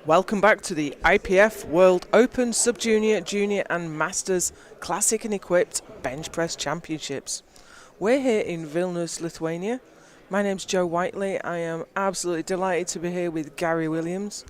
Welcome back to the IPF World Open Sub-Junior, Junior and Masters Classic and Equipped Bench Press Championships. We're here in Vilnius, Lithuania. My name's Joe Whiteley. I am absolutely delighted to be here with Gary Williams.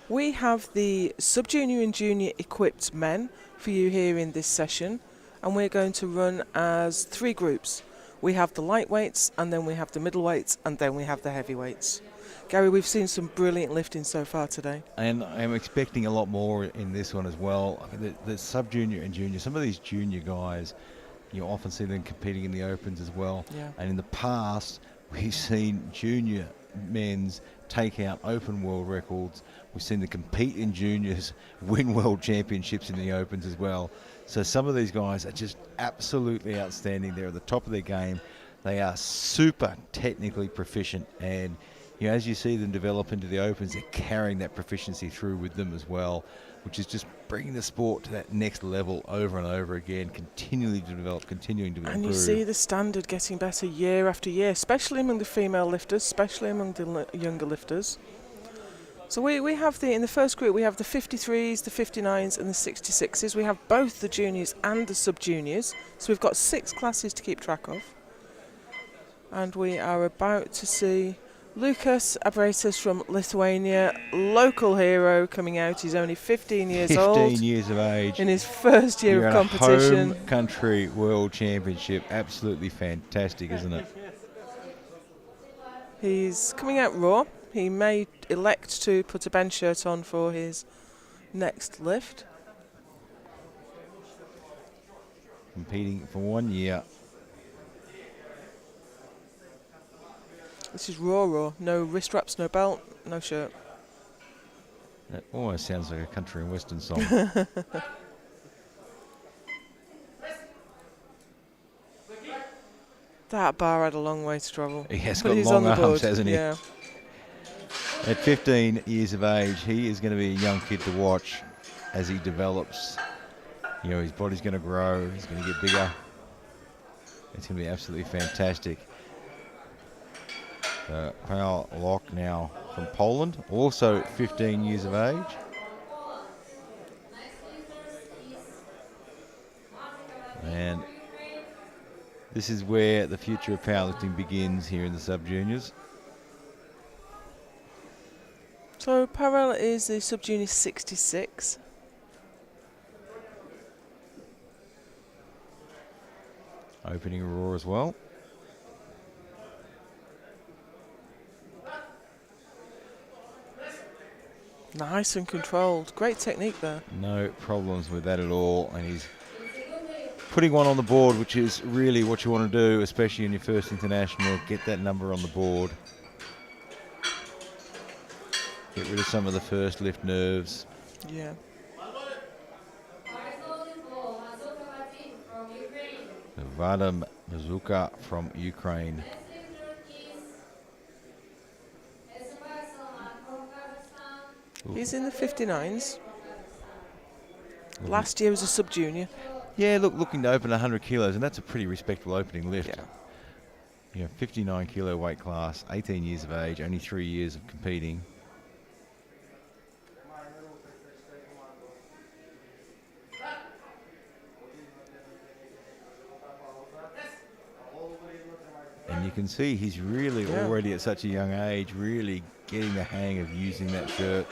We have the Sub-Junior and Junior Equipped men for you here in this session, and we're going to run as three groups. We have the lightweights, and then we have the middleweights, and then we have the heavyweights. Gary, we've seen some brilliant lifting so far today. And I'm expecting a lot more in this one as well. I mean, the sub-junior and junior, some of these junior guys, you often see them competing in the Opens as well. Yeah. And in the past, we've seen junior men's take out Open world records. We've seen them compete in juniors, win world championships in the Opens as well. So some of these guys are just absolutely outstanding. They're at the top of their game. They are super technically proficient, and you know, as you see them develop into the Opens, they're carrying that proficiency through with them as well, which is just bringing the sport to that next level over and over again, continually to develop, continuing to improve. And you see the standard getting better year after year, especially among the female lifters, especially among the younger lifters. So we have in the first group, we have the 53s, the 59s and the 66s. We have both the juniors and the sub-juniors. So we've got 6 classes to keep track of. And we are about to see Lukas Abraitis from Lithuania, local hero coming out. He's only 15 years old. 15 years of age. In his first year You're of at competition. A home country world championship. Absolutely fantastic, isn't it? He's coming out raw. He may elect to put a bench shirt on for his next lift. Competing for 1 year. This is raw. No wrist wraps, no belt, no shirt. That almost sounds like a country and western song. That bar had a long way to travel. He has But got he's long on the arms, board. hasn't he? Yeah. At 15 years of age, he is going to be a young kid to watch as he develops. You know, his body's going to grow, he's going to get bigger. It's going to be absolutely fantastic. Paul Lok now from Poland, also 15 years of age. And this is where the future of powerlifting begins here in the sub-juniors. So Pavel is the sub-junior 66. Opening a raw as well. Nice and controlled. Great technique there. No problems with that at all. And he's putting one on the board, which is really what you want to do, especially in your first international. Get that number on the board. Get rid of some of the first lift nerves. Yeah. Vadim Mazuka from Ukraine. He's in the 59s. Last year was a sub-junior. Yeah, looking to open 100 kilos, and that's a pretty respectable opening lift. Yeah. You know, 59 kilo weight class, 18 years of age, only 3 years of competing. And you can see he's really already at such a young age, really getting the hang of using that shirt.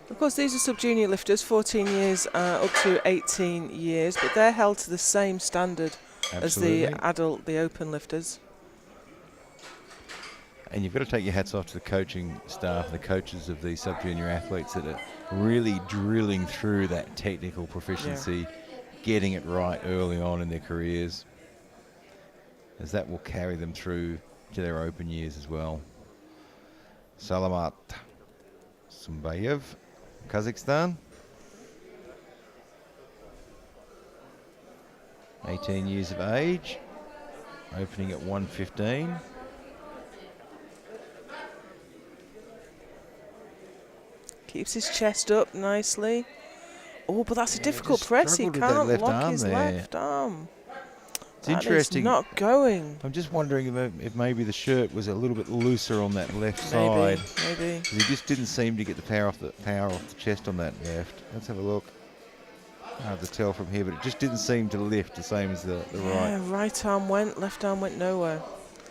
Of course, these are sub-junior lifters, 14 years up to 18 years, but they're held to the same standard Absolutely. as the open lifters. And you've got to take your hats off to the coaching staff, the coaches of these sub-junior athletes that are really drilling through that technical proficiency, getting it right early on in their careers, as that will carry them through to their open years as well. Salamat Sumbayev, Kazakhstan. 18 years of age, opening at 115. Keeps his chest up nicely. Oh, but that's a difficult press. He can't lock his left arm. It's That is interesting. not going. I'm just wondering if maybe the shirt was a little bit looser on that left Maybe, side. maybe. 'Cause he just didn't seem to get the power off the chest on that left. Let's have a look. Hard to tell from here, but it just didn't seem to lift the same as the right. Yeah, right arm went, left arm went nowhere.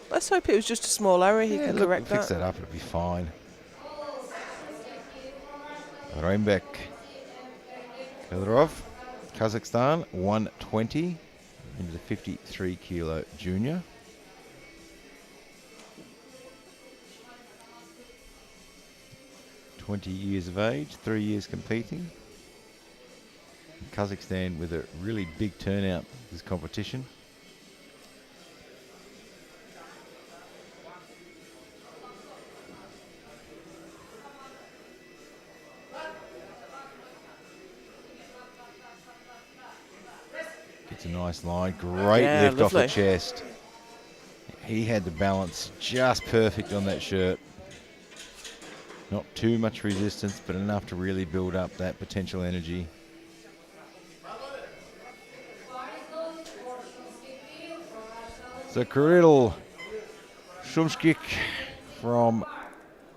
Let's hope it was just a small error. He Yeah, can look, correct fix that. that up. It'll be fine. Reinbeck. Fedorov, Kazakhstan, 120 into the 53 kilo junior. .20 years of age, 3 years competing. Kazakhstan with a really big turnout this competition. Gets a nice line, great lift lovely. off the chest. He had the balance just perfect on that shirt. Not too much resistance, but enough to really build up that potential energy. So Kirill Shumskik from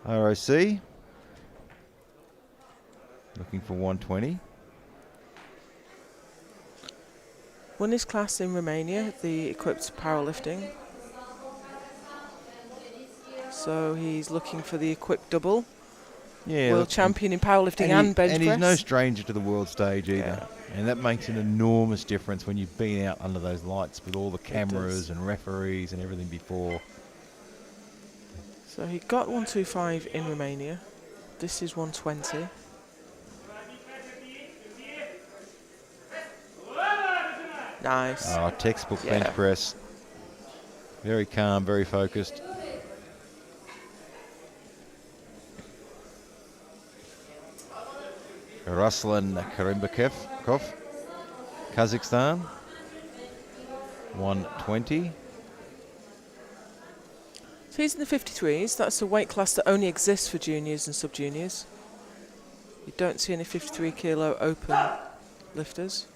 ROC, looking for 120. Won his class in Romania, the equipped powerlifting. So he's looking for the equipped double. Yeah, World look, champion in powerlifting and bench press. And he's no stranger to the world stage either. Yeah. And that makes an enormous difference when you've been out under those lights with all the cameras and referees and everything before. So he got 125 in Romania. This is 120. Nice. Oh, textbook bench press. Very calm, very focused. Ruslan Karimbakov, Kazakhstan, 120. So he's in the 53s. That's a weight class that only exists for juniors and sub-juniors. You don't see any 53 kilo open lifters.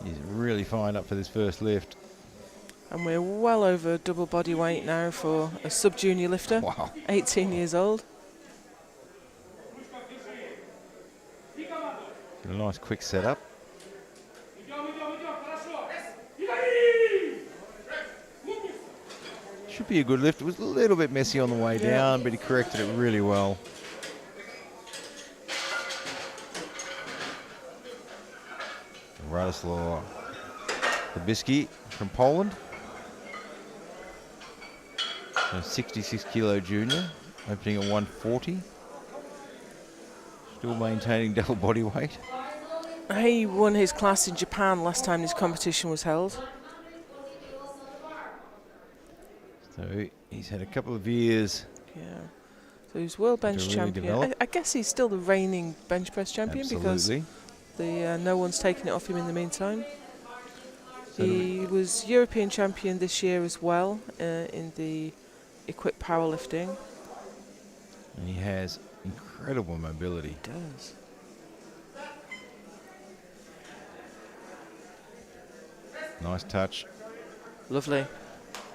He's really fired up for this first lift. And we're well over double body weight now for a sub-junior lifter. Wow. 18 years old. A nice quick setup. Should be a good lift. It was a little bit messy on the way down, but he corrected it really well. Radoslaw Zabisky from Poland. A 66 kilo junior, opening at 140. Still maintaining double body weight. He won his class in Japan last time this competition was held. So he's had a couple of years. Yeah. So he's world bench really champion. develop. I guess he's still the reigning bench press champion Absolutely. because no one's taken it off him in the meantime. So He was European champion this year as well in the equipped powerlifting. And he has incredible mobility. He does. Nice touch. Lovely.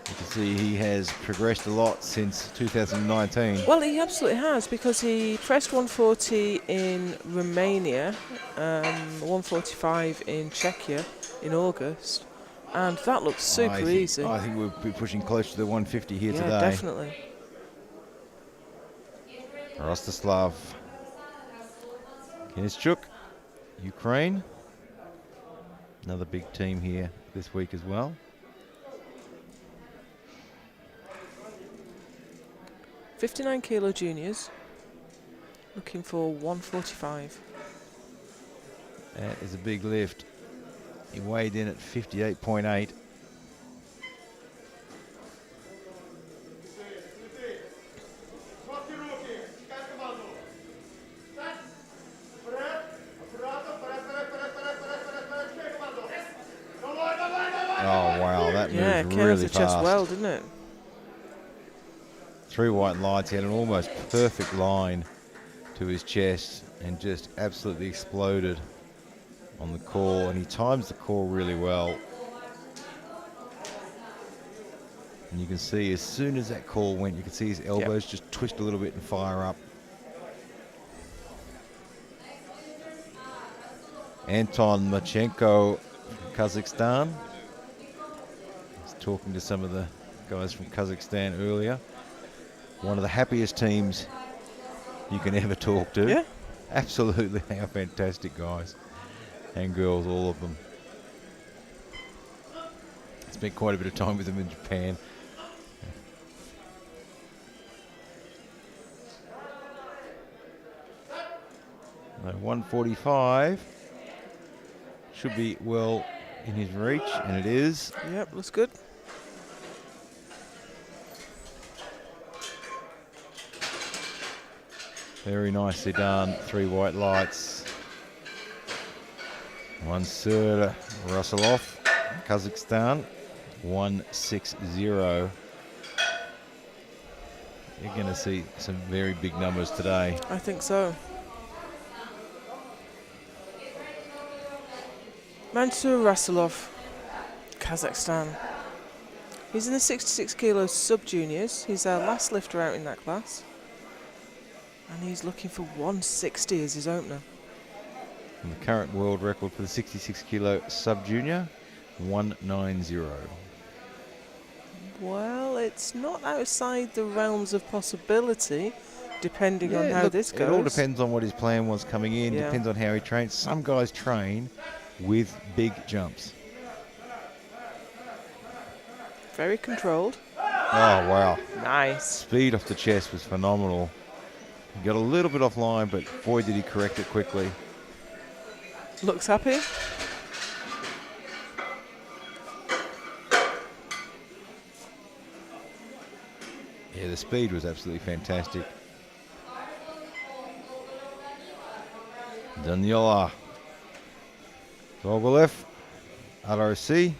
You can see he has progressed a lot since 2019. Well, he absolutely has, because he pressed 140 in Romania, 145 in Czechia in August, and that looks super easy. I think we'll be pushing close to the 150 here today. Yeah, definitely. Rostislav Kinischuk, Ukraine. Another big team here this week as well. .59 kilo juniors, looking for 145. That is a big lift. He weighed in at 58.8. Oh wow, that moved Yeah, really came out of the chest fast. well, didn't it? 3 white lights. He had an almost perfect line to his chest and just absolutely exploded on the call. And he times the call really well. And you can see as soon as that call went, you can see his elbows just twist a little bit and fire up. Anton Machenko from Kazakhstan. He's talking to some of the guys from Kazakhstan earlier. One of the happiest teams you can ever talk to. Yeah. Absolutely, they are fantastic guys and girls, all of them. Spent quite a bit of time with them in Japan. So 145 should be well in his reach, and it is. Yep, looks good. Very nicely done. 3 white lights. One Sir Rasulov, Kazakhstan. 160. You're going to see some very big numbers today. I think so. Mansur Rasulov, Kazakhstan. He's in the 66 kilo sub-juniors. He's our last lifter out in that class. And he's looking for 160 as his opener. And the current world record for the 66 kilo sub-junior, 190. Well, it's not outside the realms of possibility, depending on how this goes. It all depends on what his plan was coming in, depends on how he trains. Some guys train with big jumps. Very controlled. Oh, wow. Nice. Speed off the chest was phenomenal. He got a little bit offline, but boy, did he correct it quickly. Looks happy. Yeah, the speed was absolutely fantastic. Danila Gogolev, RRC.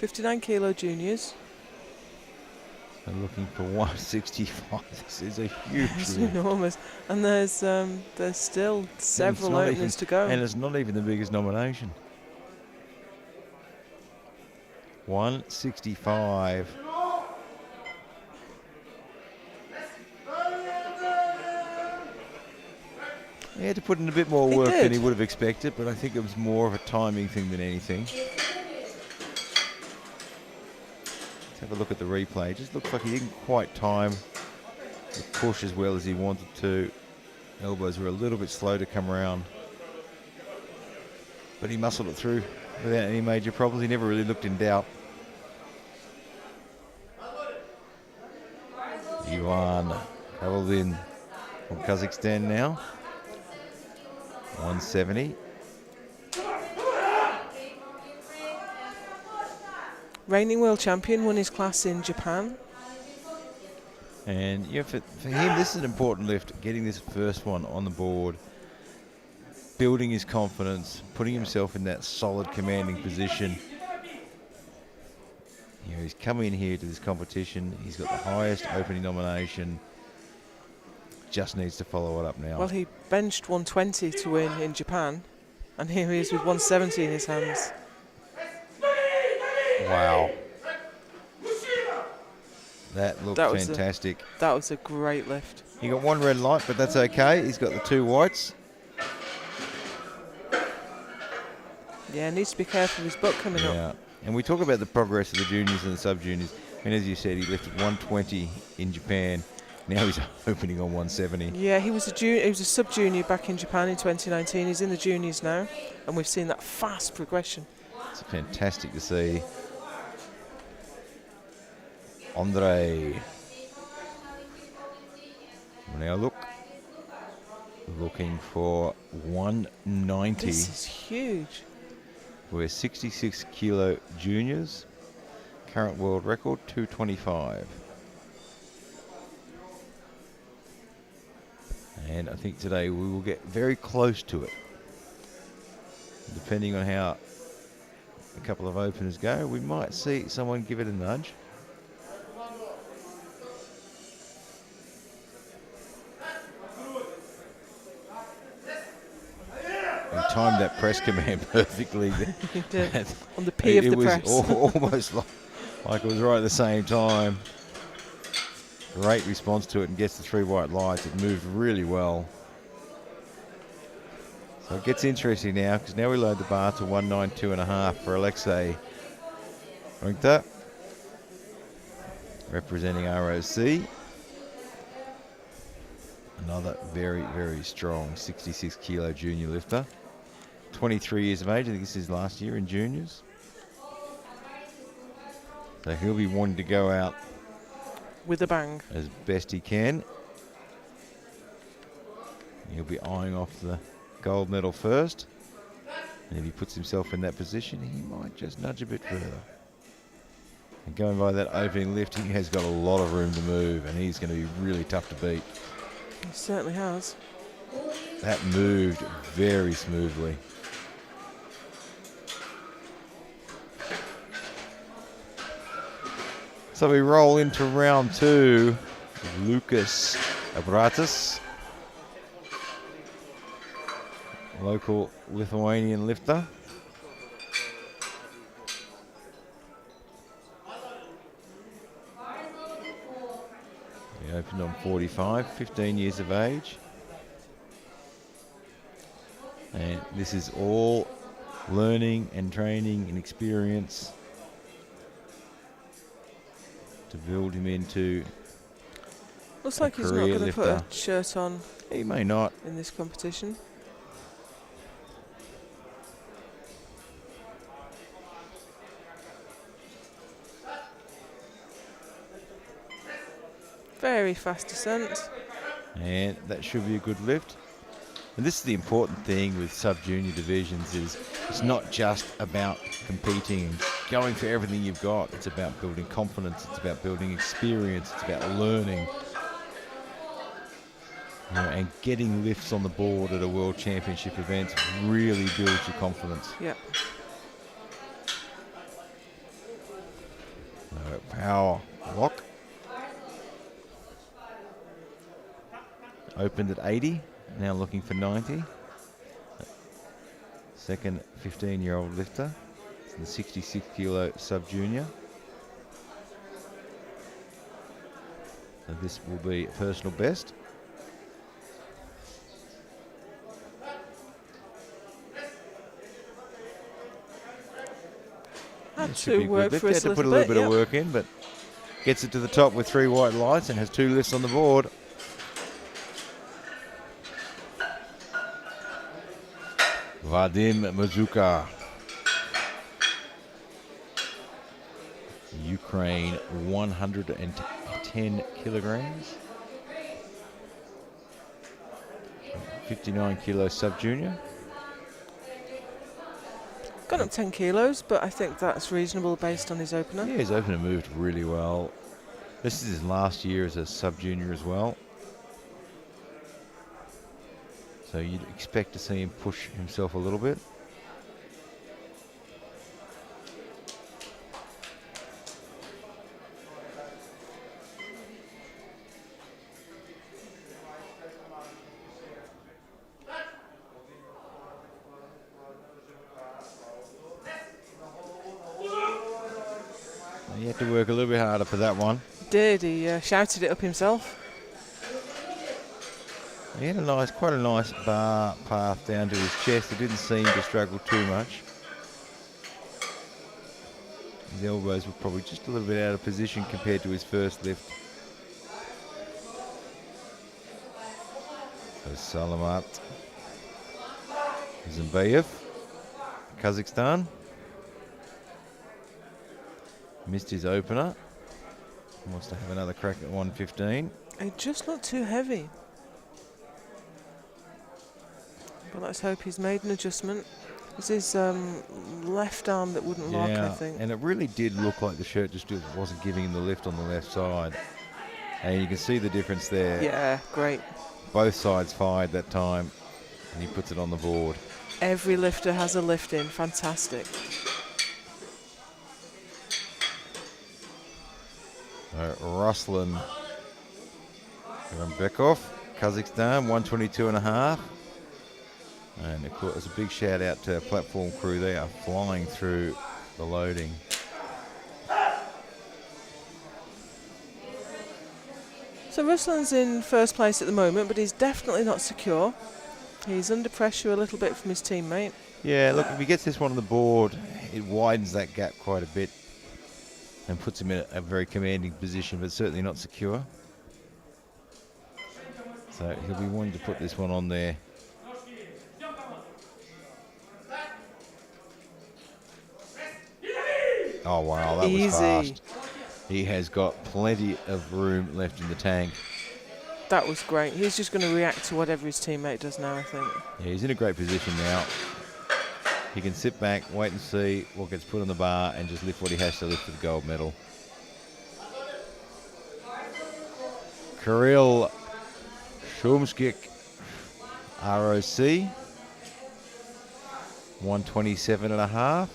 $59 kilo juniors. They're looking for 165. This is a huge It's lift. enormous. And there's still several openings to go. And it's not even the biggest nomination. 165. He had to put in a bit more work than he would have expected, but I think it was more of a timing thing than anything. Let's have a look at the replay. It just looks like he didn't quite time the push as well as he wanted to. Elbows were a little bit slow to come around. But he muscled it through without any major problems. He never really looked in doubt. Ivan Kavalin from Kazakhstan now. 170. Reigning world champion, won his class in Japan. And yeah, for him, this is an important lift, getting this first one on the board, building his confidence, putting himself in that solid commanding position. You know, he's come in here to this competition. He's got the highest opening nomination. Just needs to follow it up now. Well, he benched 120 to win in Japan, and here he is with 170 in his hands. Wow. That looked fantastic. That was a great lift. He got one red light, but that's okay. He's got the 2 whites. Yeah, needs to be careful of his butt coming up. And we talk about the progress of the juniors and the sub-juniors. I mean, as you said, he lifted 120 in Japan. Now he's opening on 170. Yeah, he was a sub-junior back in Japan in 2019. He's in the juniors now, and we've seen that fast progression. It's fantastic to see. Andre. Now looking for 190. This is huge. We're 66 kilo juniors. Current world record 225. And I think today we will get very close to it, depending on how a couple of openers go, we might see someone give it a nudge. And timed that press command perfectly. He did. On the P of the press. It was almost like it was right at the same time. Great response to it and gets the 3 white lights. It moved really well. So it gets interesting now because now we load the bar to 192.5 for Alexei Ringta, representing ROC. Another very, very strong 66 kilo junior lifter. 23 years of age. I think this is last year in juniors. So he'll be wanting to go out with a bang as best he can. He'll be eyeing off the gold medal first. And if he puts himself in that position, he might just nudge a bit further. And going by that opening lift, he has got a lot of room to move, and he's going to be really tough to beat. He certainly has. That moved very smoothly. So we roll into round 2. Lucas Abratis, local Lithuanian lifter. He opened on 45, 15 years of age. And this is all learning and training and experience to build him into looks like he's not going to put a shirt on. He may not in this competition. Very fast descent. And that should be a good lift. And this is the important thing with sub-junior divisions is it's not just about competing and going for everything you've got. It's about building confidence. It's about building experience. It's about learning. You know, and getting lifts on the board at a world championship event really builds your confidence. Yeah. Power lock. Opened at 80, now looking for 90. Second 15-year-old lifter. It's the 66 kilo sub-junior. So this will be a personal best. Had to work for us a little bit. Had to put a little bit of work in, but gets it to the top with 3 white lights and has 2 lifts on the board. Vadim Mazuka, Ukraine, 110 kilograms, 59 kilo sub-junior. Gone up 10 kilos, but I think that's reasonable based on his opener. Yeah, his opener moved really well. This is his last year as a sub-junior as well. So you'd expect to see him push himself a little bit. He had to work a little bit harder for that one. Did he shouted it up himself? He had quite a nice bar path down to his chest. He didn't seem to struggle too much. His elbows were probably just a little bit out of position compared to his first lift. So Salamat Zimbayev, Kazakhstan. Missed his opener. Wants to have another crack at 115. He just looked too heavy. But let's hope he's made an adjustment. It's his left arm that wouldn't lock, I think. And it really did look like the shirt just wasn't giving him the lift on the left side. And you can see the difference there. Yeah, great. Both sides fired that time, and he puts it on the board. Every lifter has a lift in. Fantastic. So Ruslan Bekov, Kazakhstan, 122.5. And of course, a big shout out to our platform crew. They are flying through the loading. So Ruslan's in first place at the moment, but he's definitely not secure. He's under pressure a little bit from his teammate. Yeah, look, if he gets this one on the board, it widens that gap quite a bit and puts him in a very commanding position, but certainly not secure. So he'll be wanting to put this one on there. Oh, wow, that was fast. He has got plenty of room left in the tank. That was great. He's just going to react to whatever his teammate does now, I think. Yeah, he's in a great position now. He can sit back, wait and see what gets put on the bar and just lift what he has to lift for the gold medal. Kirill Shumskik, ROC, 127.5.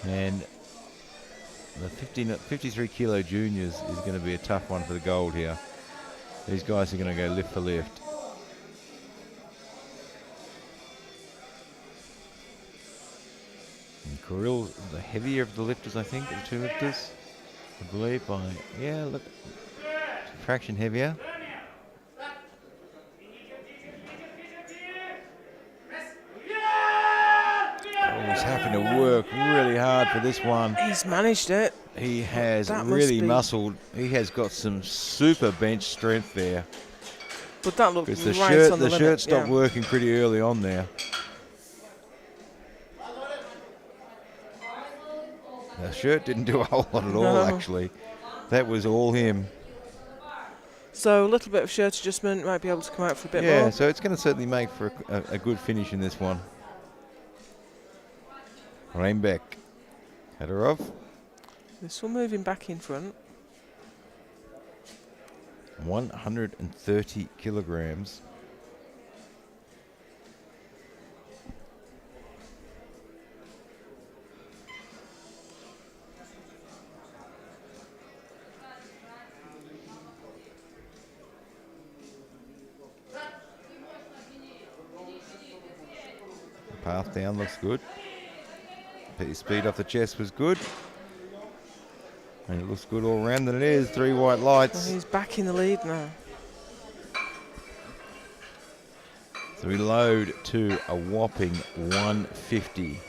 And the 53 kilo juniors is going to be a tough one for the gold here. These guys are going to go lift for lift. And Kirill, the heavier of the lifters, I think, the two lifters, I believe. Yeah, look, fraction heavier. He's having to work really hard for this one. He's managed it. He has really muscled. He has got some super bench strength there. But that looked the right shirt, on the limit. shirt stopped working pretty early on there. The shirt didn't do a whole lot at all, actually. That was all him. So a little bit of shirt adjustment, might be able to come out for a bit more. Yeah, so it's going to certainly make for a good finish in this one. Reinbeck, Fedorov. This will move him back in front. 130 kilograms. Path down looks good. His speed off the chest was good. And it looks good all around, and it is 3 white lights. Well, he's back in the lead now. So we load to a whopping 150.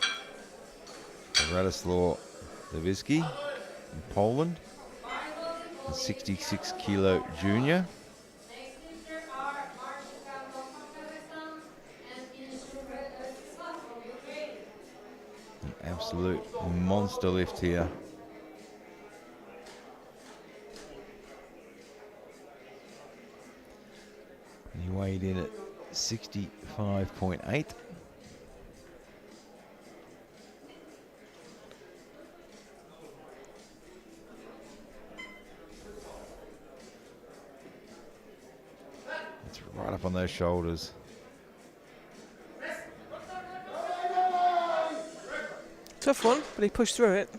Radoslaw Lewicki in Poland, a 66 kilo junior. An absolute monster lift here. And he weighed in at 65.8. It's right up on those shoulders. Tough one, but he pushed through it.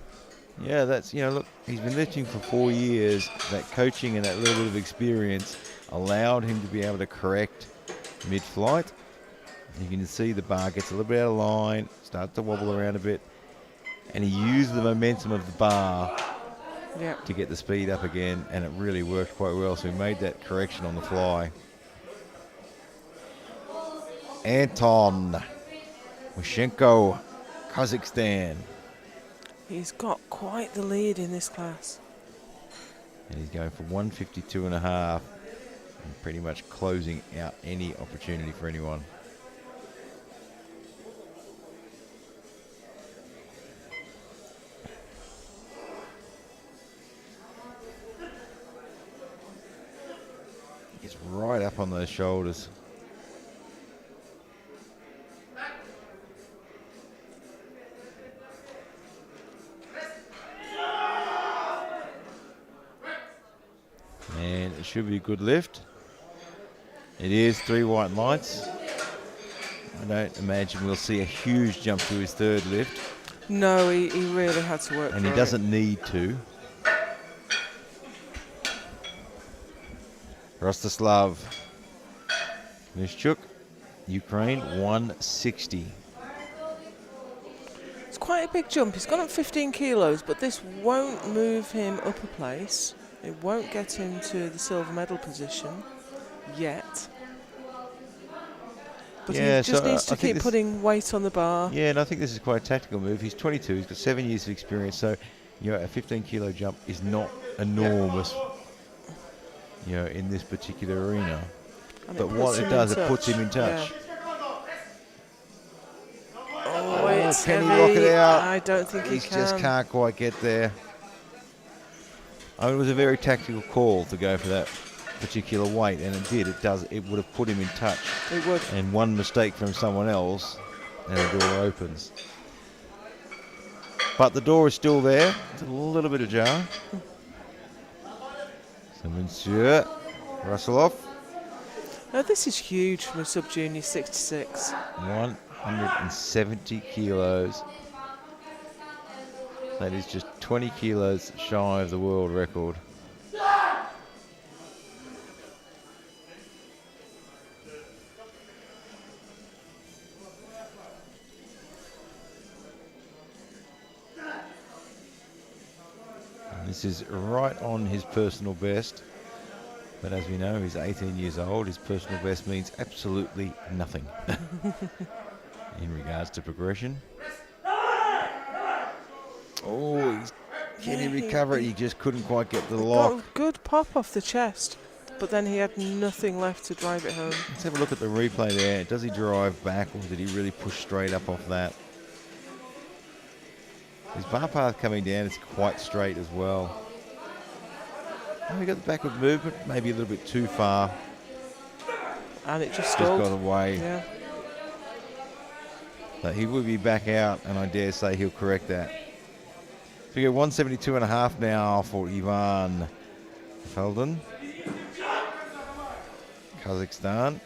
Yeah, that's, look, he's been lifting for 4 years. That coaching and that little bit of experience allowed him to be able to correct mid-flight. You can see the bar gets a little bit out of line, starts to wobble around a bit, and he used the momentum of the bar to get the speed up again, and it really worked quite well. So he made that correction on the fly. Anton Mushenko, Kazakhstan. He's got quite the lead in this class. And he's going for 152.5 and pretty much closing out any opportunity for anyone. He's right up on those shoulders. And it should be a good lift. It is 3 white lights. I don't imagine we'll see a huge jump to his third lift. No, he really had to work. And he doesn't need to. Rostislav Nishchuk, Ukraine, 160. It's quite a big jump. He's gone up 15 kilos, but this won't move him up a place. It won't get him to the silver medal position yet. But Yeah, he just so, needs to keep putting weight on the bar. Yeah, and I think this is quite a tactical move. He's 22. He's got 7 years of experience. So, you know, a 15-kilo jump is not enormous, you know, in this particular arena. And but what it does, it puts him in touch. Yeah. Oh, it's can heavy. he lock it out? I don't think he can. He just can't quite get there. I mean, it was a very tactical call to go for that particular weight, and it did. It would have put him in touch. It would. And one mistake from someone else, and the door opens. But the door is still there. It's a little bit ajar. So Monsieur Russellov. Now this is huge from a sub-junior 66. 170 kilos. That is just 20 kilos shy of the world record. And this is right on his personal best. But as we know, he's 18 years old. His personal best means absolutely nothing in regards to progression. Oh, can he recover it? He just couldn't quite get the lock. Got a good pop off the chest, but then he had nothing left to drive it home. Let's have a look at the replay there. Does he drive back, or did he really push straight up off that? His bar path coming down is quite straight as well. Oh, he got the backward movement, maybe a little bit too far. And it just stalled. Just got away. Yeah. So he will be back out, and I dare say he'll correct that. So we go 172.5 now for Ivan Felden, Kazakhstan.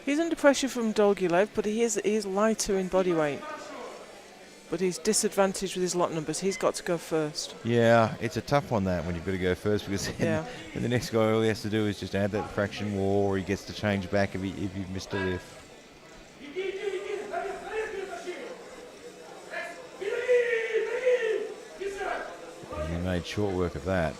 He's under pressure from Dolgulev, but he is lighter in body weight. But he's disadvantaged with his lot numbers. He's got to go first. Yeah, it's a tough one, that, when you've got to go first, because then the next guy, all he has to do is just add that fraction more, or he gets to change back if you've missed a lift. And he made short work of that.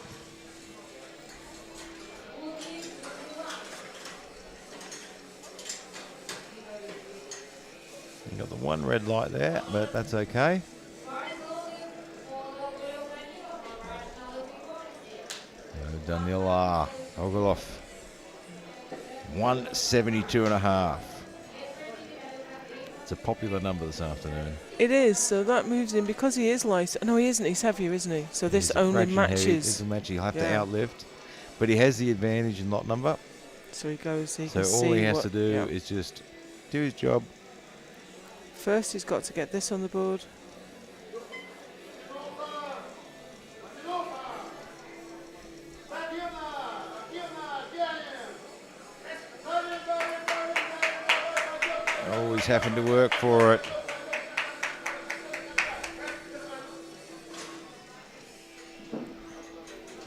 You got the one red light there, but that's okay. Danila Ogolov, 172.5. It's a popular number this afternoon. It is, so that moves him because he is light. No, he isn't. He's heavier, isn't he? So this only matches. This will match. He'll have to outlift, but he has the advantage in lot number. So he goes. So all he has to do is just do his job. First, he's got to get this on the board. Oh, he's having to work for it.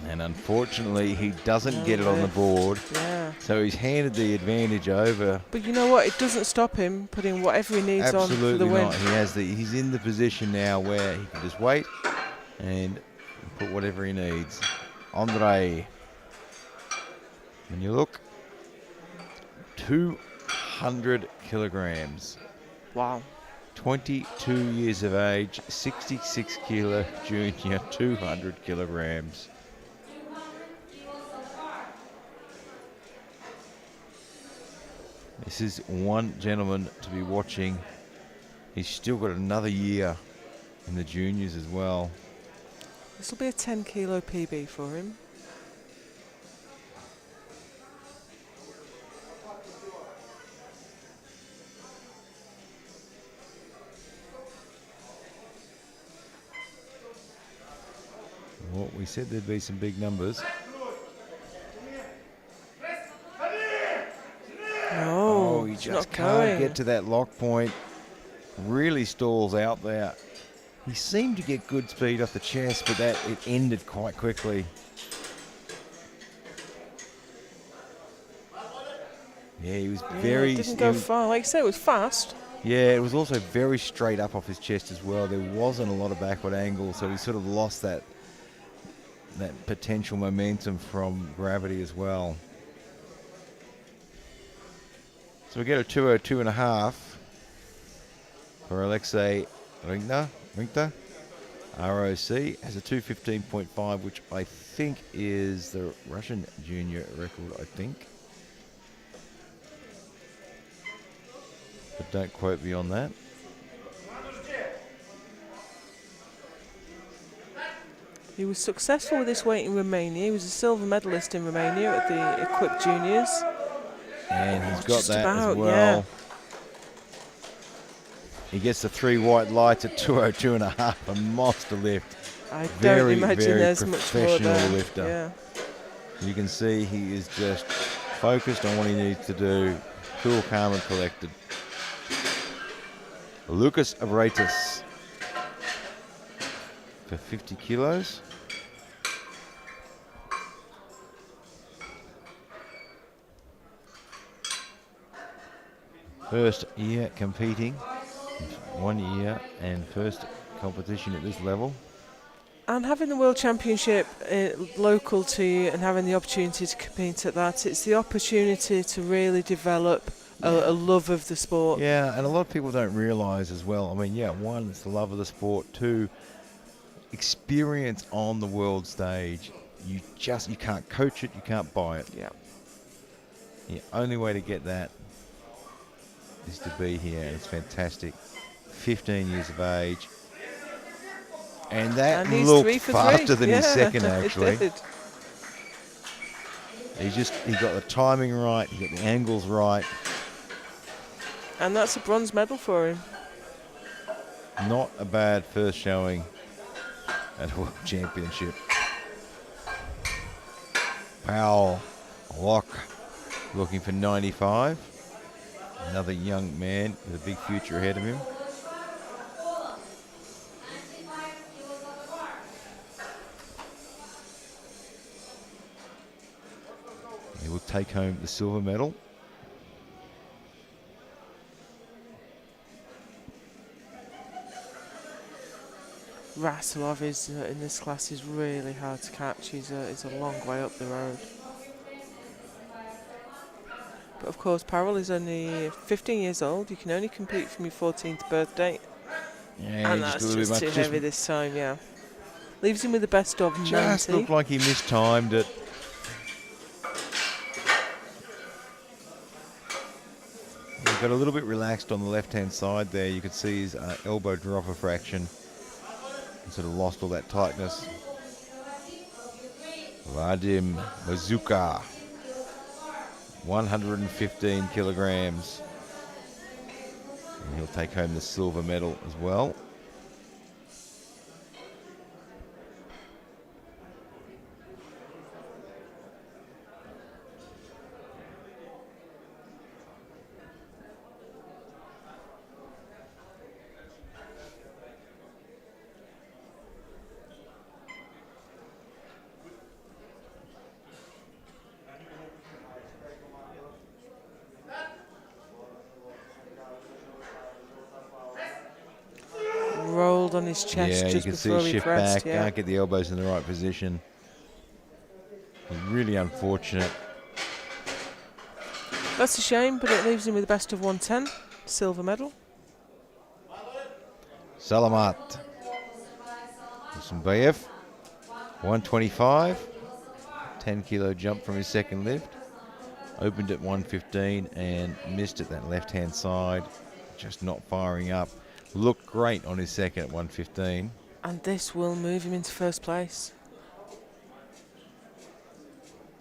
And unfortunately, he doesn't get it on the board. Yeah. So he's handed the advantage over. But you know what? It doesn't stop him putting whatever he needs on for the win. Absolutely not. He's in the position now where he can just wait and put whatever he needs. Andre, when you look, 200 kilograms. Wow. 22 years of age, 66 kilo junior, 200 kilograms. This is one gentleman to be watching. He's still got another year in the juniors as well. This will be a 10 kilo PB for him. Well, we said there'd be some big numbers. No, he just can't get to that lock point. Really stalls out there. He seemed to get good speed off the chest, but it ended quite quickly. Yeah, he was Yeah, very... it didn't go far. Like you say, it was fast. Yeah, it was also very straight up off his chest as well. There wasn't a lot of backward angle, so he sort of lost that potential momentum from gravity as well. So we get a 2:02.5 for Alexei Ringta. ROC has a 2:15.5, which I think is the Russian junior record, I think. But don't quote me on that. He was successful with this weight in Romania. He was a silver medalist in Romania at the Equipped Juniors. And he's got Just that about, as well. yeah. He gets the 3 white lights at 2:02.5, a monster lift. I Very, don't imagine very there's much more professional there. lifter. Yeah. You can see he is just focused on what he needs to do. Cool, calm, and collected. Lucas Abratis for 50 kilos. First year competing, 1 year, and first competition at this level. And having the World Championship local to you and having the opportunity to compete at that, it's the opportunity to really develop a love of the sport. Yeah, and a lot of people don't realise as well. I mean, yeah, one, it's the love of the sport. Two, experience on the world stage. You can't coach it, you can't buy it. Yeah. The only way to get that is to be here, and it's fantastic. 15 years of age. And that looked faster than his second, actually. He got the timing right, he got the angles right. And that's a bronze medal for him. Not a bad first showing at a World Championship. Powell Locke looking for 95. Another young man with a big future ahead of him. He will take home the silver medal. Rasulov is in this class is really hard to catch. He's a long way up the road. But of course, Parol is only 15 years old. You can only compete from your 14th birthday. Yeah, And that's just too heavy this time, yeah. Leaves him with the best of 90. Just looked like he mistimed it. He got a little bit relaxed on the left-hand side there. You could see his elbow drop a fraction. He sort of lost all that tightness. Vadim Mazuka, 115 kilograms. And he'll take home the silver medal as well. Rolled on his chest just before he shift pressed. back, can't get the elbows in the right position. Really unfortunate. That's a shame, but it leaves him with the best of 110, silver medal. Salamat Zumbayev, 125, 10 kilo jump from his second lift. Opened at 115 and missed at that left-hand side, just not firing up. Looked great on his second at 115. And this will move him into first place.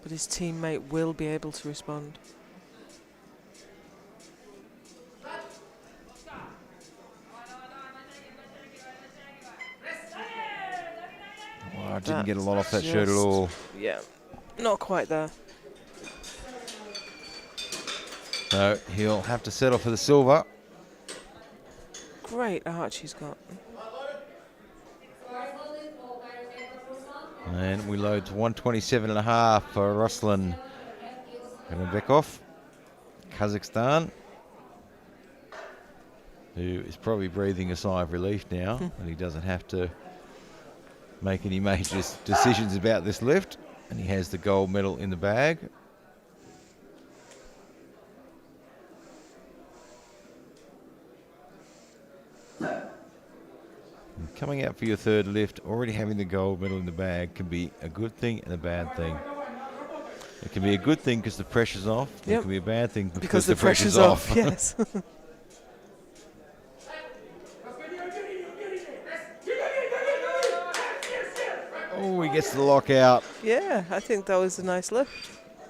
But his teammate will be able to respond. Oh, I didn't get a lot off that shirt at all. Yeah, not quite there. So he'll have to settle for the silver. Great arch he's got. And we load to 127.5 for Ruslan Ganabekov. Kazakhstan, who is probably breathing a sigh of relief now that he doesn't have to make any major decisions about this lift, and he has the gold medal in the bag. And coming out for your third lift, already having the gold medal in the bag can be a good thing and a bad thing. It can be a good thing because the pressure's off. It can be a bad thing because the pressure's off. Yes. Oh, he gets the lockout. Yeah, I think that was a nice lift.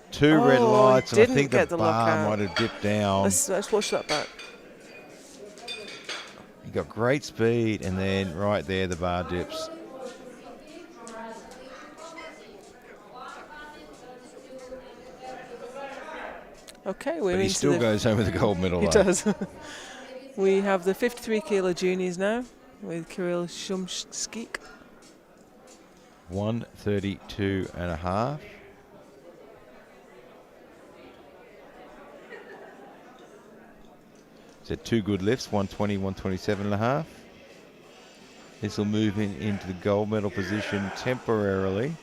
Two red lights, and I didn't think get the the bar lockout. might have dipped down. Let's watch that back. He got great speed, and then right there, the bar dips. Okay, we're But he into still goes home with the gold medal. He though. does. We have the 53 kilo juniors now with Kirill Shumskik. 132.5. So two good lifts, 120, 127.5. This will move into the gold medal position temporarily.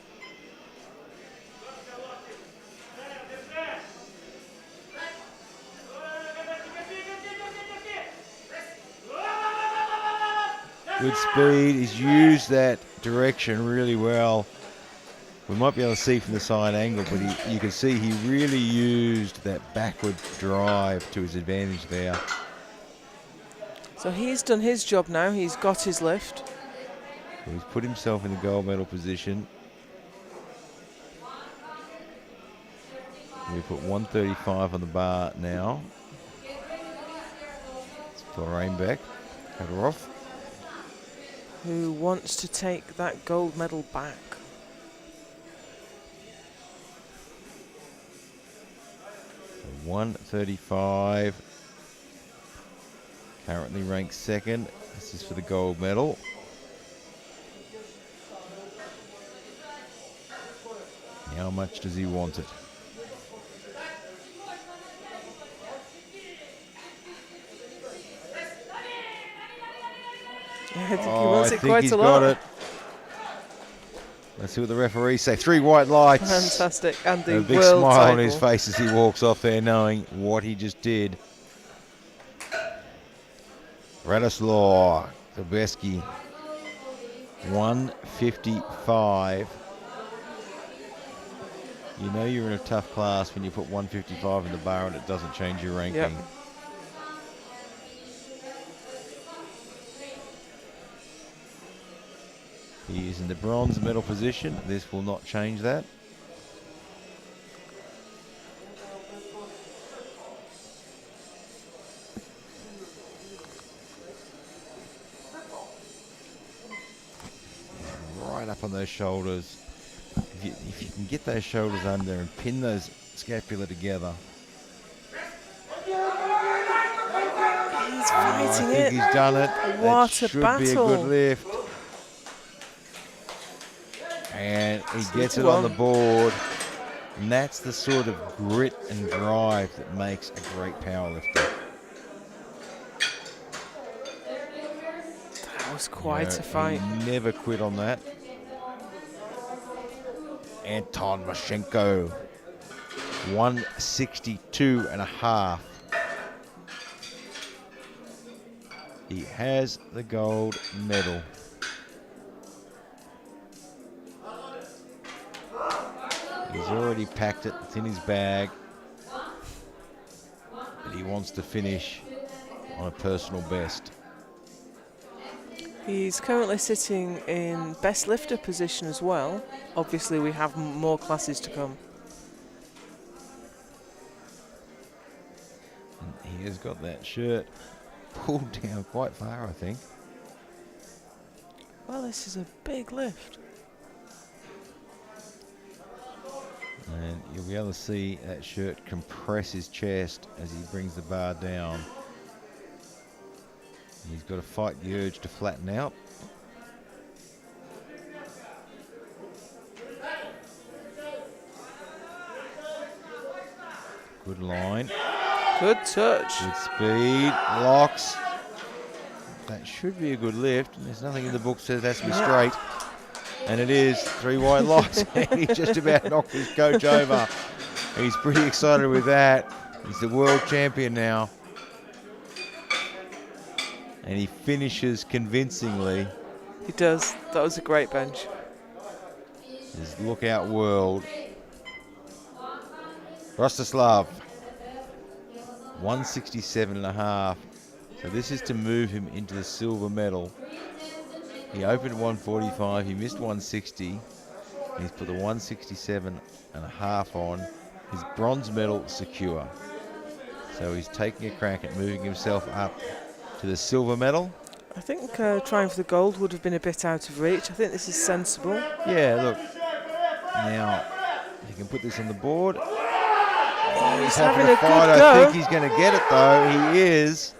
Good speed. He's used that direction really well. We might be able to see from the side angle, but you can see he really used that backward drive to his advantage there. So he's done his job now. He's got his lift. So he's put himself in the gold medal position. We put 135 on the bar now. It's for Rainbeck. Cut her off. Who wants to take that gold medal back? So 135. Currently ranked second. This is for the gold medal. How much does he want it? I think he wants it quite he's a lot. got it. Let's see what the referees say. 3 white lights. Fantastic. And the A big world smile title. on his face as he walks off there knowing what he just did. Radoslaw Zabeski, 155. You know you're in a tough class when you put 155 in the bar and it doesn't change your ranking. Yep. He is in the bronze medal position. This will not change that. Right up on those shoulders. If you can get those shoulders under and pin those scapula together. He's fighting I think he's done it. What That a should battle. be a good lift. And he gets it on the board. And that's the sort of grit and drive that makes a great powerlifter. That was quite a fight. He never quit on that. Anton Mashenko, 162.5. He has the gold medal. He's already packed it. It's in his bag. But he wants to finish on a personal best. He's currently sitting in best lifter position as well. Obviously, we have more classes to come. And he has got that shirt pulled down quite far, I think. Well, this is a big lift. And you'll be able to see that shirt compress his chest as he brings the bar down. He's got to fight the urge to flatten out. Good line. Good touch. Good speed, locks. That should be a good lift. There's nothing in the book that says it has to be straight. And it is 3 wide locks. And he just about knocked his coach over. He's pretty excited with that. He's the world champion now. And he finishes convincingly. He does. That was a great bench. His lookout world. Rostislav, 167.5. So this is to move him into the silver medal. He opened 145, he missed 160. He's put the 167.5 on. His bronze medal secure. So he's taking a crack at moving himself up to the silver medal. I think trying for the gold would have been a bit out of reach. I think this is sensible. Yeah, look. Now, he can put this on the board. Oh, he's having a fight. good go. I think he's going to get it, though. He is.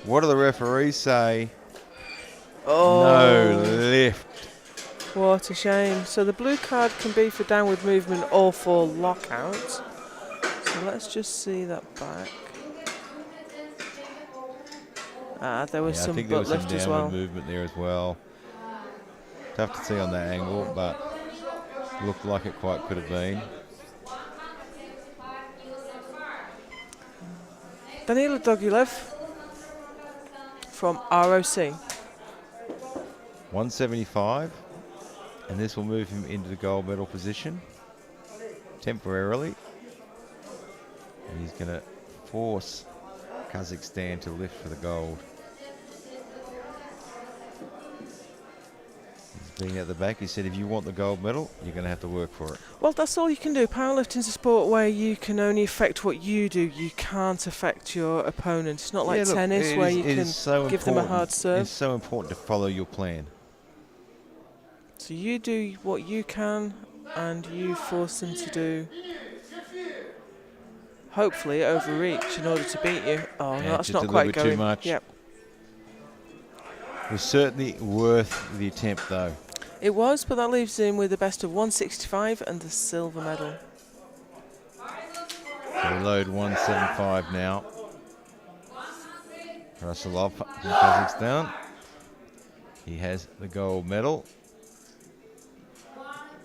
What do the referees say? Oh. No lift. What a shame. So the blue card can be for downward movement or for lockout. So let's just see that back. There was some butt lift as well. Movement there as well. Tough to see on that angle, but looked like it quite could have been. Danila Dogulev from ROC. 175, and this will move him into the gold medal position temporarily. And he's going to force Kazakhstan to lift for the gold. He's been at the back. He said, if you want the gold medal, you're going to have to work for it. Well, that's all you can do. Powerlifting's a sport where you can only affect what you do. You can't affect your opponent. It's not like tennis where you can give them a hard serve. It's so important to follow your plan. So you do what you can, and you force them to do, hopefully, overreach in order to beat you. Oh, no, that's not quite going. Too much. Yep. It was certainly worth the attempt, though. It was, but that leaves him with the best of 165 and the silver medal. So we load 175 now. Rasulov from Kazakhstan. He has the gold medal,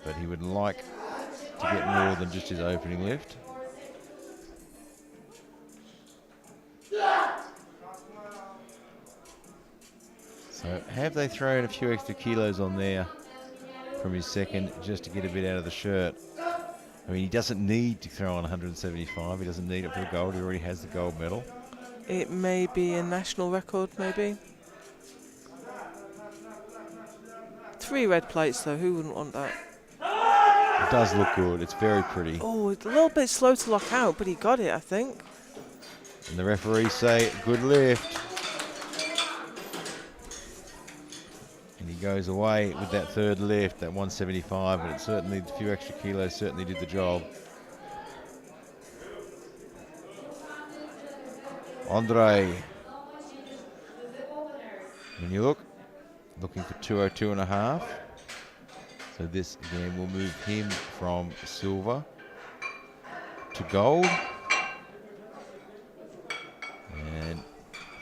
but he would like to get more than just his opening lift. So have they thrown a few extra kilos on there from his second just to get a bit out of the shirt? I mean, he doesn't need to throw on 175. He doesn't need it for the gold. He already has the gold medal. It may be a national record, maybe. 3 red plates, though. Who wouldn't want that? It does look good. It's very pretty. Oh, a little bit slow to lock out, but he got it, I think. And the referees say, good lift. And he goes away with that third lift, that 175, but it certainly, a few extra kilos certainly did the job. Andre. When you look, looking for 202.5. So this again will move him from silver to gold. And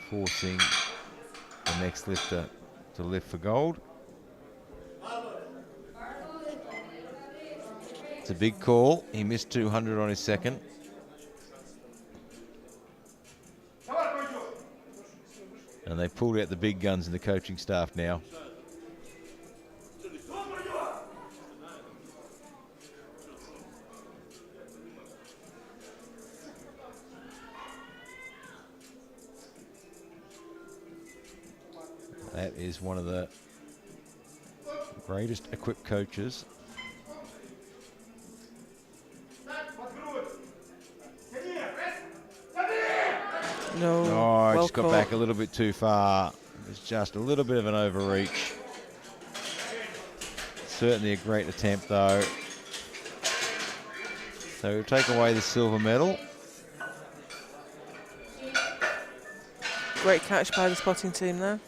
forcing the next lifter to lift for gold. It's a big call. He missed 200 on his second. And they pulled out the big guns in the coaching staff now. That is one of the greatest equipped coaches. No. Oh, just got back a little bit too far. It's just a little bit of an overreach. Certainly a great attempt, though. So we'll take away the silver medal. Great catch by the spotting team there.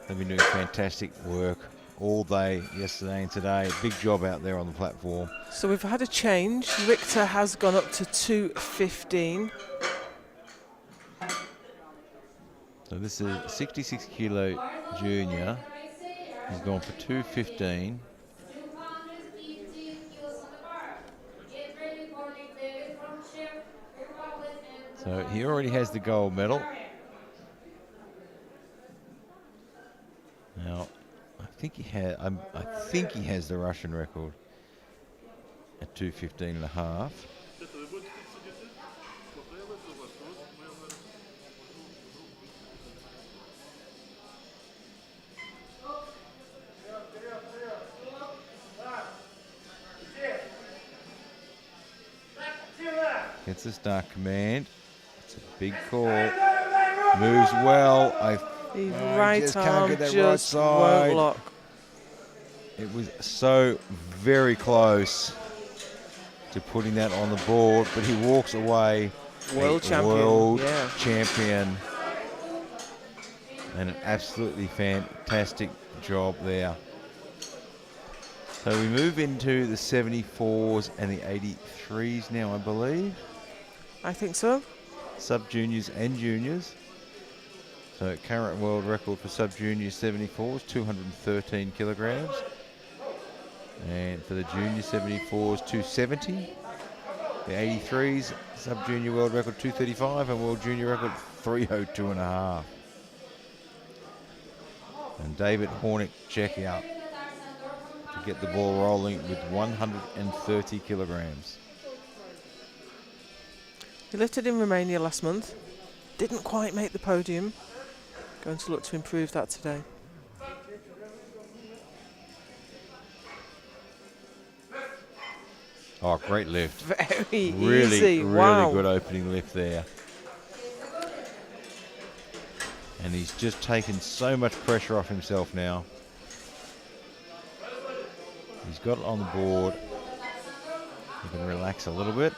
They've been doing fantastic work all day, yesterday and today. Big job out there on the platform. So we've had a change. Richter has gone up to 215. So this is a 66 kilo junior. He's gone for 215. So he already has the gold medal. Now, I think he has the Russian record at 215 and a half. Gets a start command. It's a big call. Moves well. His just right can't arm get that right just side. won't lock. It was so very close to putting that on the board, but he walks away World champion. World Yeah. champion. And an absolutely fantastic job there. So we move into the 74s and the 83s now, I believe. I think so. Sub-juniors and juniors. So current world record for sub-junior 74s, 213 kilograms. And for the junior 74s, 270. The 83s, sub-junior world record 235 and world junior record 302 and a half. And David Hornick check out to get the ball rolling with 130 kilograms. He lifted in Romania last month. Didn't quite make the podium. Going to look to improve that today. Oh, great lift. Very Really, easy. really Wow. good opening lift there. And he's just taken so much pressure off himself now. He's got it on the board. He can relax a little bit.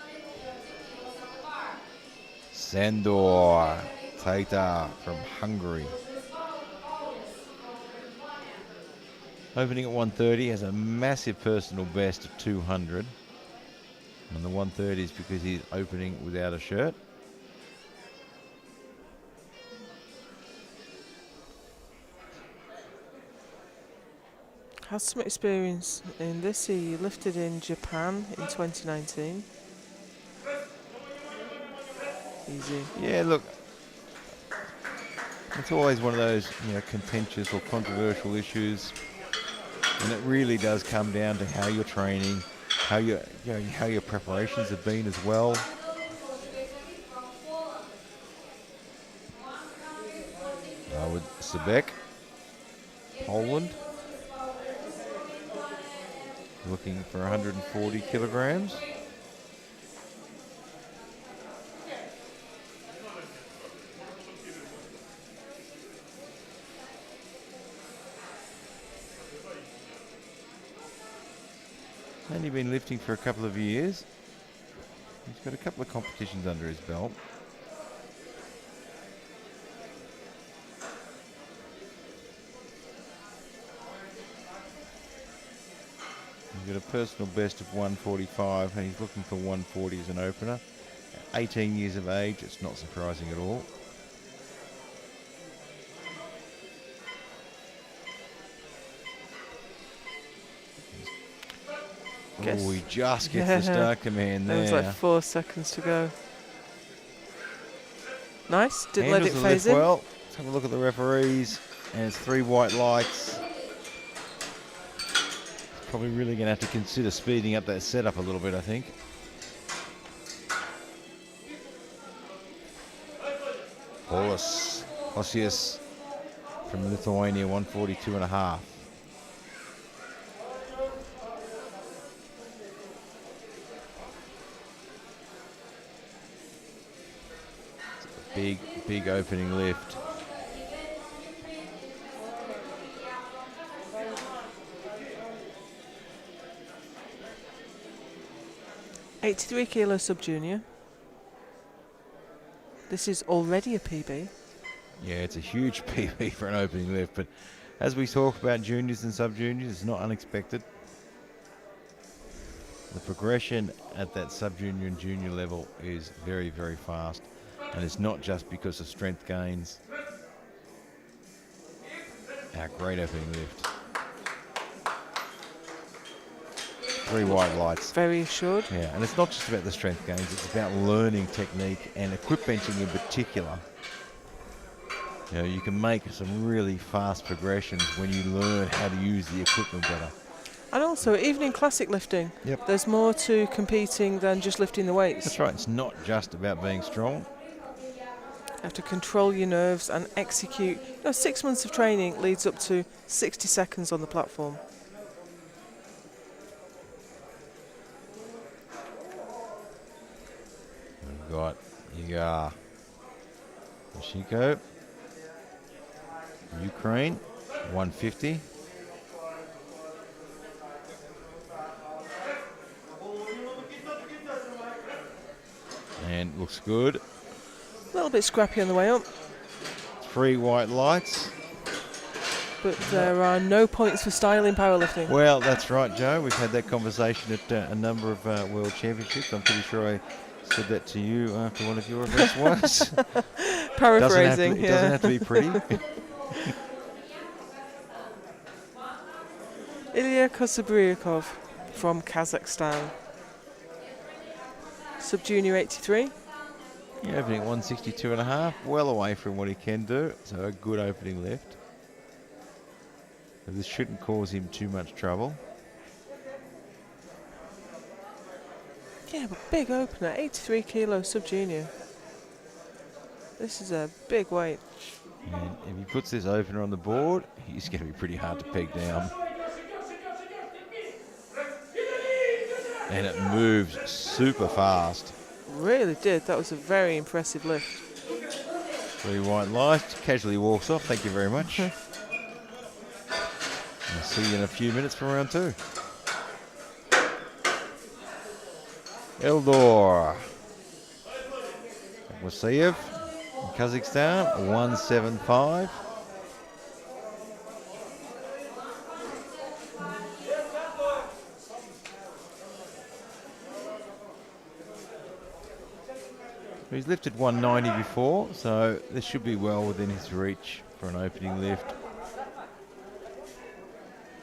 Sandor Tata from Hungary. Opening at 130, has a massive personal best of 200. And the 130 is because he's opening without a shirt. Has some experience in this. He lifted in Japan in 2019. Easy. Yeah, look, it's always one of those, contentious or controversial issues, and it really does come down to how you're training, how your preparations have been as well. With Sebek, Poland, looking for 140 kilograms. Only been lifting for a couple of years. He's got a couple of competitions under his belt. He's got a personal best of 145 and he's looking for 140 as an opener. At 18 years of age, it's not surprising at all. Oh, he just gets the start command there. There was like 4 seconds to go. Nice, didn't Handles let it the phase lift him. well. Let's have a look at the referees, and it's 3 white lights. Probably really going to have to consider speeding up that setup a little bit, I think. Osius from Lithuania, 142 and a half. Big opening lift. .83 kilo sub-junior. This is already a PB. Yeah, it's a huge PB for an opening lift, but as we talk about juniors and sub-juniors, it's not unexpected. The progression at that sub-junior and junior level is very, very fast. And it's not just because of strength gains. Our great opening lift. 3 white lights. Very assured. Yeah, and it's not just about the strength gains, it's about learning technique and equip benching in particular. You know, you can make some really fast progressions when you learn how to use the equipment better. And also, even in classic lifting, Yep. there's more to competing than just lifting the weights. That's right, it's not just about being strong. You have to control your nerves and execute. 6 months of training leads up to 60 seconds on the platform. We've got Iga Yoshiko, Ukraine, 150. And looks good. A little bit scrappy on the way up, 3 white lights. but there are no points for style in powerlifting. Well, that's right, Joe. We've had that conversation at a number of World Championships. I'm pretty sure I said that to you after one of your events once. Paraphrasing, It doesn't have to be pretty. Ilya Kosabriakov from Kazakhstan. Sub-junior 83. Yeah, opening 162.5, well away from what he can do. So a good opening lift. So this shouldn't cause him too much trouble. Yeah, but big opener, 83 kilo sub-junior. This is a big weight. And if he puts this opener on the board, he's going to be pretty hard to peg down. And it moves super fast. Really did. That was a very impressive lift. 3 white lights, casually walks off. Thank you very much. I'll see you in a few minutes for round 2. Eldor Wasayev, Kazakhstan, 175. He's lifted 190 before, so this should be well within his reach for an opening lift.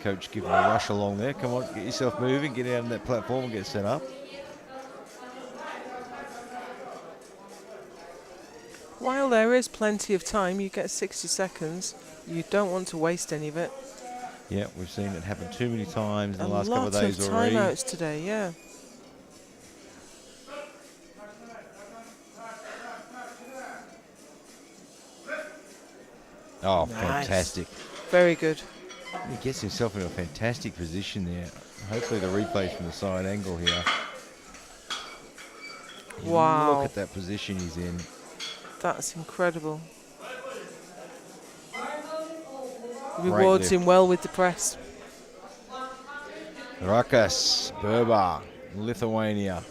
Coach giving a rush along there. Come on, get yourself moving, get out on that platform and get set up. While there is plenty of time, you get 60 seconds. You don't want to waste any of it. Yeah, we've seen it happen too many times in the last A couple of lot days of already. timeouts today, yeah. Oh, Nice. fantastic. Very good. He gets himself in a fantastic position there. Hopefully the replay's from the side angle here. Wow. Look at that position he's in. That's incredible. Great Rewards lift. him well with the press. Rakas Berba, Lithuania.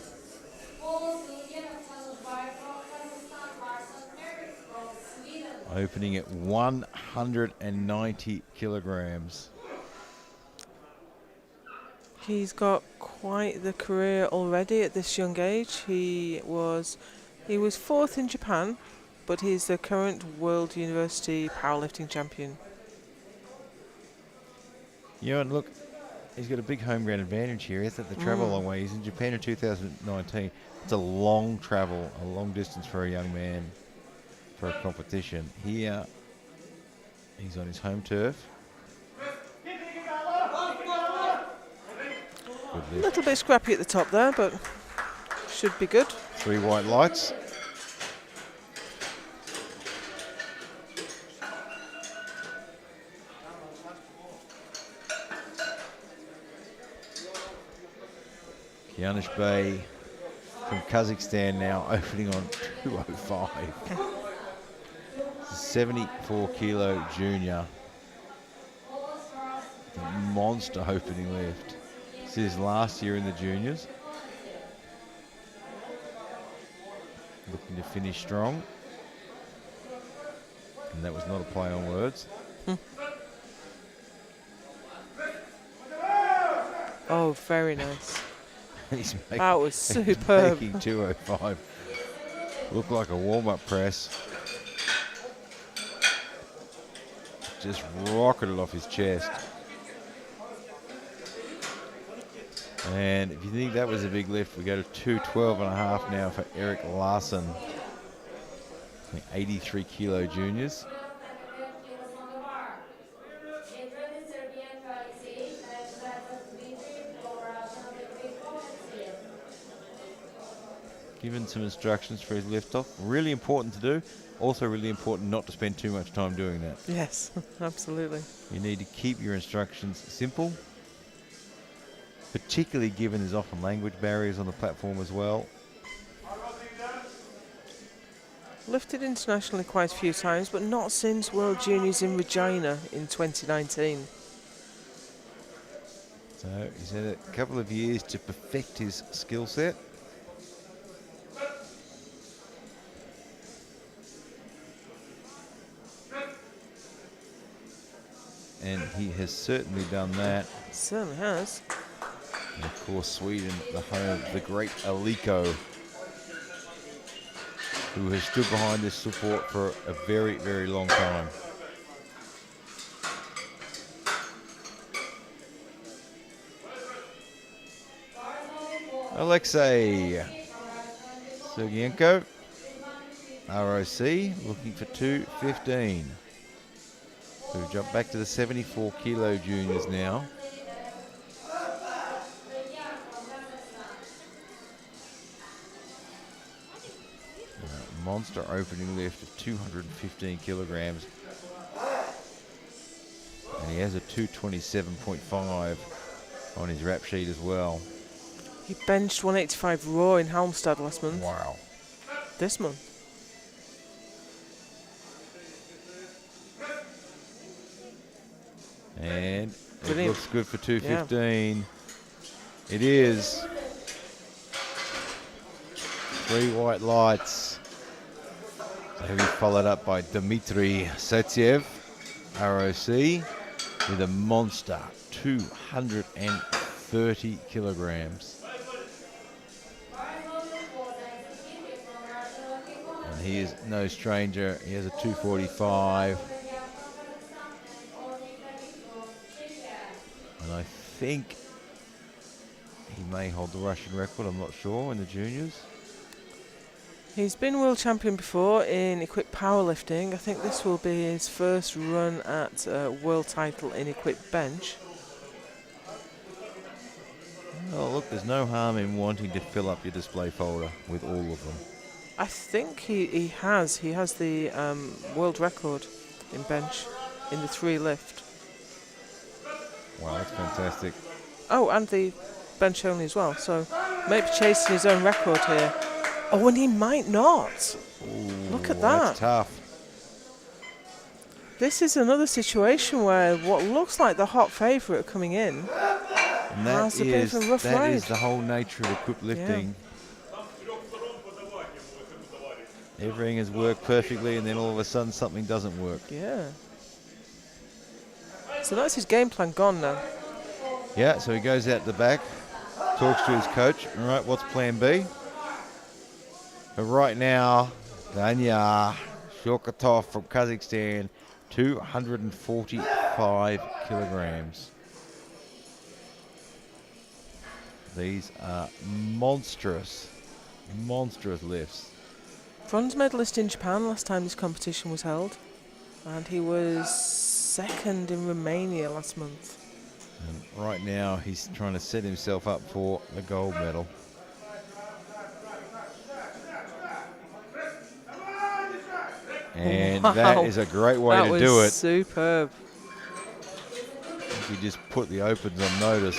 Opening at 190 kilograms. He's got quite the career already at this young age. He was 4th in Japan, but he's the current World University powerlifting champion. You know, and look, he's got a big home ground advantage here. He has to travel a long way. He's in Japan in 2019. It's a long travel, a long distance for a young man for a competition. Here, he's on his home turf. A little bit scrappy at the top there, but should be good. 3 white lights. Kianish Bey from Kazakhstan now opening on 205. 74 kilo junior. The monster opening lift. This is last year in the juniors. Looking to finish strong. And that was not a play on words. Oh, very nice. He's That was superb. making 205. Looked like a warm-up press. just rocketed off his chest. And if you think that was a big lift, we go to 212.5 now for Eric Larson. 83 kilo juniors. Given some instructions for his lift off. Really important to do. Also really important not to spend too much time doing that. Yes, absolutely. You need to keep your instructions simple, particularly given there's often language barriers on the platform as well. Lifted internationally quite a few times, but not since World Juniors in Regina in 2019. So he's had a couple of years to perfect his skill set. And he has certainly done that. Certainly has. And of course, Sweden, the home of the great Aliko, who has stood behind this support for a very, very long time. Alexei Sergienko, ROC, looking for 215. So we jump back to the 74 kilo juniors now. Monster opening lift of 215 kilograms. And he has a 227.5 on his rap sheet as well. He benched 185 raw in Halmstad last month. Wow. This month. And Brilliant. it looks good for 215. Yeah. It is. 3 white lights. So he'll be followed up by Dmitry Satsyev, ROC, with a monster 230 kilograms. And he is no stranger. He has a 245. And I think he may hold the Russian record, I'm not sure, in the juniors. He's been world champion before in equipped powerlifting. I think this will be his first run at world title in equipped bench. Oh, look, there's no harm in wanting to fill up your display folder with all of them. I think he has. He has the world record in bench in the 3 lift. Wow, that's fantastic. Oh, and the bench only as well. So maybe chasing his own record here. Oh, and he might not. Ooh, look at that. That's tough. This is another situation where what looks like the hot favourite coming in and has a bit of a rough ride. That is the whole nature of equipped lifting. Yeah. Everything has worked perfectly, and then all of a sudden something doesn't work. Yeah. So that's his game plan gone now. Yeah, so he goes out the back, talks to his coach. All right, what's plan B? But right now, Danya Shokatov from Kazakhstan, 245 kilograms. These are monstrous, monstrous lifts. Bronze medalist in Japan last time this competition was held. And he was second in Romania last month. And right now, he's trying to set himself up for the gold medal. And wow. That is a great way to do it. Superb. He just put the opens on notice.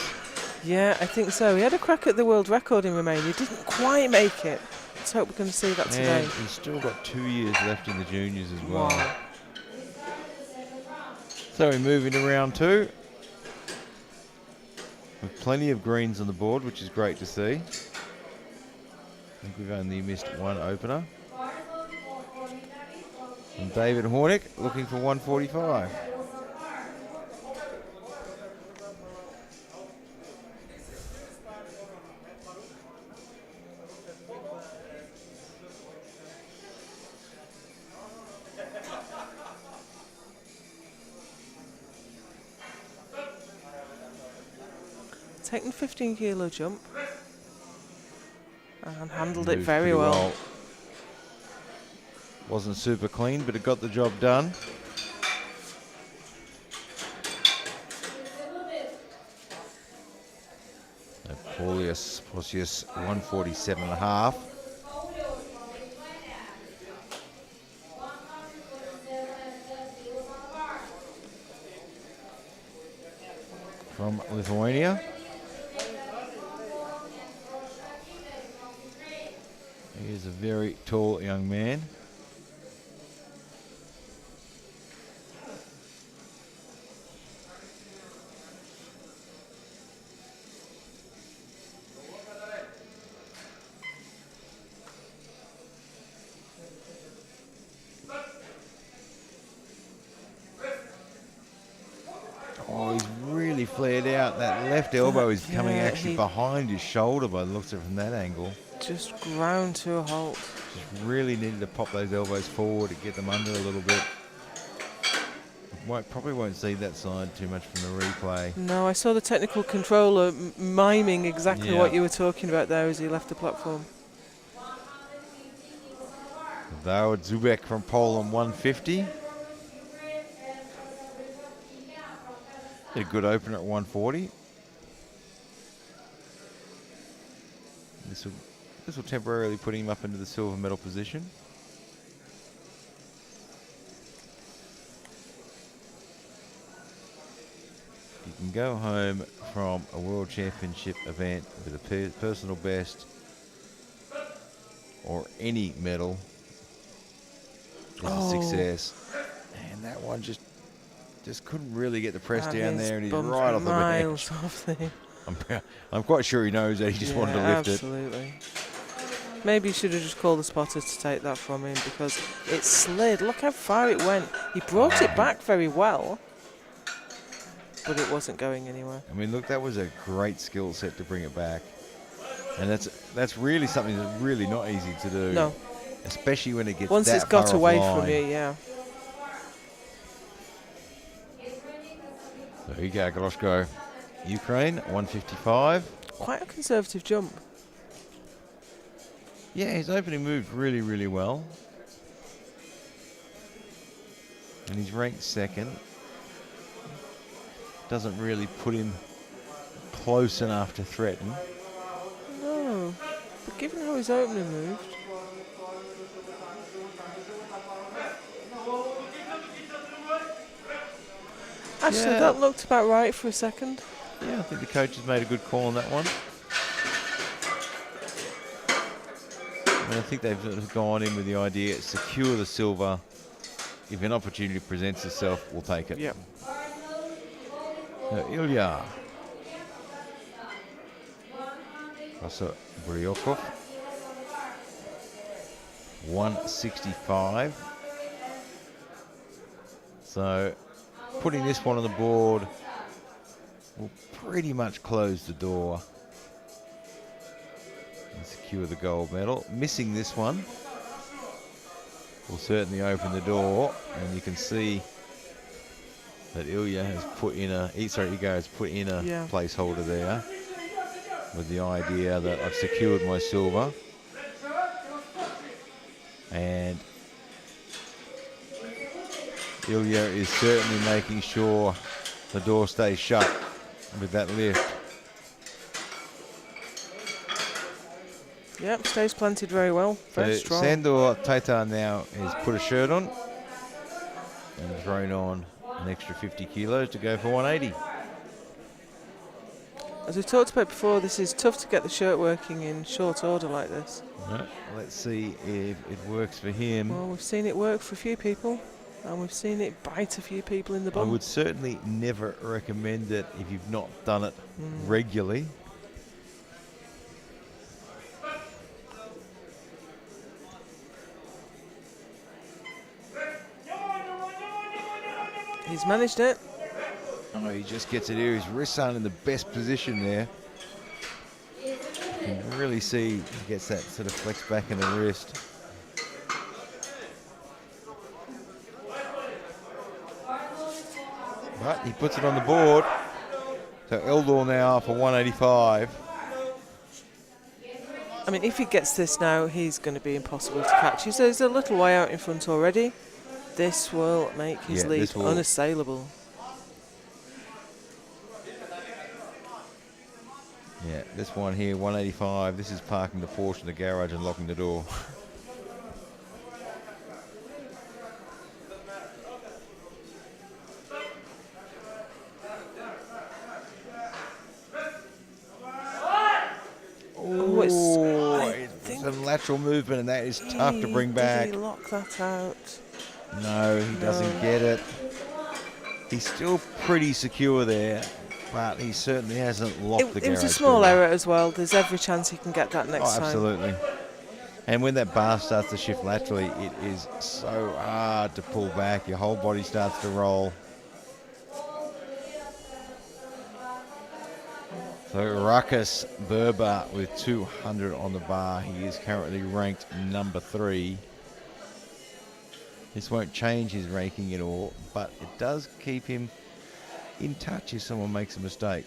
Yeah, I think so. He had a crack at the world record in Romania. Didn't quite make it. Let's hope we're going to see that today. And he's still got 2 years left in the juniors as well. Wow. So we're moving to round 2. With plenty of greens on the board, which is great to see. I think we've only missed one opener. And David Hornick looking for 145. taken 15 kilo jump and handled it Moved very pretty well. Wasn't super clean, but it got the job done. Paulius 147.5. From Lithuania. He is a very tall young man. Oh, he's really flared out. That left elbow is coming actually behind his shoulder by the looks of it from that angle. Just ground to a halt. Just really needed to pop those elbows forward to get them under a little bit. Probably won't see that side too much from the replay. No, I saw the technical controller miming exactly what you were talking about there as he left the platform. Dawid Zubek from Poland, 150. A good opener at 140. This will temporarily put him up into the silver medal position. You can go home from a world championship event with a personal best or any medal. It's a success. And that one just couldn't really get the press down there, and he's right off the miles bench. off there. I'm quite sure he knows that. He just wanted to lift absolutely. Maybe he should have just called the spotter to take that from him because it slid. Look how far it went. He brought it back very well, but it wasn't going anywhere. I mean, look, that was a great skill set to bring it back. And that's really something that's really not easy to do. No. Especially when it gets once that it's got far away offline. from you, yeah. There you go, Groshko. Ukraine, 155. Quite a conservative jump. Yeah, his opening moved really, really well. And he's ranked second. Doesn't really put him close enough to threaten. No, but given how his opening moved. Actually, that looked about right for a second. Yeah, I think the coach has made a good call on that one. And I think they've sort of gone in with the idea, secure the silver. If an opportunity presents itself, we'll take it. Yep. So Ilya Bryokov, 165. So putting this one on the board will pretty much close the door and secure the gold medal. Missing this one will certainly open the door, and you can see that Ilya has put in a placeholder there with the idea that I've secured my silver. And Ilya is certainly making sure the door stays shut with that lift. Yep, stays planted very well. Very strong. Sandor Tatar now has put a shirt on and thrown on an extra 50 kilos to go for 180. As we've talked about before, this is tough to get the shirt working in short order like this. Right, let's see if it works for him. Well, we've seen it work for a few people, and we've seen it bite a few people in the bum. I would certainly never recommend it if you've not done it regularly. He's managed it. Oh, he just gets it here. His wrists aren't in the best position there. You can really see he gets that sort of flex back in the wrist. But he puts it on the board. So Eldor now for 185. I mean, if he gets this now, he's going to be impossible to catch. He's a little way out in front already. This will make his lead unassailable. Yeah, this one here, 185. This is parking the Porsche in the garage and locking the door. Some lateral movement, and that is tough to bring back. Did he lock that out? No, he doesn't get it. He's still pretty secure there, but he certainly hasn't locked the garage. It was a small error as well. There's every chance he can get that next time. Absolutely. And when that bar starts to shift laterally, it is so hard to pull back. Your whole body starts to roll. So Ruckus Berber with 200 on the bar. He is currently ranked number 3. This won't change his ranking at all, but it does keep him in touch if someone makes a mistake.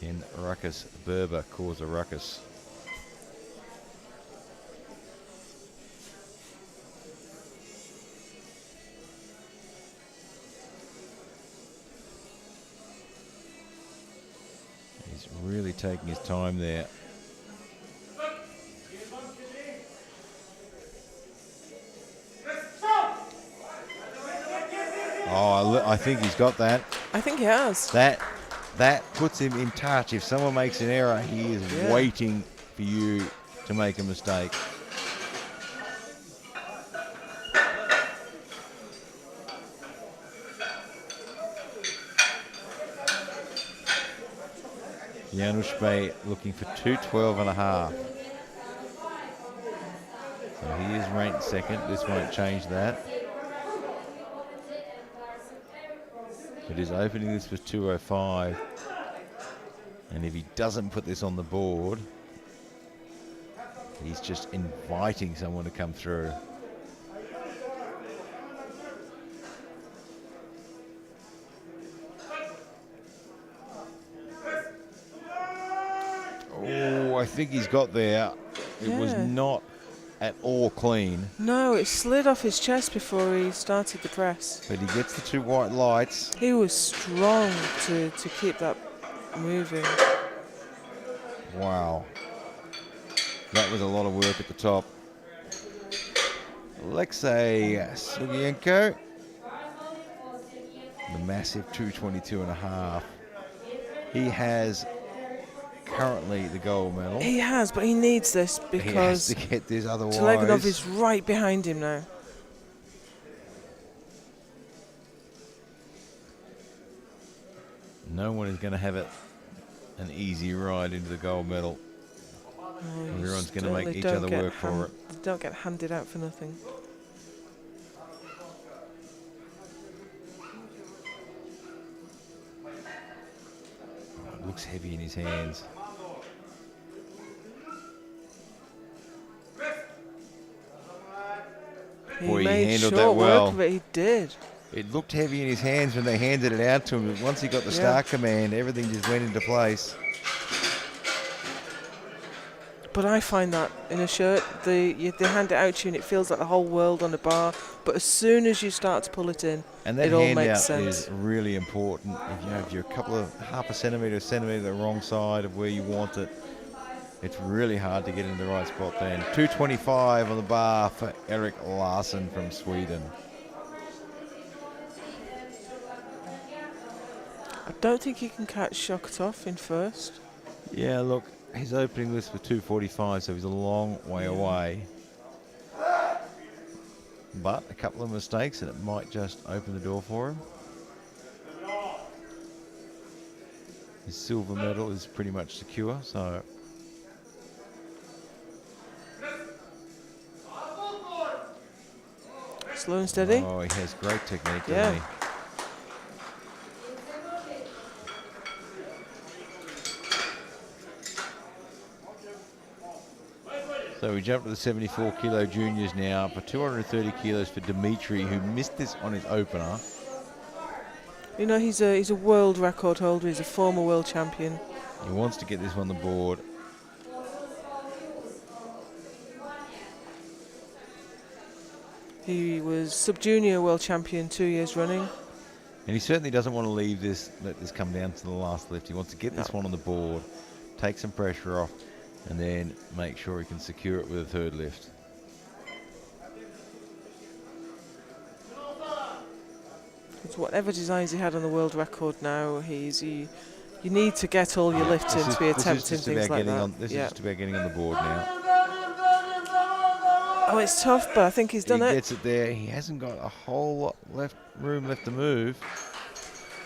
Can Ruckus Berber cause a ruckus? He's really taking his time there. Oh, I think he's got that. I think he has. That puts him in touch. If someone makes an error, he is waiting for you to make a mistake. Janusz Bay looking for 212.5. So he is ranked second. This won't change that. But his opening this was 205. And if he doesn't put this on the board, he's just inviting someone to come through. Oh, I think he's got there. It was not at all clean. No, it slid off his chest before he started the press. But he gets the 2 white lights. He was strong to keep that moving. Wow. That was a lot of work at the top. Alexei Sugienko. The massive 222.5. He has currently the gold medal. He has, but he needs this because he has to get this, otherwise Telegonov is right behind him now. No one is going to have it an easy ride into the gold medal. Everyone's going to make each other work for it. They don't get handed out for nothing. Oh, it looks heavy in his hands. He handled that well. Work of it, he did. It looked heavy in his hands when they handed it out to him, but once he got the start command, everything just went into place. But I find that in a shirt, they hand it out to you and it feels like the whole world on the bar. But as soon as you start to pull it in, and that it all makes sense. Is really important. If you're a couple of half a centimetre the wrong side of where you want it, it's really hard to get in the right spot then. 225 on the bar for Eric Larsson from Sweden. I don't think he can catch Shokotov in first. Yeah, look, his opening list was 245, so he's a long way away. But a couple of mistakes and it might just open the door for him. His silver medal is pretty much secure, so... Slow and steady. Oh, he has great technique, doesn't he? So we jump to the 74 kilo juniors now for 230 kilos for Dimitri, who missed this on his opener. You know, he's a world record holder. He's a former world champion. He wants to get this on the board. He was sub-junior world champion 2 years running. And he certainly doesn't want to let this come down to the last lift. He wants to get this one on the board, take some pressure off, and then make sure he can secure it with a third lift. It's whatever designs he had on the world record now, you need to get all your lifts in to be attempting things like that. This is just about getting on the board now. Oh, it's tough, but I think he's done it. He gets it there. He hasn't got a whole lot room left to move.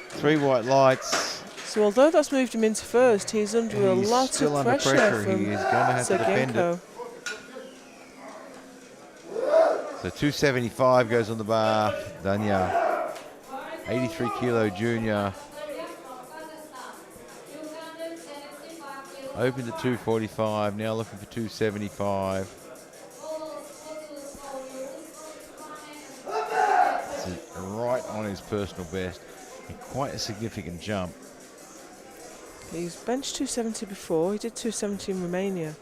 3 white lights. So although that's moved him into first, he's under a lot of pressure from He is going to have to defend it. So 275 goes on the bar. Danya, 83 kilo junior. Opened at 245, now looking for 275. This is right on his personal best. And quite a significant jump. He's benched 270 before. He did 270 in Romania.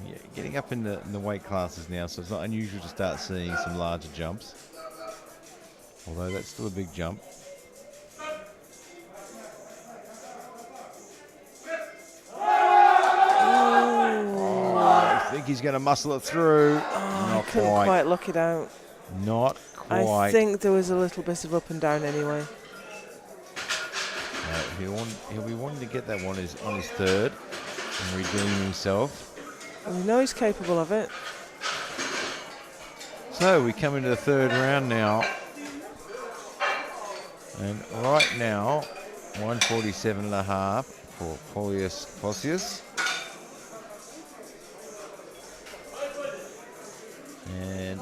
Yeah, getting up in the weight classes now, so it's not unusual to start seeing some larger jumps. Although that's still a big jump. I think he's going to muscle it through. Not couldn't quite lock it out. Not quite. I think there was a little bit of up and down anyway. He'll be wanting to get that one on his third and redeem himself. And we know he's capable of it. So we come into the third round now. And right now, 147.5 for Polius. And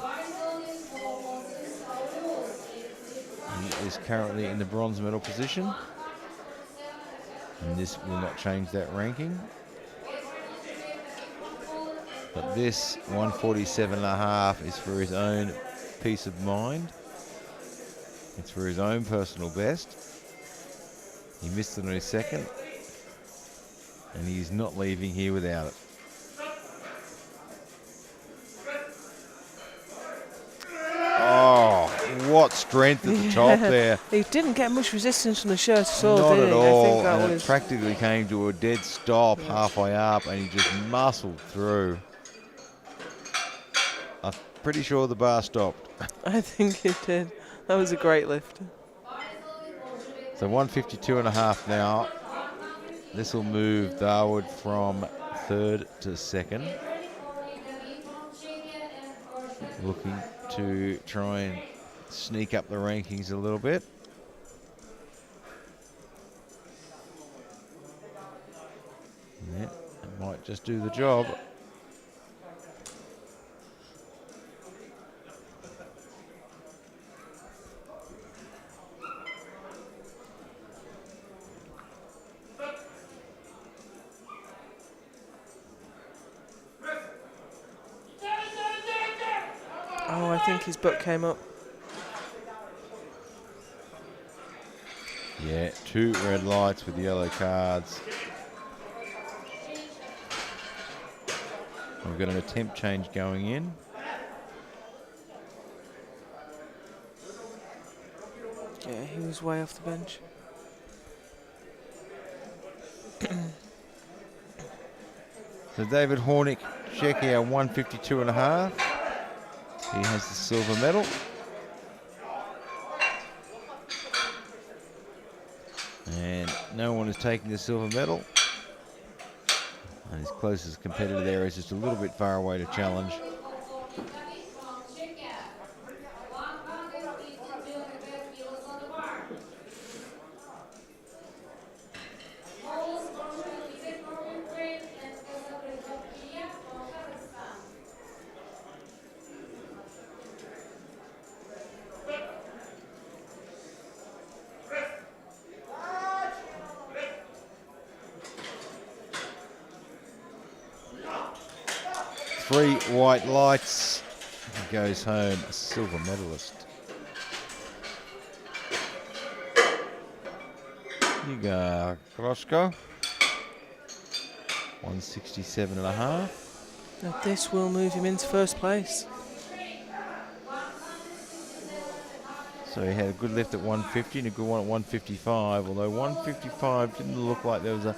he is currently in the bronze medal position. And this will not change that ranking. But this 147.5 is for his own peace of mind. It's for his own personal best. He missed it on his second. And he's not leaving here without it. Oh, what strength at the top there. He didn't get much resistance from the shirt at all, Not did at he? all. I think that and was... it practically came to a dead stop halfway up, and he just muscled through. I'm pretty sure the bar stopped. I think it did. That was a great lift. So 152.5 now. This will move Darwood from third to second. Looking to try and sneak up the rankings a little bit. Yeah, it might just do the job. Oh, I think his butt came up. Yeah, 2 red lights with yellow cards. We've got an attempt change going in. Yeah, he was way off the bench. So David Hornick, Czechia, 152.5. He has the silver medal. And no one is taking the silver medal. And his closest competitor there is just a little bit far away to challenge. Three white lights. He goes home a silver medalist. You go, Krosko. 167.5. Now this will move him into first place. So he had a good lift at 150 and a good one at 155, although 155 didn't look like there was a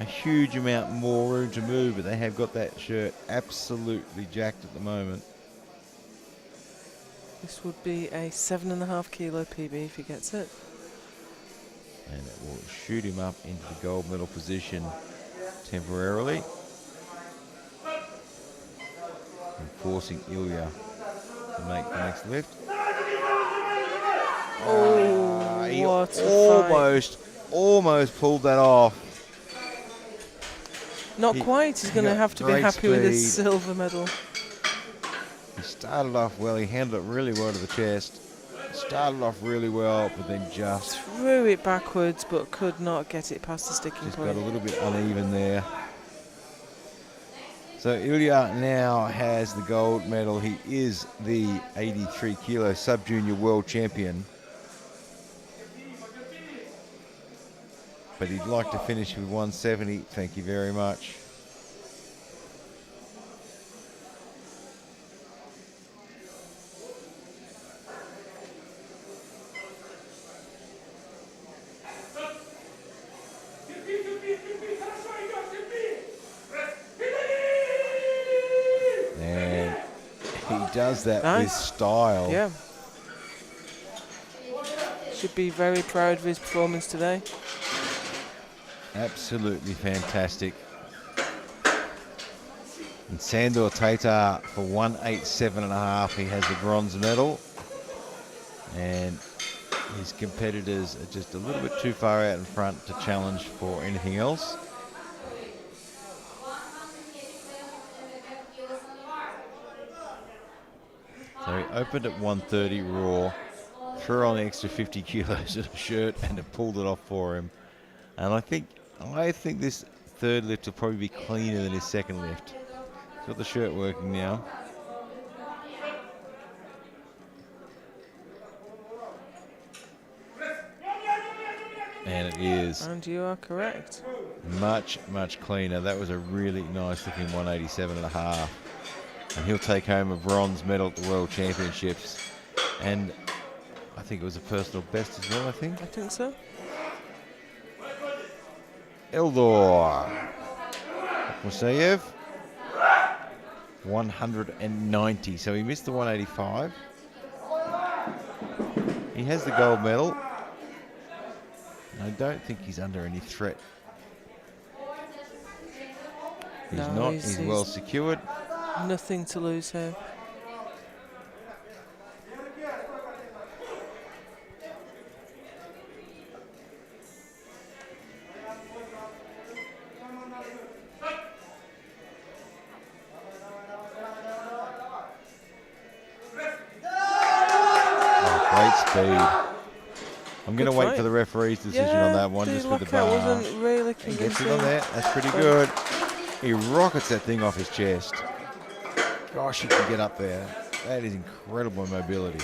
huge amount more room to move, but they have got that shirt absolutely jacked at the moment. This would be a 7.5 kilo PB if he gets it. And it will shoot him up into the gold medal position temporarily. And forcing Ilya to make the next lift. Oh, He what a fight. almost pulled that off. Not quite. He's going to have to be happy with his silver medal. He started off well. He handled it really well to the chest. Started off really well, but then just threw it backwards, but could not get it past the sticking just point. got a little bit uneven there. So Ilya now has the gold medal. He is the 83 kilo sub-junior world champion. But he'd like to finish with 170. Thank you very much. And he does that with style. Yeah. Should be very proud of his performance today. Absolutely fantastic. And Sandor Tatar for 187.5. He has the bronze medal. And his competitors are just a little bit too far out in front to challenge for anything else. So he opened at 130 raw, threw on the extra 50 kilos of the shirt, and it pulled it off for him. And I think this third lift will probably be cleaner than his second lift. He's got the shirt working now. And it is. And you are correct. Much, much cleaner. That was a really nice looking 187.5. And he'll take home a bronze medal at the World Championships. And I think it was a personal best as well, I think. I think so. Eldor Musayev, 190. So he missed the 185. He has the gold medal. I don't think he's under any threat. He's not. He's well secured. Nothing to lose here. Great speed. I'm going to wait for the referee's decision on that one, just with the bar. Wasn't really he gets it on there. That's pretty good. He rockets that thing off his chest. Gosh, he can get up there. That is incredible mobility.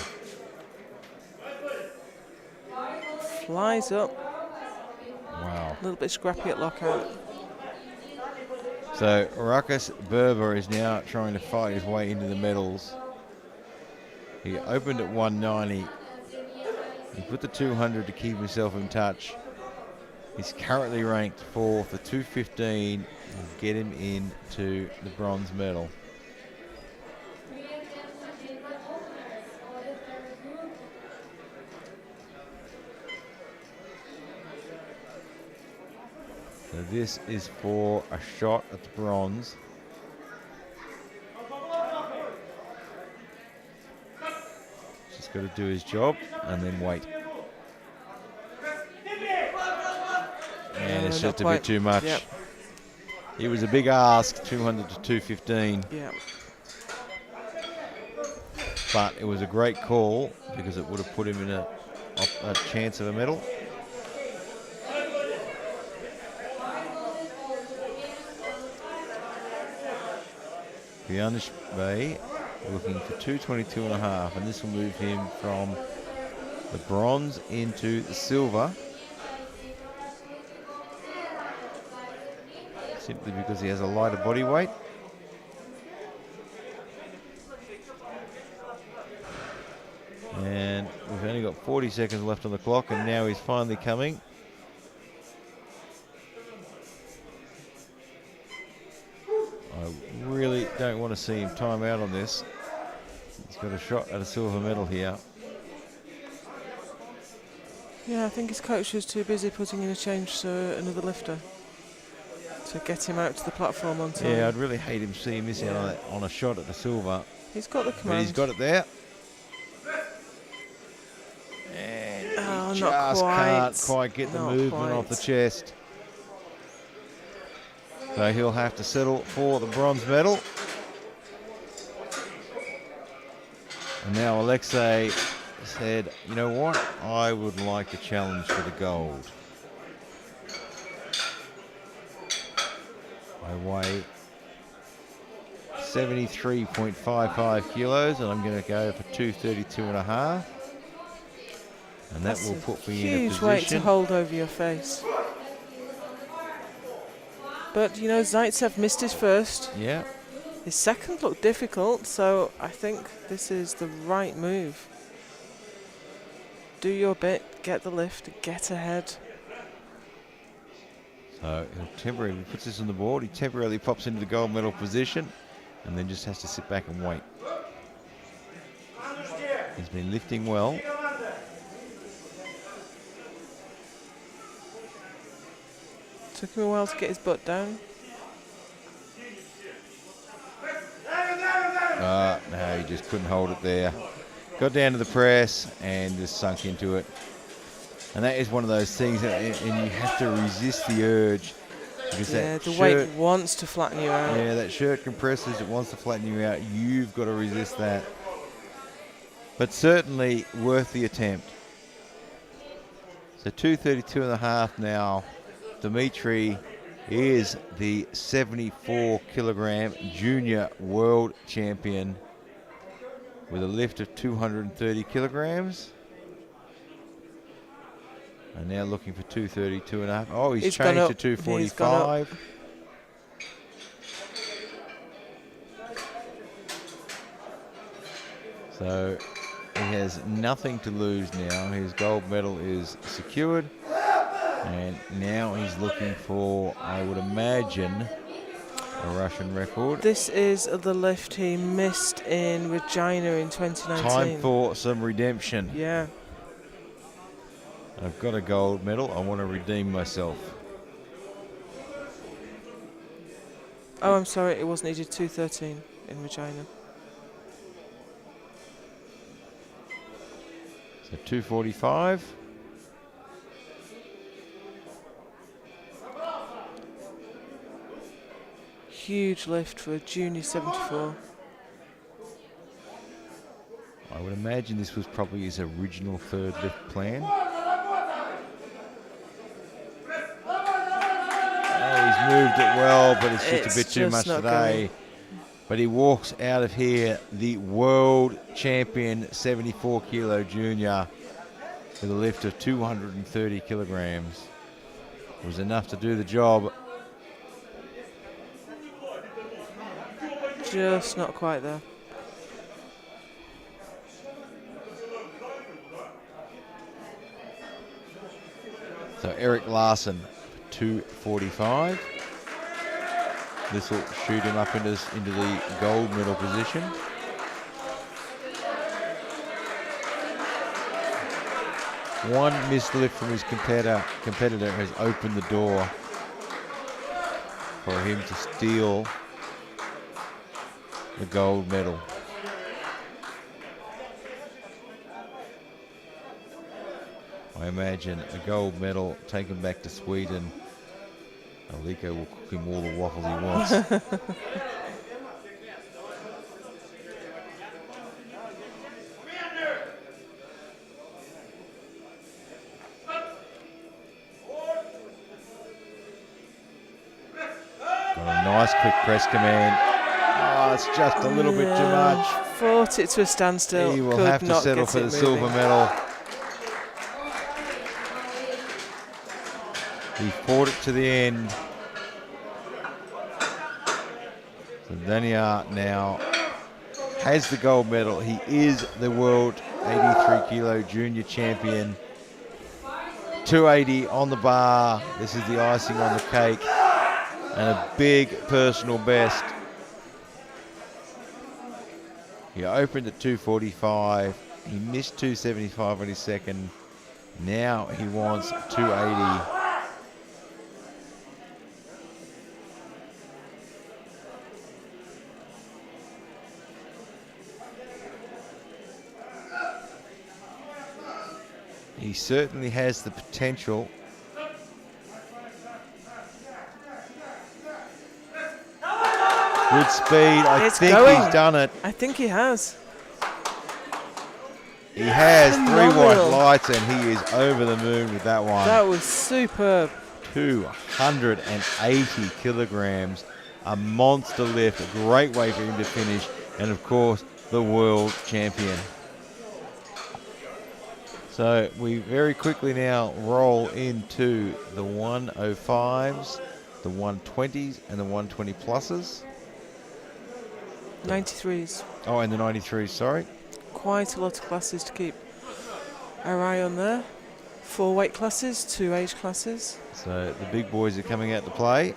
Flies up. Wow. A little bit scrappy at lockout. So Ruckus Berber is now trying to fight his way into the medals. He opened at 190. He put the 200 to keep himself in touch. He's currently ranked fourth at 215. Will get him into the bronze medal. So this is for a shot at the bronze. Just got to do his job and then wait. And it's just a bit too much. Yep. It was a big ask, 200 to 215. Yeah. But it was a great call because it would have put him in a chance of a medal. Bianish Bay looking for 222.5, and this will move him from the bronze into the silver. simply because he has a lighter body weight. And we've only got 40 seconds left on the clock, and now he's finally coming. I really don't want to see him time out on this. He's got a shot at a silver medal here. Yeah, I think his coach was too busy putting in a change to another lifter to get him out to the platform on time. Yeah, I'd really hate him see him missing on a shot at the silver. He's got the command. But he's got it there. And he not just quite. can't quite get the movement off the chest. So he'll have to settle for the bronze medal. And now Alexei said, you know what? I would like to challenge for the gold. I weigh 73.55 kilos, and I'm going to go for 232.5. And that will put me in a huge position. weight to hold over your face. But, you know, Zaitsev missed his first. Yeah. His second looked difficult, so I think this is the right move. Do your bit, get the lift, get ahead. So he'll temporarily puts this on the board. He temporarily pops into the gold medal position and then just has to sit back and wait. He's been lifting well. Took him a while to get his butt down. No, he just couldn't hold it there. Got down to the press and just sunk into it. And that is one of those things, that, and you have to resist the urge. Because Yeah, that the shirt, weight wants to flatten you out. Yeah, that shirt compresses, it wants to flatten you out. You've got to resist that. But certainly worth the attempt. So 232.5 now. Dimitri is the 74 kilogram junior world champion with a lift of 230 kilograms. And now looking for 232.5. Oh, he's changed to 245. So he has nothing to lose now. His gold medal is secured. And now he's looking for, I would imagine, a Russian record. This is the lift he missed in Regina in 2019. Time for some redemption. Yeah. I've got a gold medal. I want to redeem myself. Oh, I'm sorry. It wasn't. He did 213 in Regina. So 245. Huge lift for a junior 74. I would imagine this was probably his original third lift plan. Oh, he's moved it well, but it's just a bit too much today. But he walks out of here the world champion 74 kilo junior with a lift of 230 kilograms. It was enough to do the job. Just not quite there. So Eric Larson, 245. This will shoot him up into the gold medal position. One missed lift from his competitor has opened the door for him to steal the gold medal. I imagine a gold medal taken back to Sweden. Aliko will cook him all the waffles he wants. Got a nice quick press command. Oh, it's just a little bit too much. Fought it to a standstill. He will Could have to not settle get for it the moving. silver medal. He fought it to the end. So Daniel now has the gold medal. He is the world 83 kilo junior champion. 280 on the bar. This is the icing on the cake. And a big personal best. He opened at 245. He missed 275 on his second. Now he wants 280. He certainly has the potential. Good speed. I think he's done it. I think he has. He has Phenomenal. 3 white lights and he is over the moon with that one. That was superb. 280 kilograms. A monster lift. A great way for him to finish. And of course, the world champion. So we very quickly now roll into the 105s, the 120s, and the 120 pluses. 93s. Oh, and the 93s, sorry. Quite a lot of classes to keep our eye on there. 4 weight classes, 2 age classes. So the big boys are coming out to play.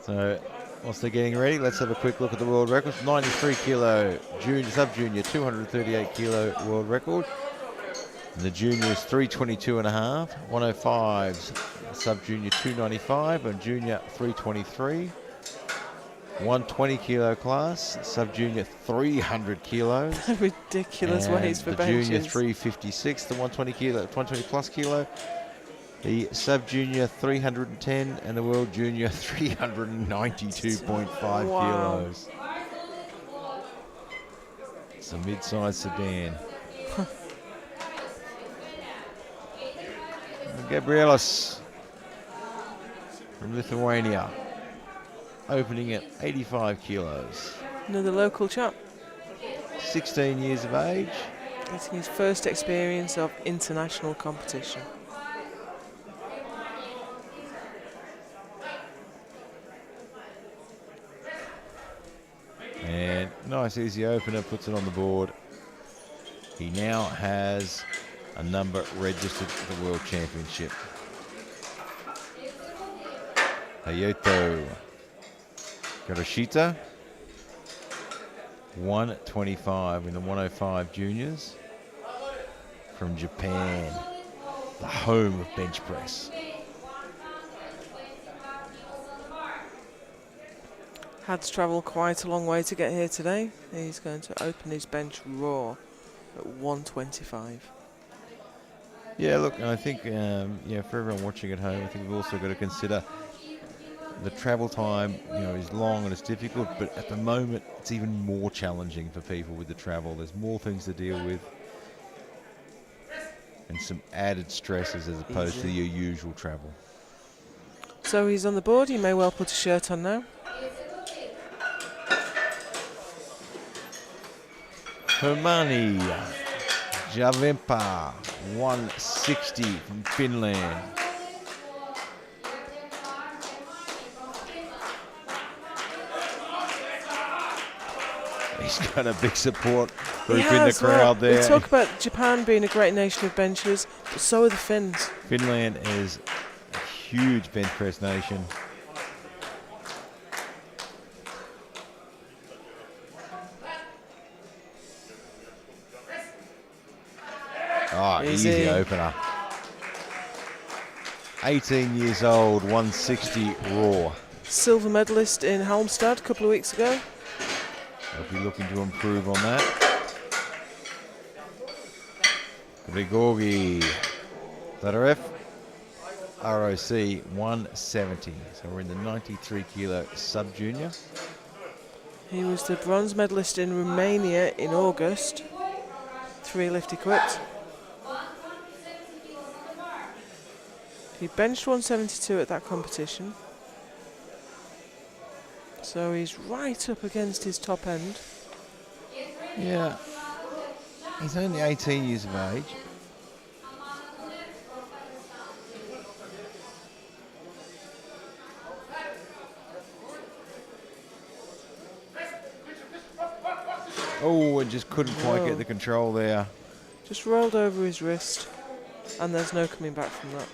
So whilst they're getting ready, let's have a quick look at the world records. 93 kilo junior, sub-junior, 238 kilo world record. And the juniors 322.5, 105s, sub-junior 295 and junior 323. 120 kilo class, sub-junior 300 kilos. Ridiculous weights for the benches. junior 356, the 120 kilo, 120 plus kilo. The sub-junior 310 and the world junior 392.5 kilos. It's a mid-sized sedan. Gabrielis from Lithuania, opening at 85 kilos. Another local chap. 16 years of age. Getting his first experience of international competition. And nice easy opener, puts it on the board. He now has a number registered for the World Championship. Hayato Garashita, 125 in the 105 juniors from Japan, the home of bench press. Had to travel quite a long way to get here today. He's going to open his bench raw at 125. Yeah, look, and I think, for everyone watching at home, I think we've also got to consider the travel time, is long and it's difficult, but at the moment, it's even more challenging for people with the travel. There's more things to deal with and some added stresses as opposed to your usual travel. So he's on the board. He may well put a shirt on now. Hermani Javempa, 160 from Finland. He's got a big support group in the crowd there. We talk about Japan being a great nation of benchers, but so are the Finns. Finland is a huge bench press nation. Oh, easy opener. 18 years old, 160 raw. Silver medalist in Halmstad a couple of weeks ago. They'll be looking to improve on that. Grigorgi Zadarev, ROC 170. So we're in the 93 kilo sub-junior. He was the bronze medalist in Romania in August. 3 lift equipped. He benched 172 at that competition. So he's right up against his top end. Yeah. He's only 18 years of age. Oh, and just couldn't quite get the control there. Just rolled over his wrist, and there's no coming back from that.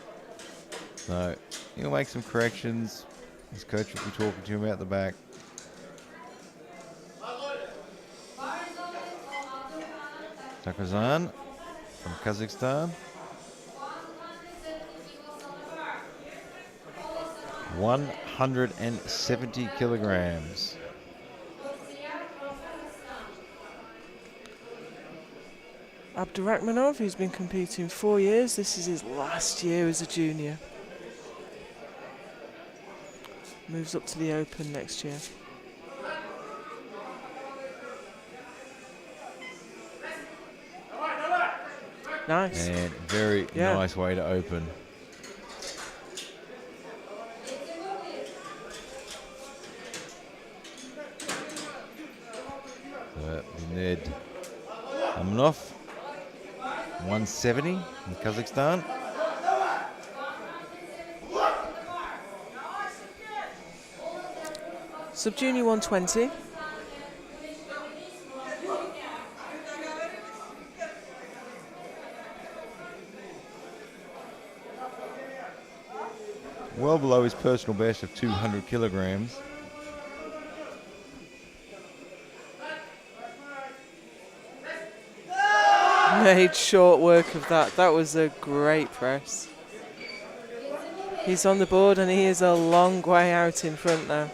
So he'll make some corrections. His coach will be talking to him out the back. Takazan from Kazakhstan. 170 kilograms. Abdurakhmanov, who's been competing 4 years. This is his last year as a junior. Moves up to the Open next year. Nice. And very nice way to open. So Ned Amunov, 170 in Kazakhstan. Sub-junior 120. Well below his personal best of 200 kilograms. Made short work of that. That was a great press. He's on the board and he is a long way out in front now.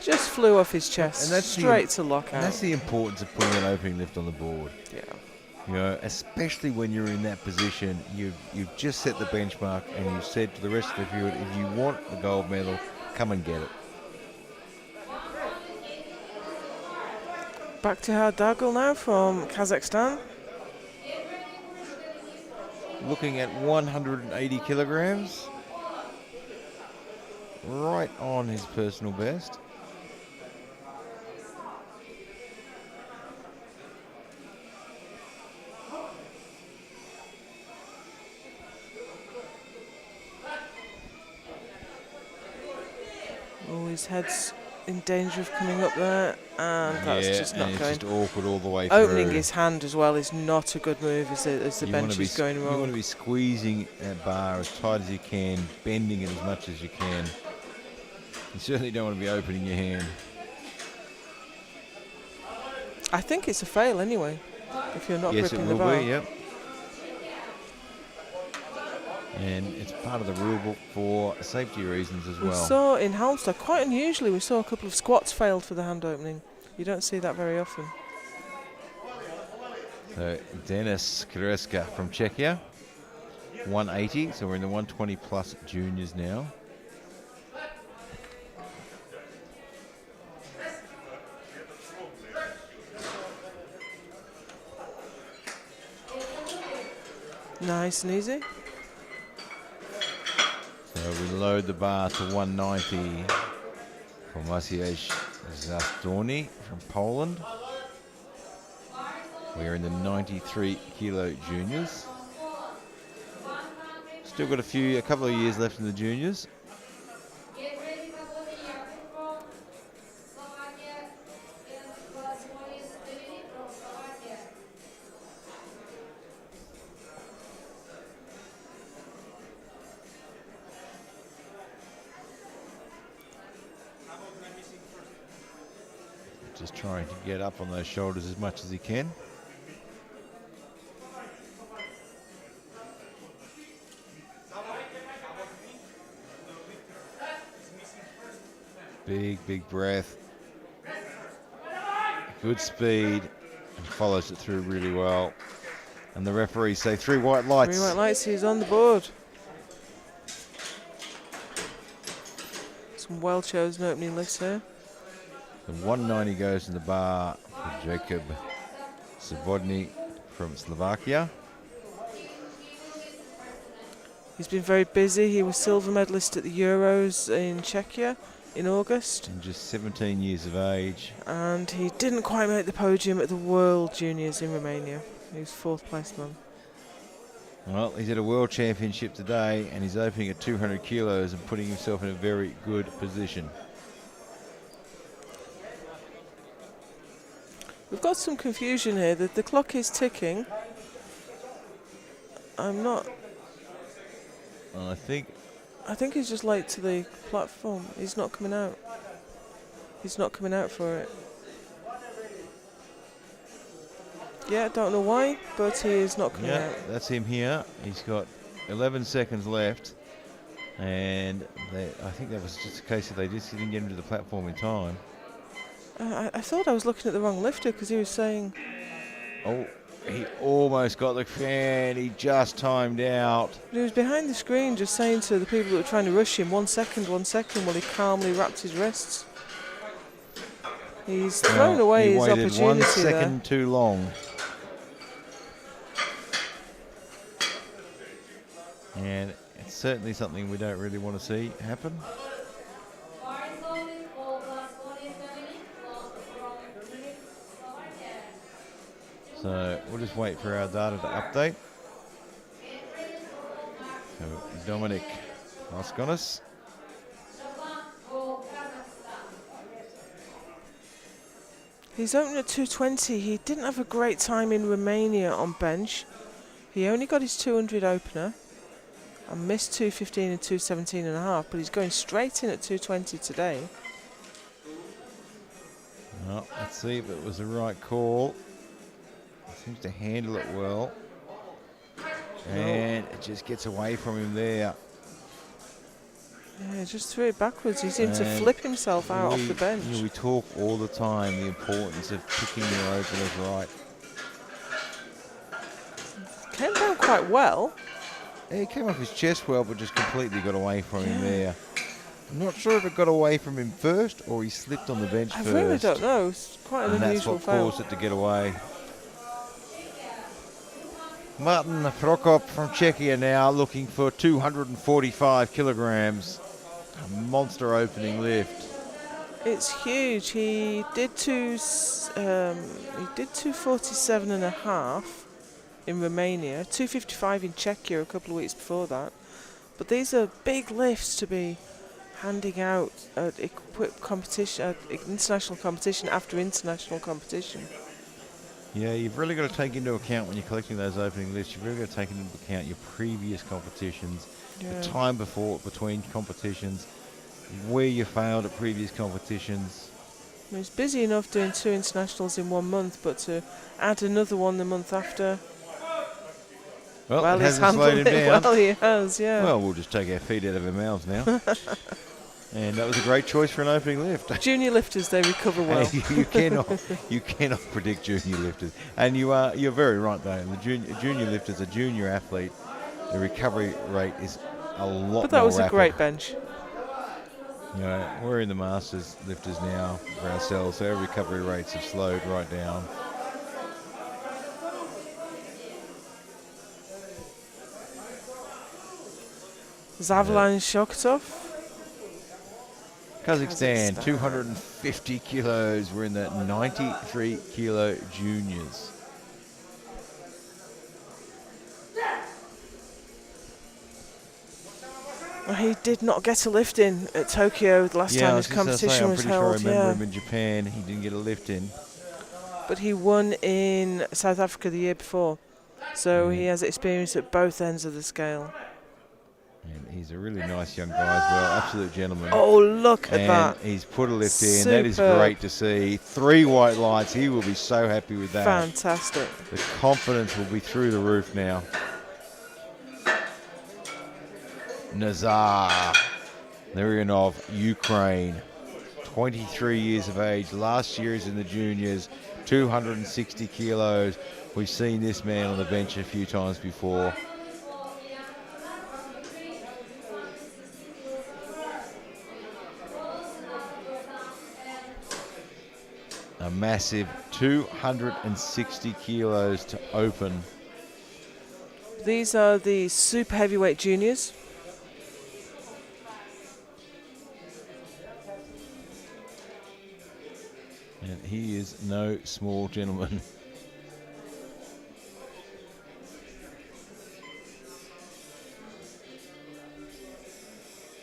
Just flew off his chest, and that's straight to lockout. And that's the importance of putting an opening lift on the board. Yeah. You know, especially when you're in that position, you've just set the benchmark and you've said to the rest of the field, if you want the gold medal, come and get it. Back to Hardagul now from Kazakhstan. Looking at 180 kilograms. Right on his personal best. Oh, his head's in danger of coming up there, and that's just not it's going. just awkward all the way Opening through. his hand as well is not a good move as the bench is going wrong. You want to be squeezing that bar as tight as you can, bending it as much as you can. You certainly don't want to be opening your hand. I think it's a fail anyway, if you're not Yes, it gripping the will bar. be, yep. And it's part of the rule book for safety reasons as We well. saw in Halmstad, quite unusually, we saw a couple of squats failed for the hand opening. You don't see that very often. So Denis Kreska from Czechia, 180. So we're in the 120 plus juniors now. Nice and easy. So we load the bar to 190 for Maciej Zastorny from Poland. We're in the 93 kilo juniors. Still got a couple of years left in the juniors. Just trying to get up on those shoulders as much as he can. Big breath. Good speed. And follows it through really well. And the referees say 3 white lights. 3 white lights, he's on the board. Some well chosen opening lifts here. The 190 goes in the bar for Jacob Svobodny from Slovakia. He's been very busy. He was silver medalist at the Euros in Czechia in August. And just 17 years of age. And he didn't quite make the podium at the World Juniors in Romania. He was 4th place man. Well, he's at a World Championship today and he's opening at 200 kilos and putting himself in a very good position. We've got some confusion here. The clock is ticking. I'm not. I think I think he's just late to the platform. He's not coming out. He's not coming out for it. Yeah, don't know why, but he is not coming out. that's him here. He's got 11 seconds left, and I think that was just a case that they just didn't get him to the platform in time. I thought I was looking at the wrong lifter because he was saying. Oh, he almost got the fan. He just timed out. But he was behind the screen just saying to the people that were trying to rush him, 1 second, while he calmly wrapped his wrists. He's thrown away his opportunity He waited 1 second too long. And it's certainly something we don't really want to see happen. So we'll just wait for our data to update. So Dominic Mosconis. He's opening at 220. He didn't have a great time in Romania on bench. He only got his 200 opener and missed 215 and 217 and a half, but he's going straight in at 220 today. Well, let's see if it was the right call. Seems to handle it well. And it just gets away from him there. Yeah, just threw it backwards. He seemed to flip himself out off the bench. We talk all the time the importance of picking your openers right. Came down quite well. Yeah, he came off his chest well, but just completely got away from him there. I'm not sure if it got away from him first or he slipped on the bench first. I really don't know. It's quite an unusual foul. And that's what caused it to get away. Martin Prokop from Czechia now looking for 245 kilograms. A monster opening lift. It's huge. He did 247 and a half in Romania, 255 in Czechia a couple of weeks before that. But these are big lifts to be handing out at international competition after international competition. Yeah, you've really got to take into account when you're collecting those opening lists, you've really got to take into account your previous competitions, the time between competitions, where you failed at previous competitions. I mean, he's busy enough doing 2 internationals in 1 month, but to add another one the month after, well, he's handled it down. well, he has, yeah. Well, we'll just take our feet out of our mouths now. And that was a great choice for an opening lift. Junior lifters, they recover well. you cannot predict junior lifters, and you're very right though. The junior lifters, a junior athlete, the recovery rate is a lot. But that was rapid. A great bench. You know, we're in the masters lifters now for ourselves, so our recovery rates have slowed right down. Zavlan Shokhtov. Kazakhstan, 250 kilos. We're in the 93 kilo juniors. Well, he did not get a lift in at Tokyo the last time this competition was held. I'm pretty sure I remember him in Japan. He didn't get a lift in. But he won in South Africa the year before. So he has experience at both ends of the scale. And he's a really nice young guy as well, absolute gentleman. Oh, look at that. And he's put a lift in. That is great to see. 3 white lights. He will be so happy with that. Fantastic. The confidence will be through the roof now. Nazar Larionov, Ukraine, 23 years of age. Last year is in the juniors, 260 kilos. We've seen this man on the bench a few times before. A massive 260 kilos to open. These are the super heavyweight juniors. And he is no small gentleman.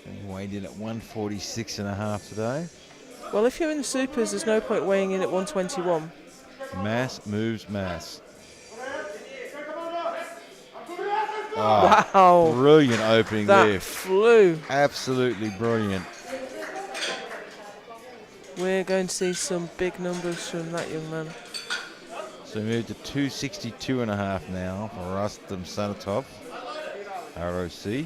He weighed in at 146 and a half today. Well, if you're in the supers, there's no point weighing in at 121. Mass moves mass. Oh, Wow. brilliant opening That lift. flew. Absolutely brilliant. We're going to see some big numbers from that young man. So we moved to 262.5 now for Rustam Sanatov, ROC.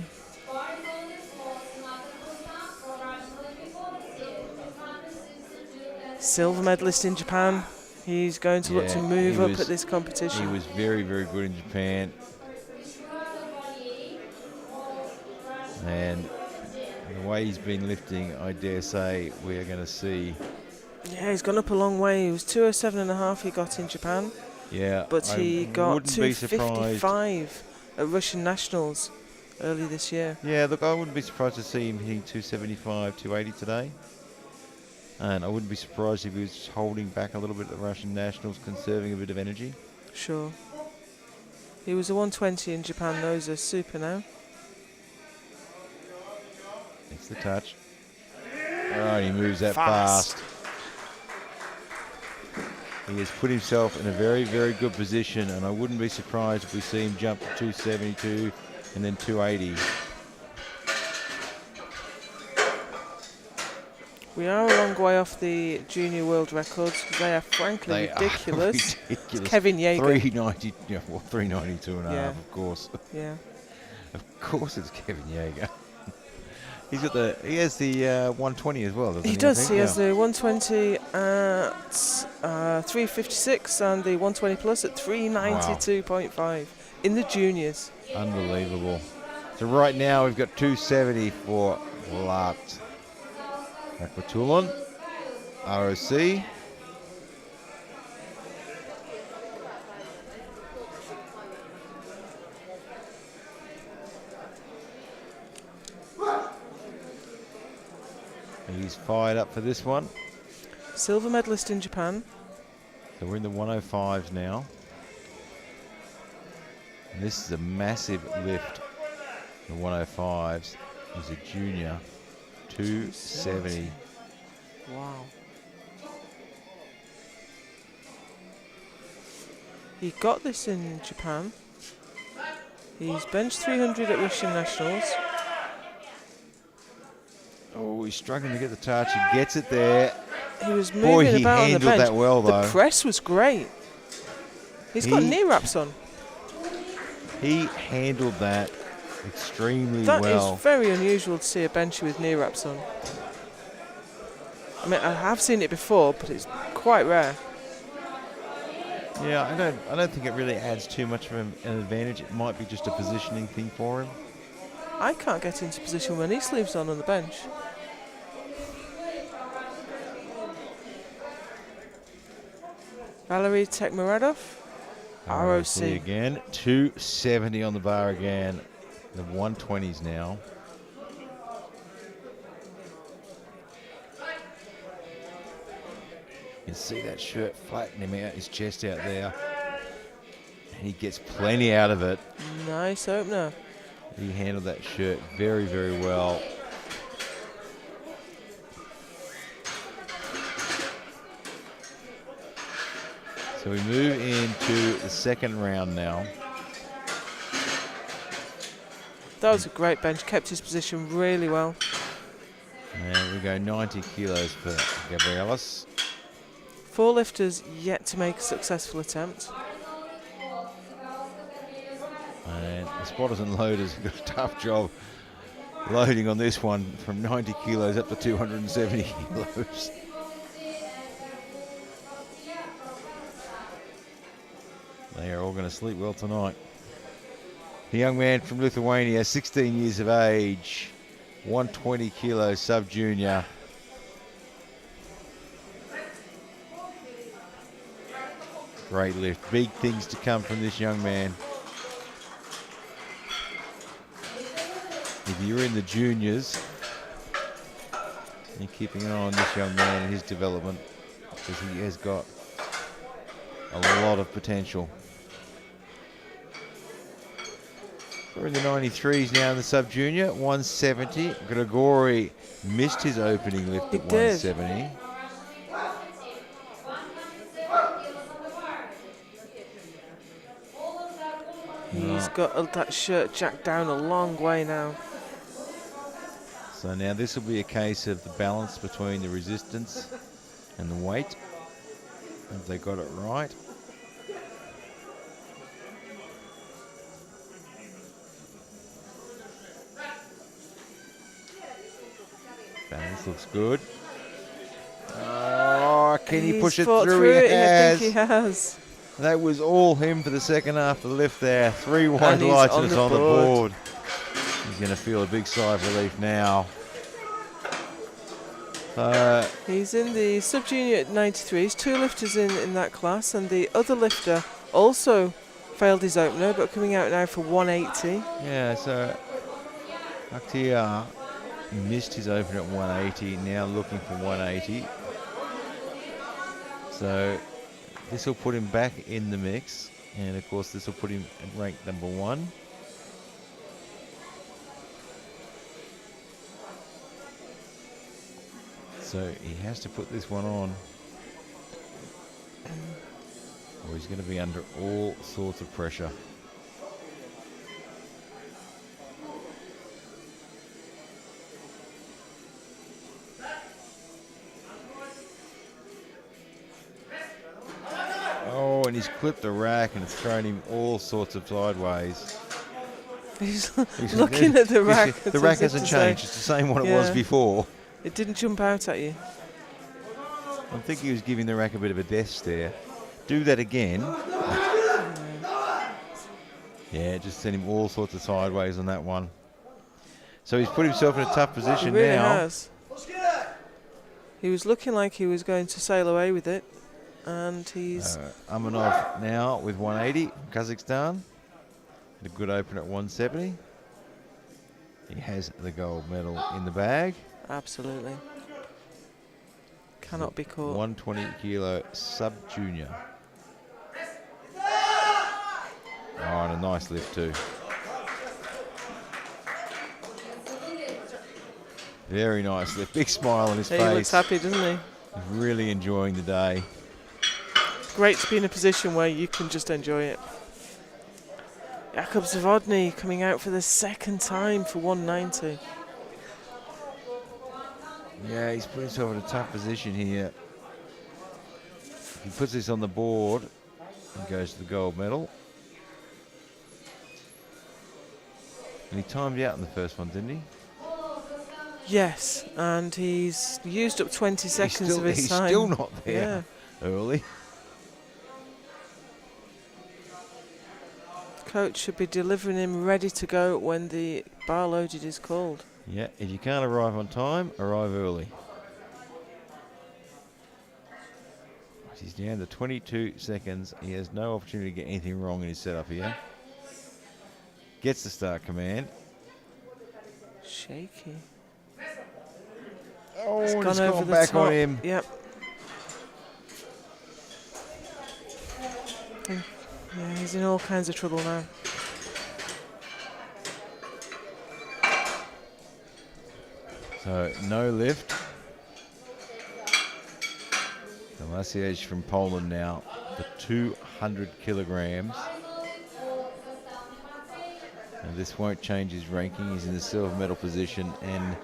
Silver medalist in Japan. He's going to look to move up at this competition. He was very, very good in Japan. And the way he's been lifting, I dare say we're going to see. Yeah, he's gone up a long way. He was 207.5 he got in Japan. Yeah, but he got 255 255 at Russian Nationals early this year. Yeah, look, I wouldn't be surprised to see him hitting 275, 280 today. And I wouldn't be surprised if he was holding back a little bit at the Russian Nationals, conserving a bit of energy. Sure. He was a 120 in Japan, though. He's a super now. It's the touch. All right, he moves that fast. He has put himself in a very, very good position, and I wouldn't be surprised if we see him jump to 272 and then 280. We are a long way off the junior world records because they are frankly ridiculous. It's Kevin Yeager. 390, yeah, well, 392.5, of course. Yeah. Of course it's Kevin Yeager. He has the 120 as well, doesn't he? He does. He has the 120 at 356 and the 120 plus at 392.5 in the juniors. Unbelievable. So right now we've got 270 for Lat Aquatulon, ROC. He's fired up for this one. Silver medalist in Japan. So we're in the 105s now. And this is a massive lift. The 105s. He's a junior. 270. Wow. He got this in Japan. He's bench 300 at Russian Nationals. Oh, he's struggling to get the touch. He gets it there. He was moving about on the bench. He handled that well, though. The press was great. He's got knee wraps on. He handled that extremely well. That is very unusual to see a bencher with knee wraps on. I mean, I have seen it before, but it's quite rare. Yeah, I don't think it really adds too much of an advantage. It might be just a positioning thing for him. I can't get into position with knee sleeves on the bench. Valery Tekmuradov, ROC again. 270 on the bar again. The 120s now. You can see that shirt flattening him out, his chest out there. And he gets plenty out of it. Nice opener. He handled that shirt very, very well. So we move into the second round now. That was a great bench, kept his position really well. And we go 90 kilos for Gabrielis. 4 lifters yet to make a successful attempt. And the spotters and loaders have got a tough job loading on this one from 90 kilos up to 270 kilos. They are all going to sleep well tonight. The young man from Lithuania, 16 years of age, 120 kilos, sub-junior. Great lift. Big things to come from this young man. If you're in the juniors, you're keeping an eye on this young man and his development, because he has got a lot of potential. We're in the 93s now in the sub-junior, 170. Grigori missed his opening lift at 170. He's got that shirt jacked down a long way now. So now this will be a case of the balance between the resistance and the weight. Have they got it right? Balance looks good. Oh, can he push it through? He has. I think he has. That was all him for the second half of the lift there. 3 white lights and it's on the board. He's going to feel a big sigh of relief now. He's in the sub-junior at 93. He's 2 lifters in that class, and the other lifter also failed his opener, but coming out now for 180. Yeah, so Akhtiar missed his opener at 180, now looking for 180. So this will put him back in the mix, and of course this will put him ranked number 1. So he has to put this one on, or he's going to be under all sorts of pressure. Oh, and he's clipped the rack and it's thrown him all sorts of sideways. He's looking at the rack. The rack hasn't changed. It's the same one it was before. It didn't jump out at you. I think he was giving the rack a bit of a death stare. Do that again. Yeah, just sent him all sorts of sideways on that one. So he's put himself in a tough position he really now. Has. He was looking like he was going to sail away with it. And he's... Amanov now with 180, Kazakhstan. A good open at 170. He has the gold medal in the bag. Absolutely. Cannot be caught. 120 kilo sub-junior. Oh, and a nice lift too. Very nice lift. Big smile on his face. He looks happy, doesn't he? He's really enjoying the day. Great to be in a position where you can just enjoy it. Jakub Zavodny coming out for the second time for 190. Yeah, he's put himself in a tough position here. If he puts this on the board and goes to the gold medal. And he timed out in the first one, didn't he? Yes, and he's used up 20 seconds of his time. He's still not there early. Coach should be delivering him ready to go when the bar loaded is called. Yeah, if you can't arrive on time, arrive early. He's down to 22 seconds. He has no opportunity to get anything wrong in his setup here. Gets the start command. Shaky. Oh, it's gone back on him. Yep. Yeah, he's in all kinds of trouble now. So, no lift. Malasiewicz from Poland now for 200 kilograms. And this won't change his ranking. He's in the silver medal position, and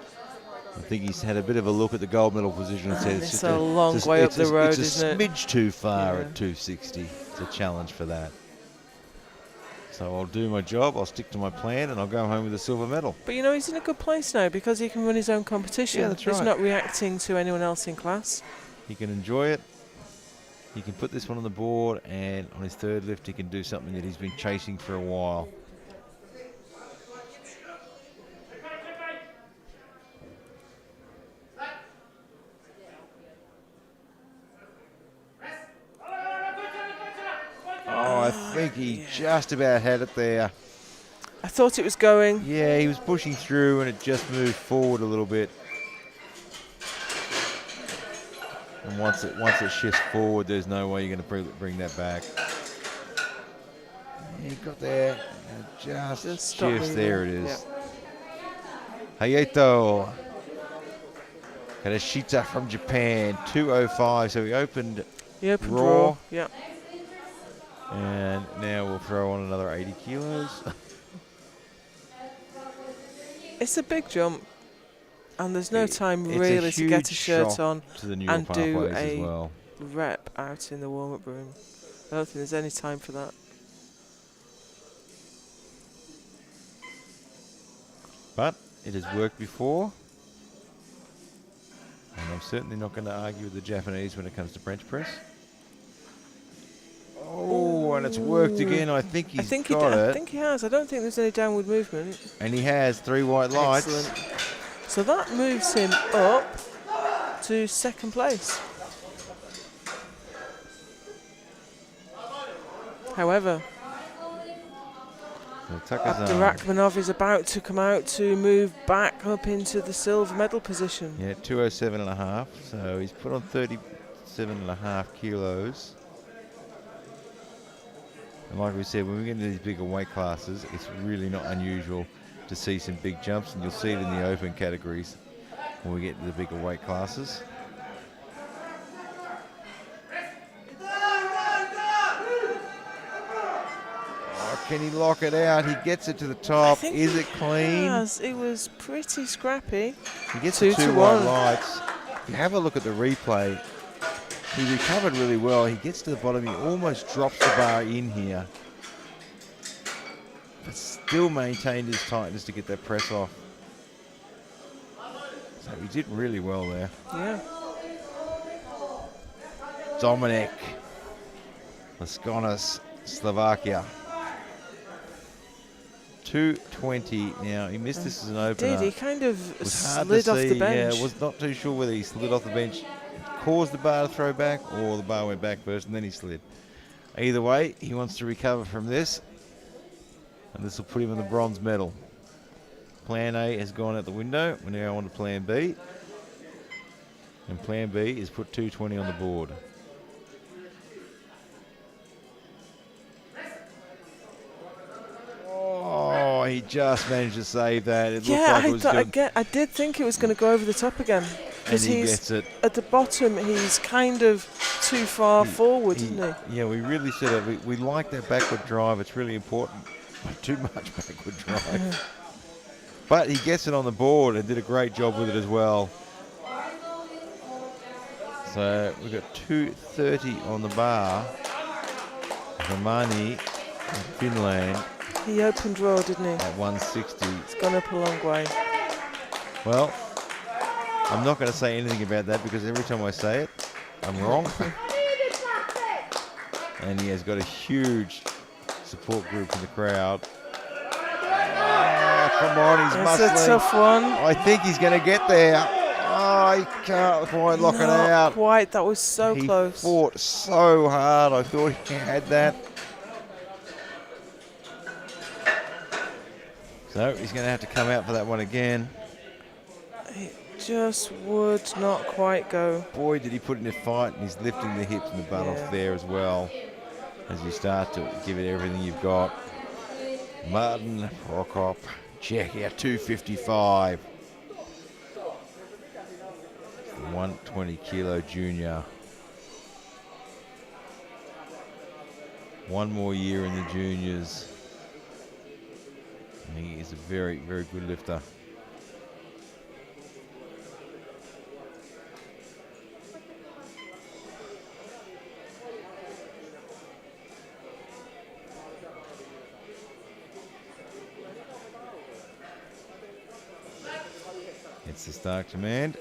I think he's had a bit of a look at the gold medal position and said it's just a long way up the road, isn't it? It's a smidge too far at 260. It's a challenge for that. So I'll do my job, I'll stick to my plan, and I'll go home with a silver medal. But you know, he's in a good place now because he can run his own competition. Yeah, that's right. He's not reacting to anyone else in class. He can enjoy it. He can put this one on the board, and on his third lift he can do something that he's been chasing for a while. Oh, I think he just about had it there. I thought it was going. Yeah, he was pushing through and it just moved forward a little bit. And once it shifts forward, there's no way you're going to bring that back. He got there. Just shifts. There it is. Yep. Hayato Karashita from Japan, 205. So he opened raw. Yep. And now we'll throw on another 80 kilos. It's a big jump, and there's no time It's really to get a huge shirt shock on to the New and York do pathways as a well. rep out in the warm-up room. I don't think there's any time for that. But it has worked before. And I'm certainly not going to argue with the Japanese when it comes to bench press. Oh, and it's worked again. I think he's got it. I think he has. I don't think there's any downward movement. And he has 3 white lights. Excellent. So that moves him up to second place. However, Abdurakhmanov is about to come out to move back up into the silver medal position. Yeah, 207.5. So he's put on 37.5 kilos. And like we said, when we get into these bigger weight classes, it's really not unusual to see some big jumps, and you'll see it in the open categories when we get to the bigger weight classes. Oh, can he lock it out? He gets it to the top. Is it clean? Yes, it was pretty scrappy. He gets the 2 white lights. If you have a look at the replay, he recovered really well. He gets to the bottom. He almost drops the bar in here, but still maintained his tightness to get that press off. So he did really well there. Yeah. Dominik Laskonis, Slovakia. 220. Now, he missed this as an opener. He kind of slid off the bench. Yeah, was not too sure whether he slid off the bench, caused the bar to throw back, or the bar went back first and then he slid. Either way, he wants to recover from this, and this will put him in the bronze medal. Plan A has gone out the window. We're now on to Plan B. And Plan B is put 220 on the board. Oh, he just managed to save that. It looked like it was good. I did think it was going to go over the top again. And he gets it. At the bottom, he's kind of too far forward, isn't he? Yeah, we really said it. We like that backward drive. It's really important. Not too much backward drive. But he gets it on the board and did a great job with it as well. So we've got 230 on the bar. Romani, Finland. He opened raw, didn't he? At 160. It's gone up a long way. Well, I'm not going to say anything about that because every time I say it, I'm wrong. And he has got a huge support group in the crowd. Oh, come on, he's muscling. That's a tough one. I think he's going to get there. Oh, he can't quite lock it out. Not quite. That was so close. He fought so hard. I thought he had that. So he's going to have to come out for that one again. It just would not quite go. Boy, did he put in a fight, and he's lifting the hips and the butt off there as well as you start to give it everything you've got. Martin Prokop, Czechia, 255. 120 kilo junior. One more year in the juniors. And he is a very, very good lifter. It's the start command.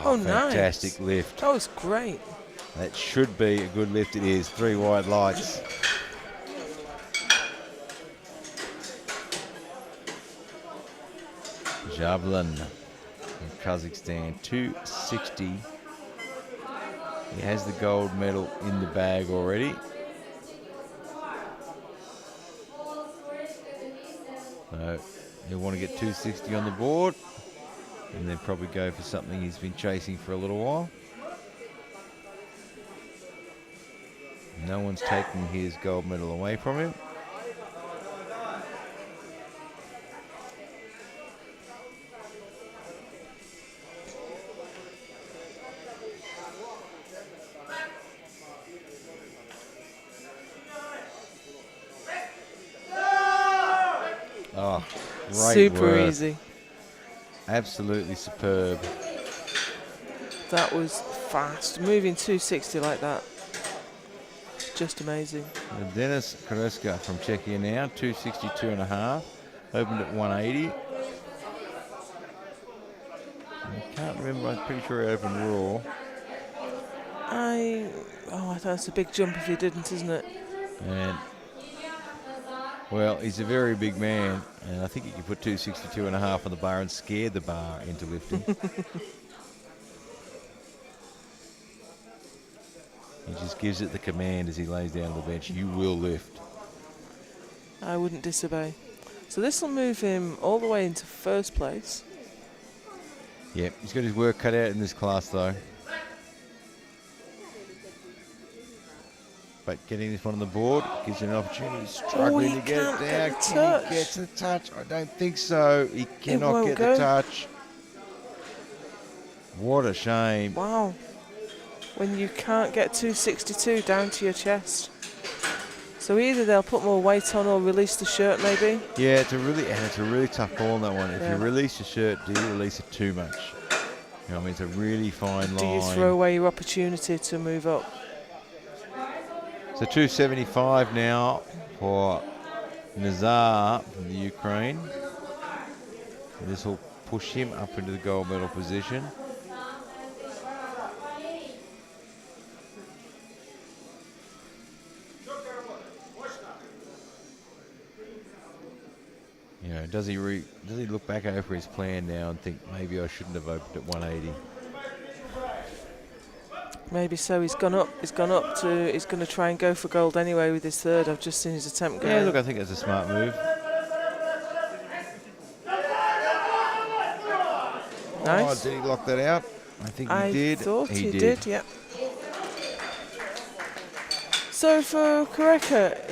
Oh, nice. Fantastic lift. That was great. That should be a good lift. It is. 3 wide lights. Javelin from Kazakhstan, 260. He has the gold medal in the bag already. So he'll want to get 260 on the board and then probably go for something he's been chasing for a little while. No one's taking his gold medal away from him. Oh, great Super work. easy. Absolutely superb. That was fast. Moving 260 like that. Just amazing. And Dennis Koreska from Czechia now, 262.5. Opened at 180. I can't remember, I'm pretty sure he opened raw. Oh, that's a big jump if he didn't, isn't it? And, well, he's a very big man, and I think he could put 262.5 on the bar and scare the bar into lifting. He just gives it the command as he lays down on the bench, you will lift. I wouldn't disobey. So this will move him all the way into first place. Yep, he's got his work cut out in this class, though. But getting this one on the board gives you an opportunity. He's struggling to get it down. Can he get the touch? I don't think so. He cannot get the touch. What a shame. Wow. When you can't get 262 down to your chest. So either they'll put more weight on or release the shirt, maybe. Yeah, it's a really tough call on that one. If you release the shirt, do you release it too much? You know, I mean, it's a really fine line. Do you throw away your opportunity to move up? So 275 now for Nazar from the Ukraine. And this will push him up into the gold medal position. You know, does he look back over his plan now and think maybe I shouldn't have opened at 180? Maybe so. He's gone up. He's going to try and go for gold anyway with his third. I've just seen his attempt go. Yeah, look, I think that's a smart move. Nice. Oh, did he lock that out? I think he did. I thought he did, yeah. So for Koreka,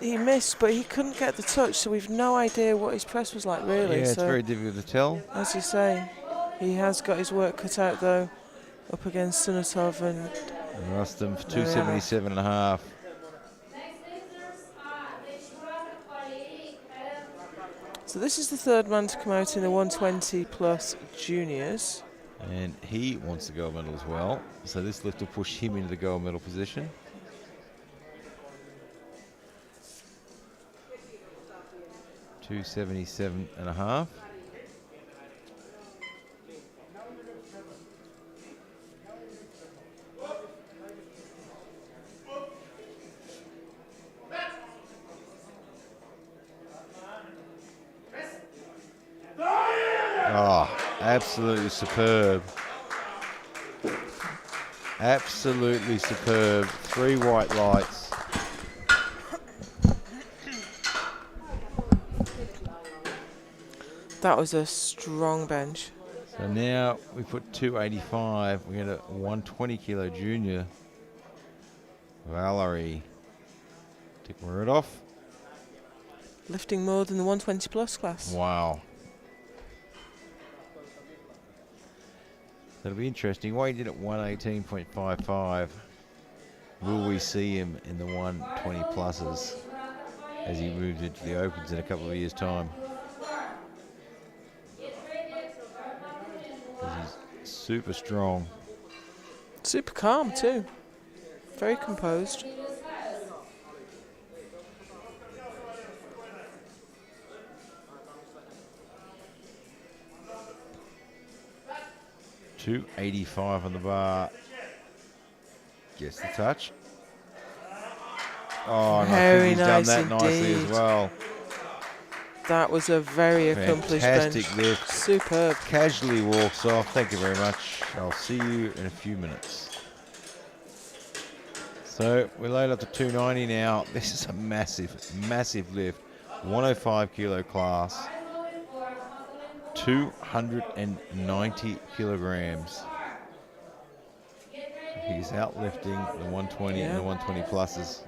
he missed, but he couldn't get the touch, so we've no idea what his press was like, really. Yeah, it's so very difficult to tell. as you say, he has got his work cut out, though, up against Sunatov and Rustam for 277.5. So this is the third man to come out in the 120 plus juniors. And he wants the gold medal as well. So this lift will push him into the gold medal position. $277.5. Oh, absolutely superb. Absolutely superb. 3 white lights. That was a strong bench. So now we put 285. We got a 120 kilo junior. Valerie Tikmuradov. Lifting more than the 120 plus class. Wow. That'll be interesting. Why he did it 118.55. Will we see him in the 120 pluses as he moves into the Opens in a couple of years' time? He's super strong. Super calm too. Very composed. $285 on the bar. Gets the touch. Oh, and I think he's done that nicely as well. That was a very accomplished bench. Fantastic lift. Superb. Casually walks off. Thank you very much. I'll see you in a few minutes. So we're loaded up to 290 now. This is a massive, massive lift. 105 kilo class. 290 kilograms. He's outlifting the 120 and the 120 pluses.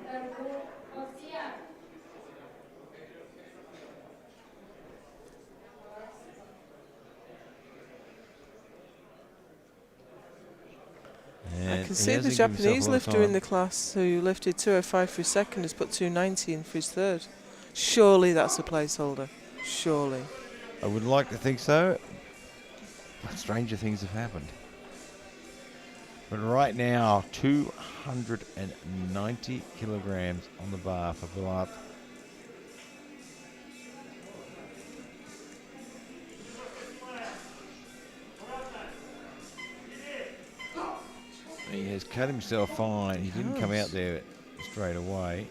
I can see the Japanese lifter in the class who lifted 205 for his second has put 290 in for his third. Surely that's a placeholder. Surely. I would like to think so, but stranger things have happened. But right now, 290 kilograms on the bar for Bilat. He has cut himself fine. He didn't come out there straight away.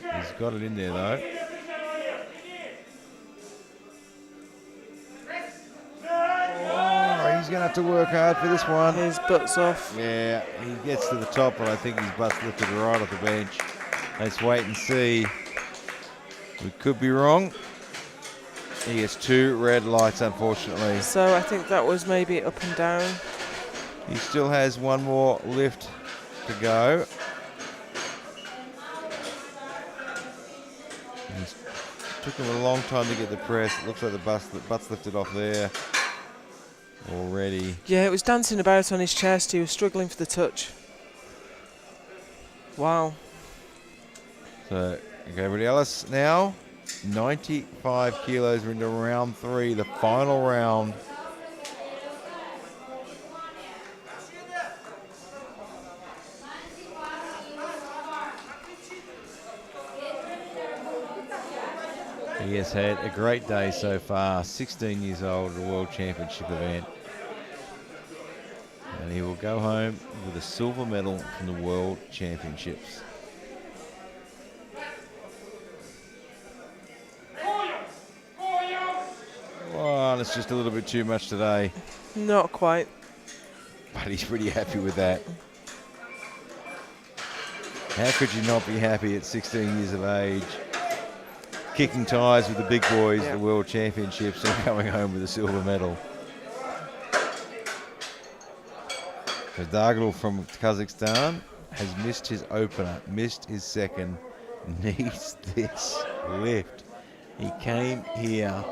He's got it in there though. Oh, he's going to have to work hard for this one. His butt's off. Yeah, he gets to the top, but I think his butt's lifted right off the bench. Let's wait and see. We could be wrong. He gets 2 red lights, unfortunately. So I think that was maybe up and down. He still has one more lift to go. It took him a long time to get the press. It looks like the butt's lifted off there already. Yeah, it was dancing about on his chest. He was struggling for the touch. Wow. So, Gabriel Ellis now, 95 kilos. We're into round 3, the final round. He has had a great day so far, 16 years old at a World Championship event. And he will go home with a silver medal from the World Championships. Well, it's just a little bit too much today. Not quite. But he's pretty happy with that. How could you not be happy at 16 years of age? Kicking ties with the big boys, the World Championships, and coming home with a silver medal. So Dargul from Kazakhstan has missed his opener, missed his second, needs this lift. He came here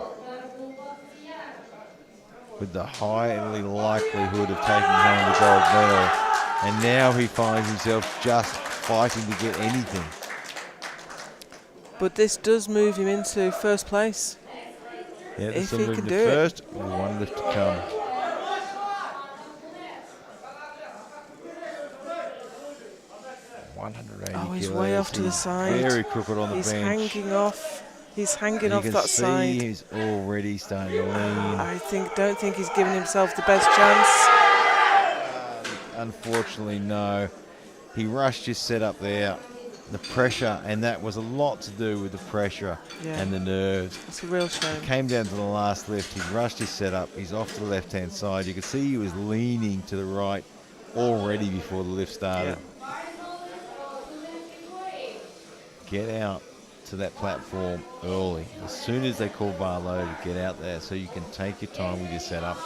with the highly likelihood of taking home the gold medal, and now he finds himself just fighting to get anything. But this does move him into first place. Yeah, if he can do first, with one lift to come. Oh, he's way off to the side. Very crooked on the bench. He's hanging off. He's hanging off that You can side. see he's already starting to lean. I don't think he's giving himself the best chance. Unfortunately, no. He rushed his setup there. The pressure, and that was a lot to do with the pressure and the nerves. It's a real shame. He came down to the last lift. He rushed his setup. He's off to the left-hand side. You could see he was leaning to the right already before the lift started. Yeah. Get out to that platform early. As soon as they call bar loaded, get out there so you can take your time with your setup.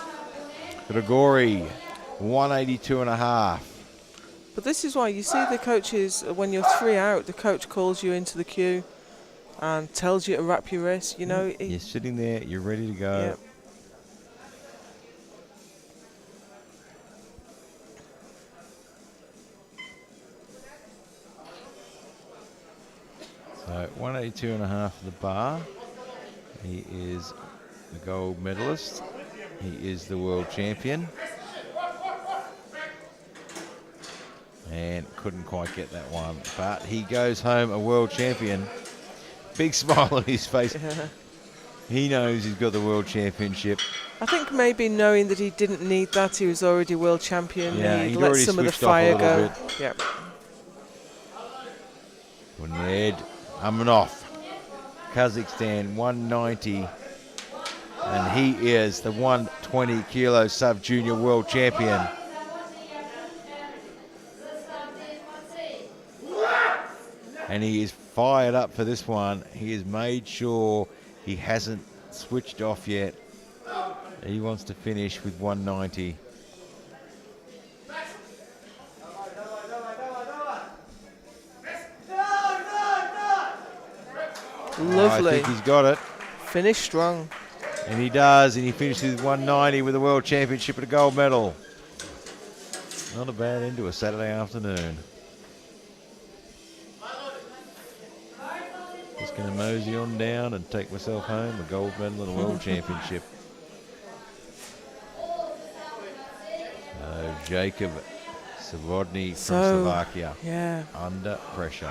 Grigori, 182.5. But this is why you see the coaches, when you're 3 out, the coach calls you into the queue and tells you to wrap your wrist. You know, you're sitting there, you're ready to go. Yeah. So 182.5 for the bar. He is the gold medalist. He is the world champion. And couldn't quite get that one. But he goes home a world champion. Big smile on his face. Yeah. He knows he's got the world championship. I think maybe knowing that he didn't need that, he was already world champion. Yeah, he'd he'd let already some of the switched off a fire little go. bit. Yep. Ned Amanov, Kazakhstan, 190. And he is the 120 kilo sub-junior world champion. And he is fired up for this one. He has made sure he hasn't switched off yet. He wants to finish with 190. Lovely. I think he's got it. Finish strong. And he does, and he finishes with 190 with a world championship and a gold medal. Not a bad end to a Saturday afternoon. Just Going to mosey on down and take myself home a gold medal and a world championship. Jacob Savodny from Slovakia. Yeah. Under pressure.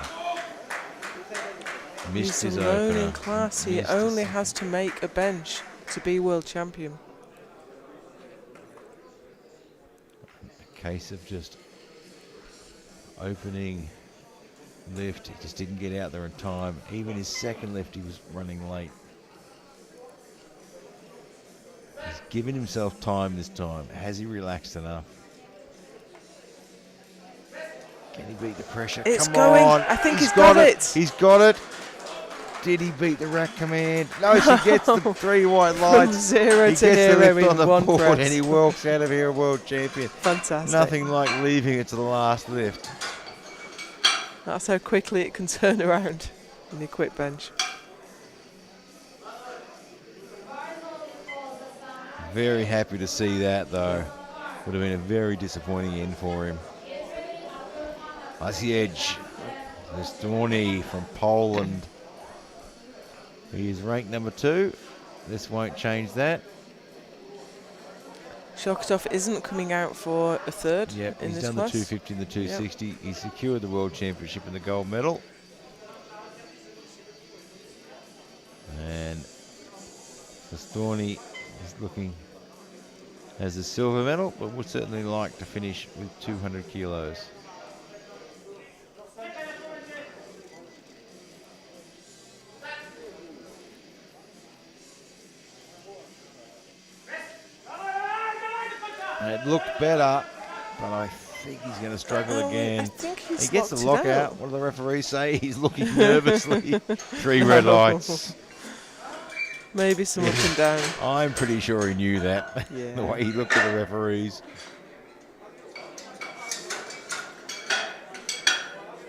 He's Missed his alone opener. in class. He only has to make a bench to be world champion. A case of just opening lift. He just didn't get out there in time. Even his second lift, he was running late. He's given himself time this time. Has he relaxed enough? Can he beat the pressure? It's Come going. on. I think he's got it. He's got it. Did he beat the rack command? No, she gets the 3 white lights. From 0 he to gets hero the lift in on the one board press. and he walks out of here a world champion. Fantastic. Nothing like leaving it to the last lift. That's how quickly it can turn around in the equip bench. Very happy to see that, though. Would have been a very disappointing end for him. Asiej Listorny from Poland. He is ranked number 2. This won't change that. Shokotov isn't coming out for a third Yep, in he's this done class. the 250 and the 260. Yep. He secured the world championship and the gold medal. And Listorny is looking as a silver medal, but would certainly like to finish with 200 kilos. It looked better, but I think he's going to struggle again. I think he gets the lockout. What do the referees say? He's looking nervously. 3 red lights. Maybe some up and down. I'm pretty sure he knew that. Yeah. The way he looked at the referees.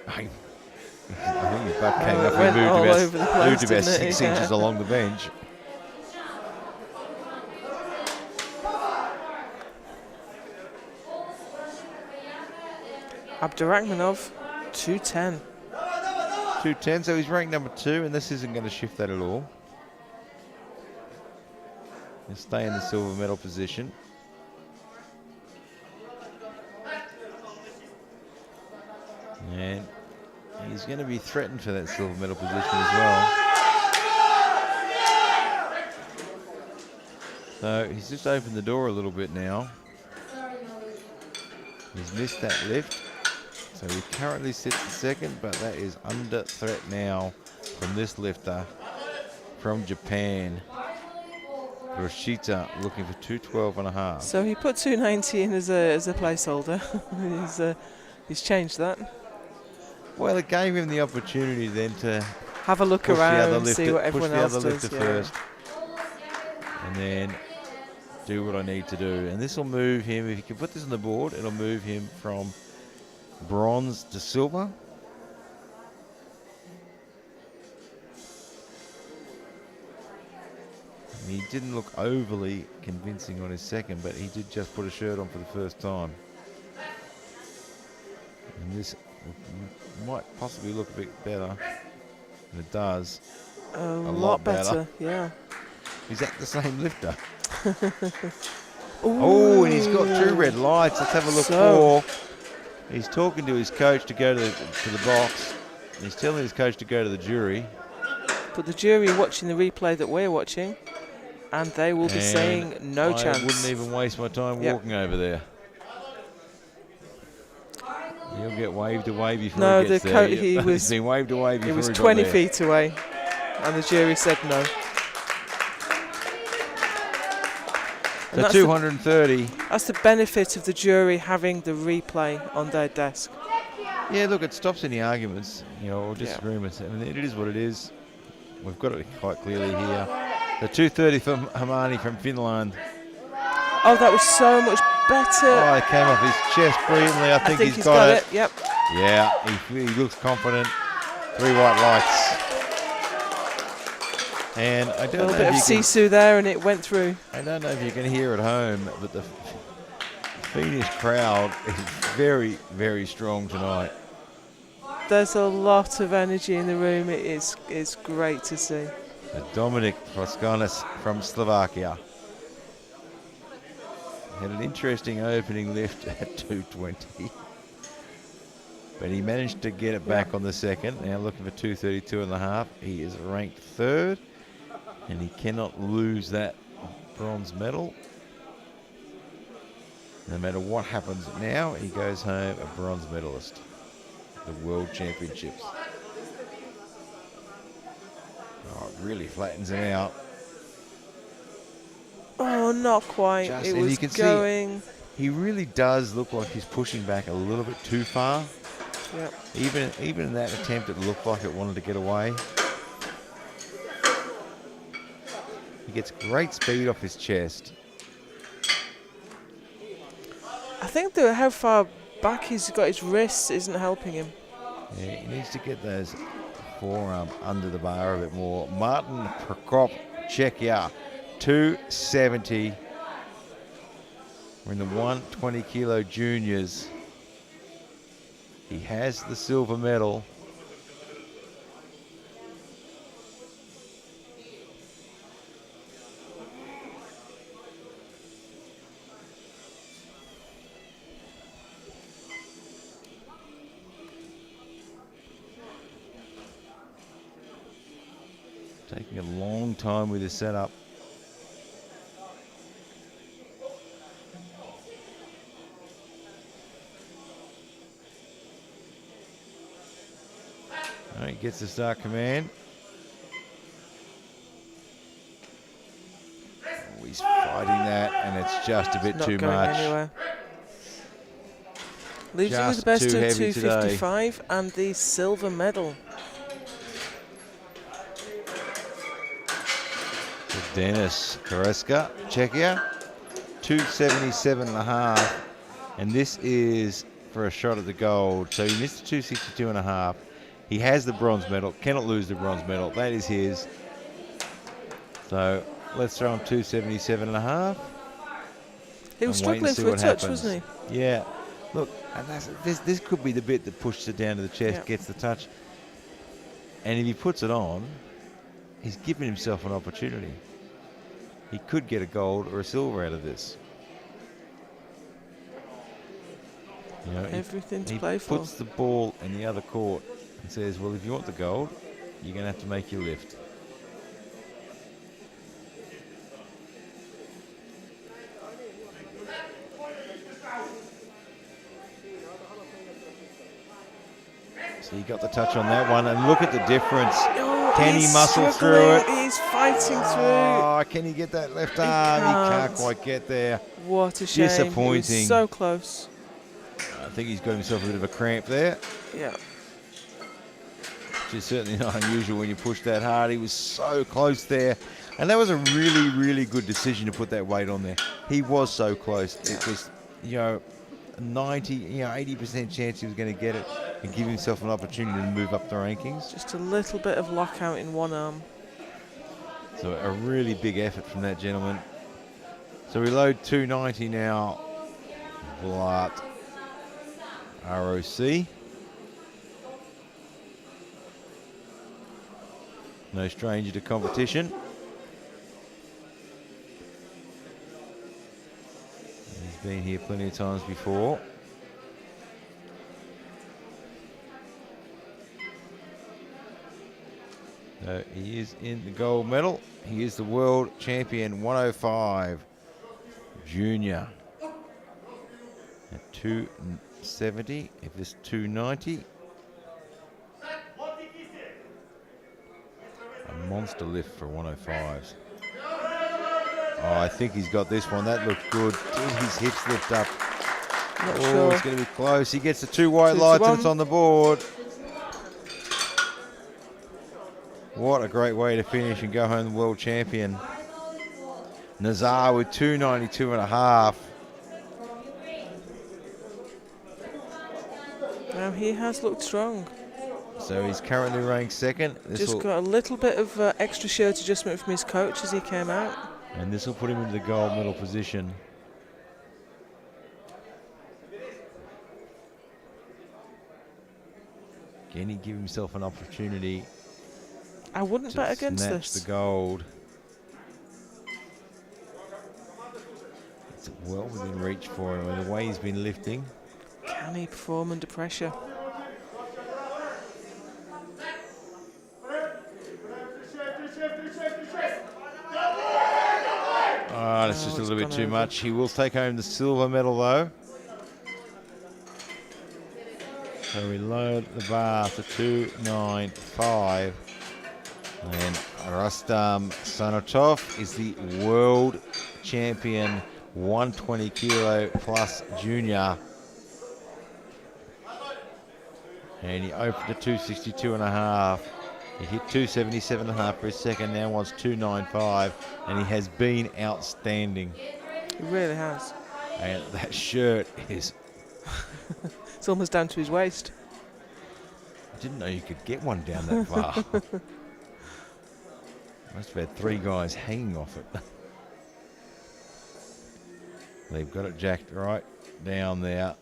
I think his butt came up and moved about 6 inches along the bench. Abdurakhmanov, 210. 210, so he's ranked number 2, and this isn't going to shift that at all. He'll stay in the silver medal position. And he's going to be threatened for that silver medal position as well. So he's just opened the door a little bit now. He's missed that lift. So he currently sits second, but that is under threat now from this lifter from Japan. Roshita looking for 212.5. So he put 290 in as a placeholder. He's changed that. Well, it gave him the opportunity then to have a look around and see what everyone else does. First, and then do what I need to do. And this will move him, if you can put this on the board, it'll move him from bronze to silver. And he didn't look overly convincing on his second, but he did just put a shirt on for the first time. And this might possibly look a bit better, and it does. A lot better, yeah. Is that the same lifter? Oh, and he's got 2 red lights. Let's have a look. He's talking to his coach to go to the box. He's telling his coach to go to the jury. But the jury are watching the replay that we're watching, and they will be saying no chance. I wouldn't even waste my time walking over there. He'll get waved away before he gets there. He's been waved away before he was 20 feet away, and the jury said no. So 230. That's the benefit of the jury having the replay on their desk. Yeah, look, it stops any arguments, or disagreements. I mean, it is what it is. We've got it quite clearly here. The 230 from Hamani from Finland. Oh, that was so much better. Oh, it came off his chest brilliantly. I think he's got it. Yep. Yeah, he looks confident. 3 white lights. And I don't know a little bit of sisu there, and it went through. I don't know if you can hear at home, but the Finnish crowd is very, very strong tonight. there's a lot of energy in the room. It's great to see. Dominik Proskonis from Slovakia had an interesting opening lift at 220. But he managed to get it back on the second. Now looking for 232.5. He is ranked third, and he cannot lose that bronze medal. No matter what happens now, he goes home a bronze medalist at the World Championships. Oh, it really flattens him out. Oh, not quite. It was going. He really does look like he's pushing back a little bit too far. Yep. Even in that attempt, it looked like it wanted to get away. He gets great speed off his chest. I think how far back he's got his wrists isn't helping him. Yeah, he needs to get those forearm under the bar a bit more. Martin Prokop, Czechia, 270. We're in the 120 kilo juniors. He has the silver medal. Taking a long time with his setup. He gets the start command. Oh, he's fighting that, and it's just a bit too much. Anywhere. Leaves you with the best of 255 and the silver medal. Denis Koreska, Czechia, 277.5, and this is for a shot at the gold. So he missed the 262.5. He has the bronze medal, cannot lose the bronze medal. That is his. So let's throw him 277.5. He was struggling for a touch, wasn't he? Yeah. Look, and this could be the bit that pushes it down to the chest, gets the touch. And if he puts it on, he's giving himself an opportunity. He could get a gold or a silver out of this. You know, everything to play for. He puts the ball in the other court and says, well, if you want the gold, you're going to have to make your lift. So he got the touch on that one, and look at the difference. Can he muscle through it? He's fighting through. Oh, can he get that left arm? He can't quite get there. What a shame. Disappointing. He was so close. I think he's got himself a bit of a cramp there. Yeah. Which is certainly not unusual when you push that hard. He was so close there. And that was a really, really good decision to put that weight on there. He was so close. It was, 80% chance he was going to get it and give himself an opportunity to move up the rankings. Just a little bit of lockout in one arm. So a really big effort from that gentleman. So we load 290 now. Vlad ROC. No stranger to competition. He's been here plenty of times before. So he is in the gold medal. He is the world champion 105 junior. At 270, if it's 290. A monster lift for 105s. Oh, I think he's got this one. That looked good. Did his hips lift up? Not sure. It's going to be close. He gets the 2 white lights and it's on the board. What a great way to finish and go home the world champion. Nazar with 292.5. Now he has looked strong. So he's currently ranked second. Just got a little bit of extra shirt adjustment from his coach as he came out. And this will put him into the gold medal position. Can he give himself an opportunity I wouldn't to bet against snatch this. the gold? It's well within reach for him, and the way he's been lifting. Can he perform under pressure? Oh, that's just a it's little bit gone too over. much. He will take home the silver medal, though. So we load the bar to 295. And Rustam Sanatov is the world champion 120 kilo plus junior. And he opened at 262 and a half. He hit 277 and a half for his second, now wants 295, and he has been outstanding. He really has. And that shirt is... It's almost down to his waist. I didn't know you could get one down that far. Must have had 3 guys hanging off it. They've got it jacked right down there.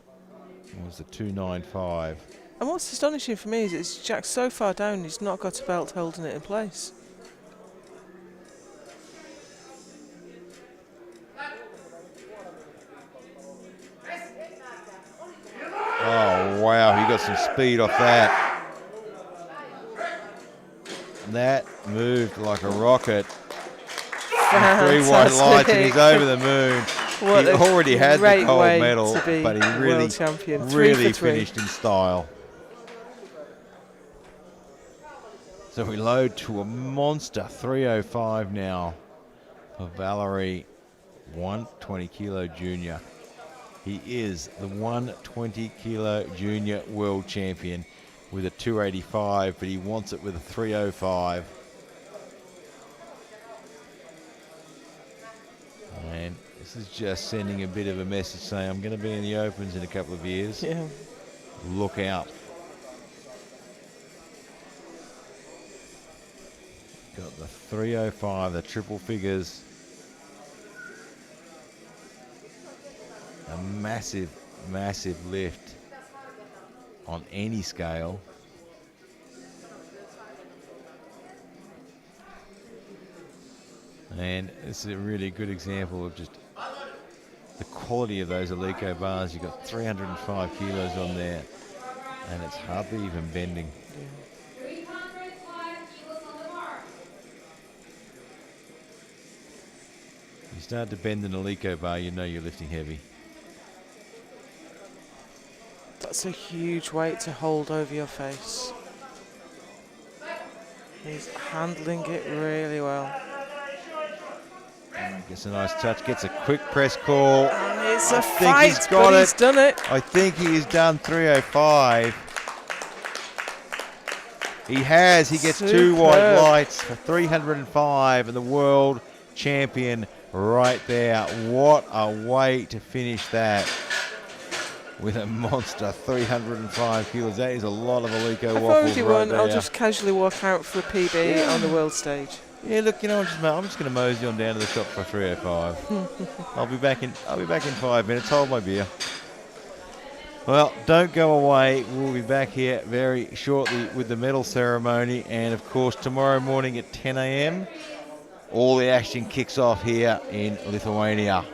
It was the 295. And what's astonishing for me is it's jacked so far down, he's not got a belt holding it in place. Oh, wow, he got some speed off that. That moved like a rocket. 3 white lights and he's over the moon. What He already had the gold way medal, to be but he world really, champion. really 3 for 3. finished in style. So we load to a monster 305 now for Valerie, 120 kilo junior. He is the 120 kilo junior world champion with a 285, but he wants it with a 305. And this is just sending a bit of a message saying, I'm going to be in the Opens in a couple of years. Yeah. Look out. Got the 305, the triple figures. A massive, massive lift on any scale. And this is a really good example of just the quality of those Alico bars. You've got 305 kilos on there, and it's hardly even bending. Yeah. You start to bend an Alico bar, you know you're lifting heavy. That's a huge weight to hold over your face. He's handling it really well. Gets a nice touch, gets a quick press call. And it's I a think fight, he's got but it. he's done it. I think he's done 305. He has. He gets 2 white Superb. lights for 305 and the world champion right there. What a way to finish that with a monster 305 kilos. That is a lot of Alico I've waffles already right won. there. I'll just casually walk out for a PB on the world stage. Yeah, look, you know, I'm just going to mosey on down to the shop for 305. I'll be back in 5 minutes. Hold my beer. Well, don't go away. We'll be back here very shortly with the medal ceremony, and of course tomorrow morning at 10 a.m. all the action kicks off here in Lithuania.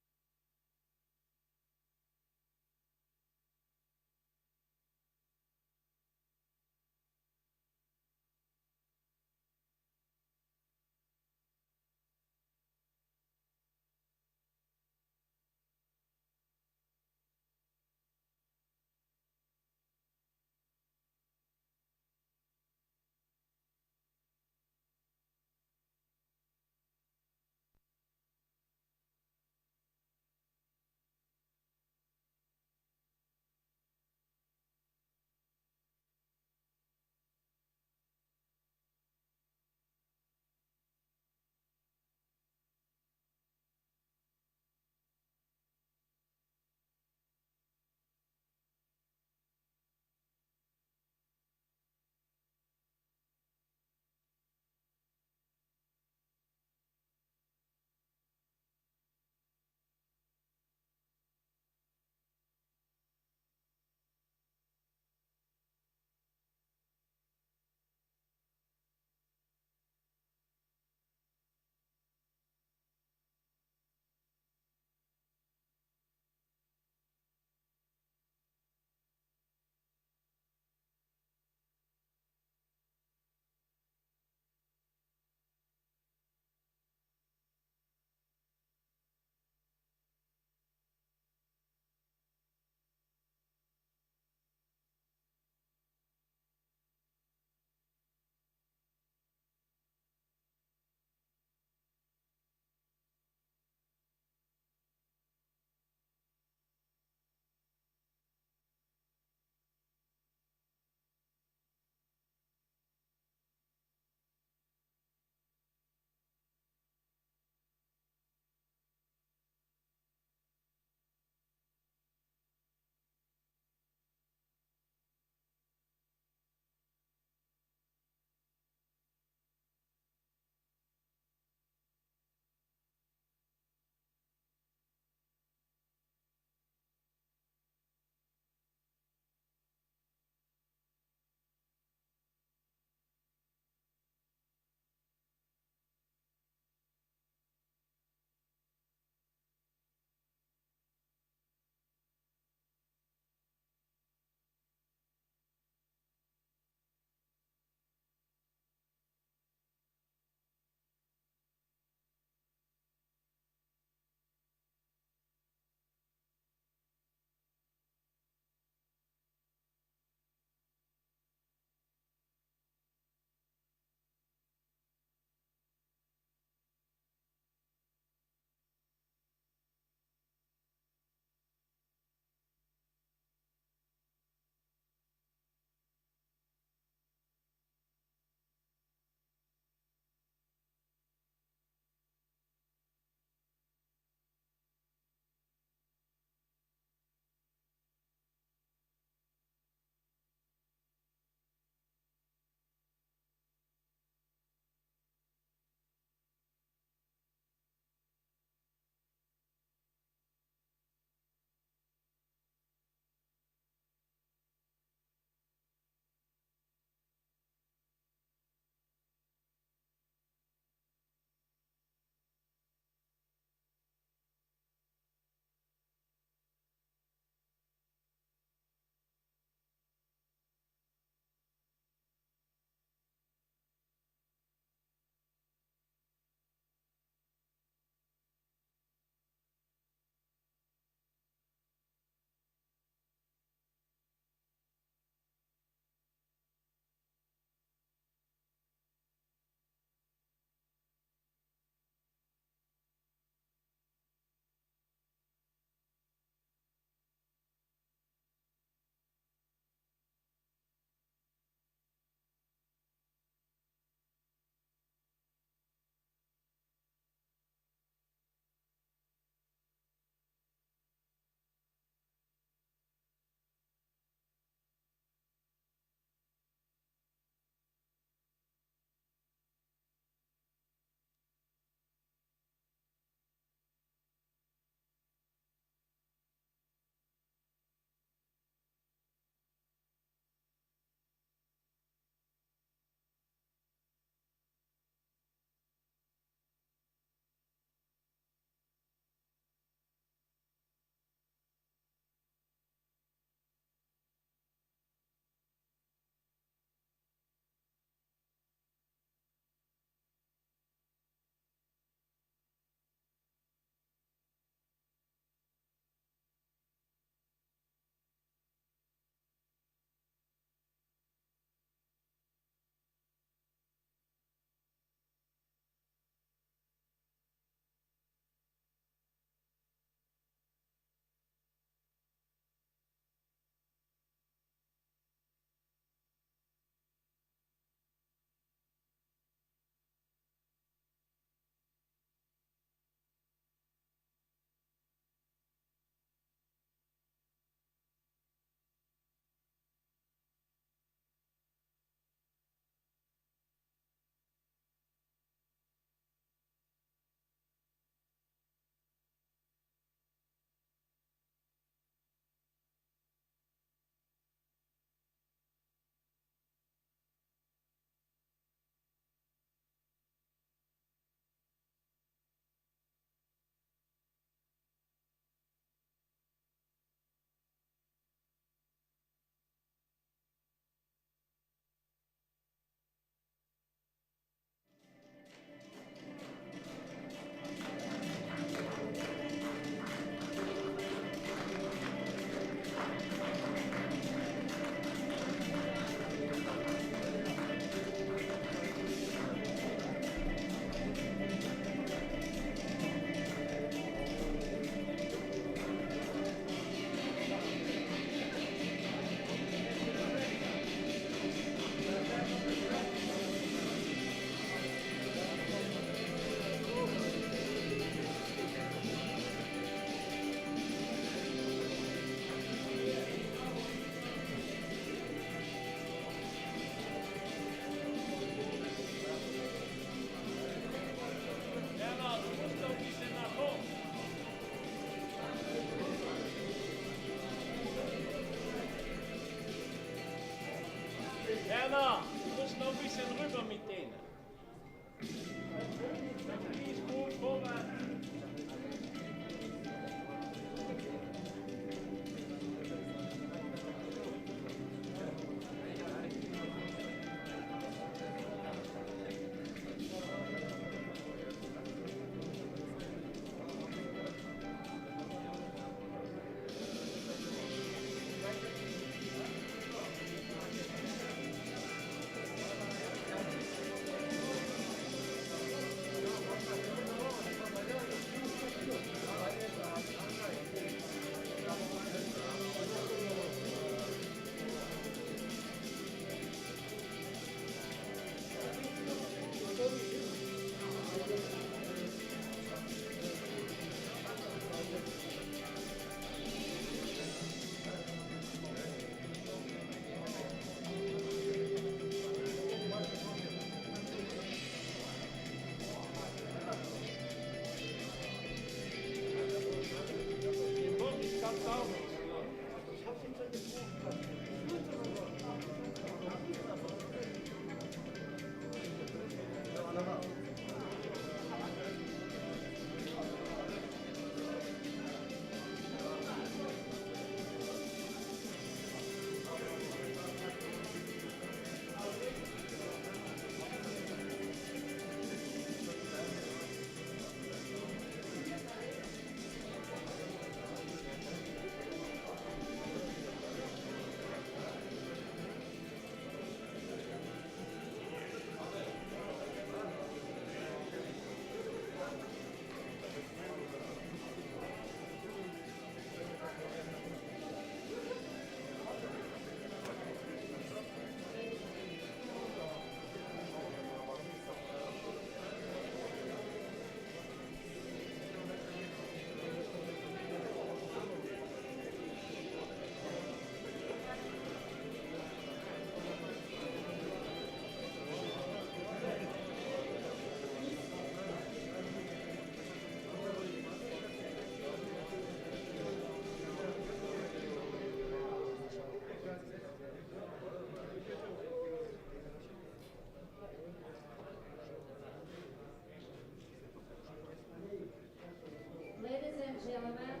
gentlemen,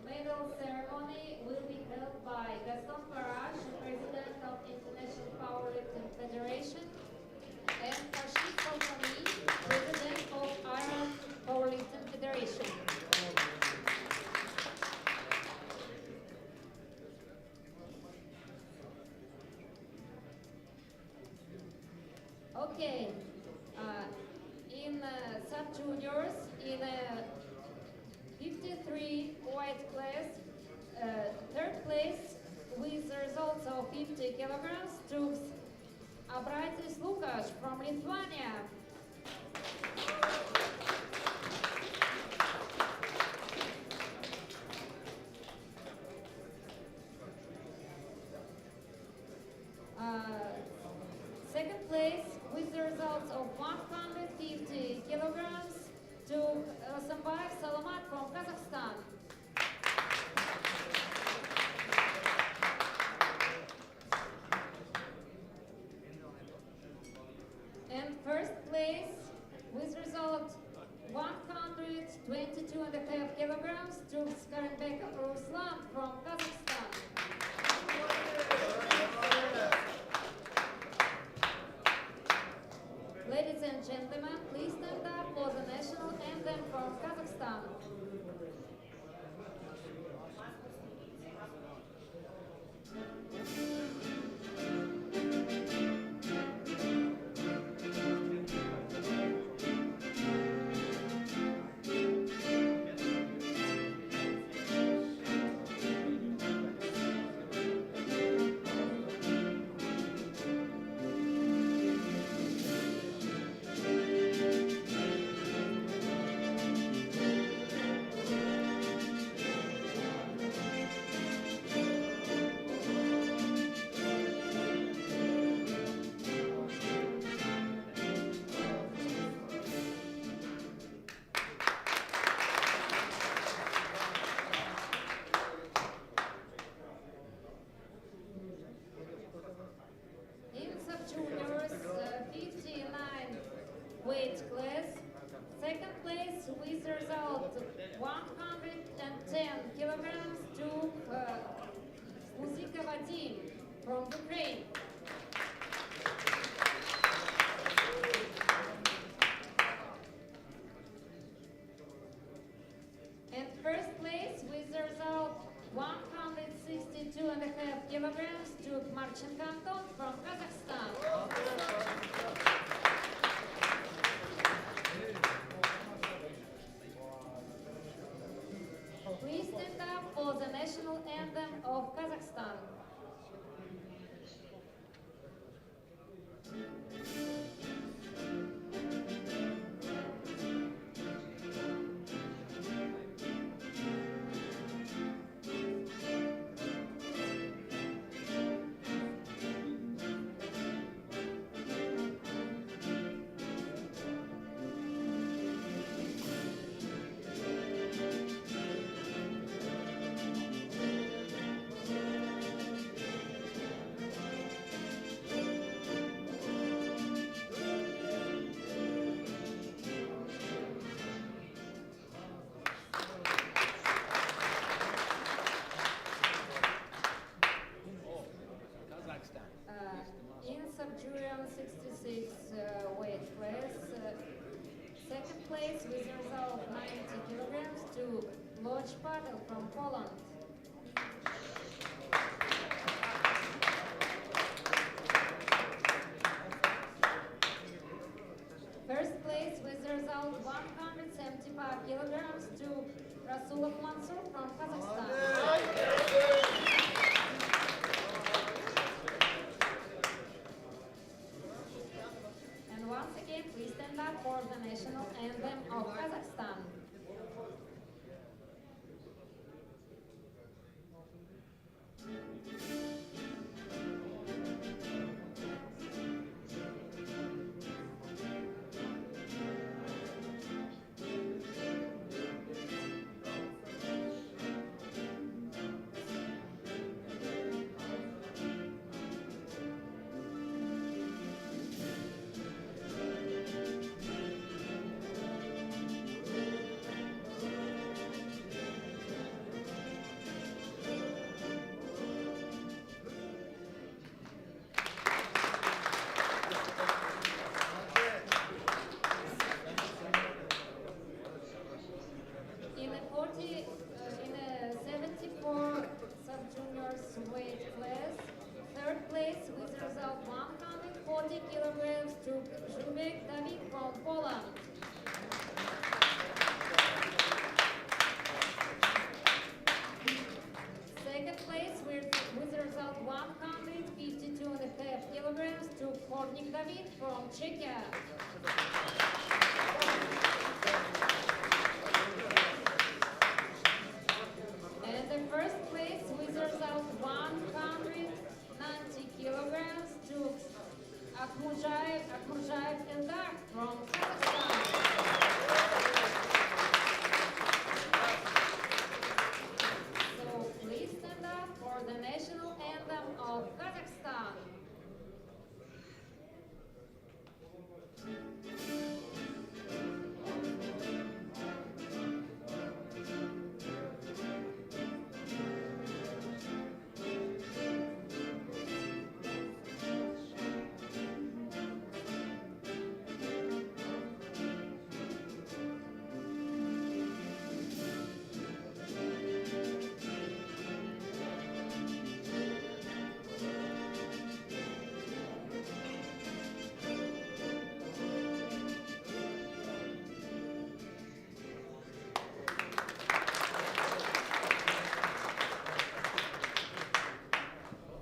medal ceremony will be held by Gaston Farage, President of International Powerlifting Federation, and Rashid Kalfani, President of Iron Powerlifting Federation. Okay, in sub-juniors, in 53 white class, third place with results of 50 kilograms took Abraitis Lukas from Lithuania. Second place with the results of 150 kilograms took Sambayev Salamat from Kazakhstan. And first place with result 122.5 kilograms took Skarenbekov Ruslan from Kazakhstan. Ladies and gentlemen, please stand up for the national anthem from Kazakhstan. In sub-juniors, 59 weight class, second place with the result 110 kilograms to Muzika Vadim from Ukraine. And first place with the result 162.5 kilograms to Marchenko Anton from Kazakhstan. Please stand up for the national anthem of Kazakhstan. In sub-junior 66 weight class, second place with a result of 90 kilograms to Lodge Patel from Poland. First place with a result 175 kilograms to Rasulov Mansur from Kazakhstan. And once again, please stand up for the national anthem of Kazakhstan. from Czechia. And the first place with result 190 kilograms to Akhurjaev Eldar from Kazakhstan. So please stand up for the national anthem of Kazakhstan.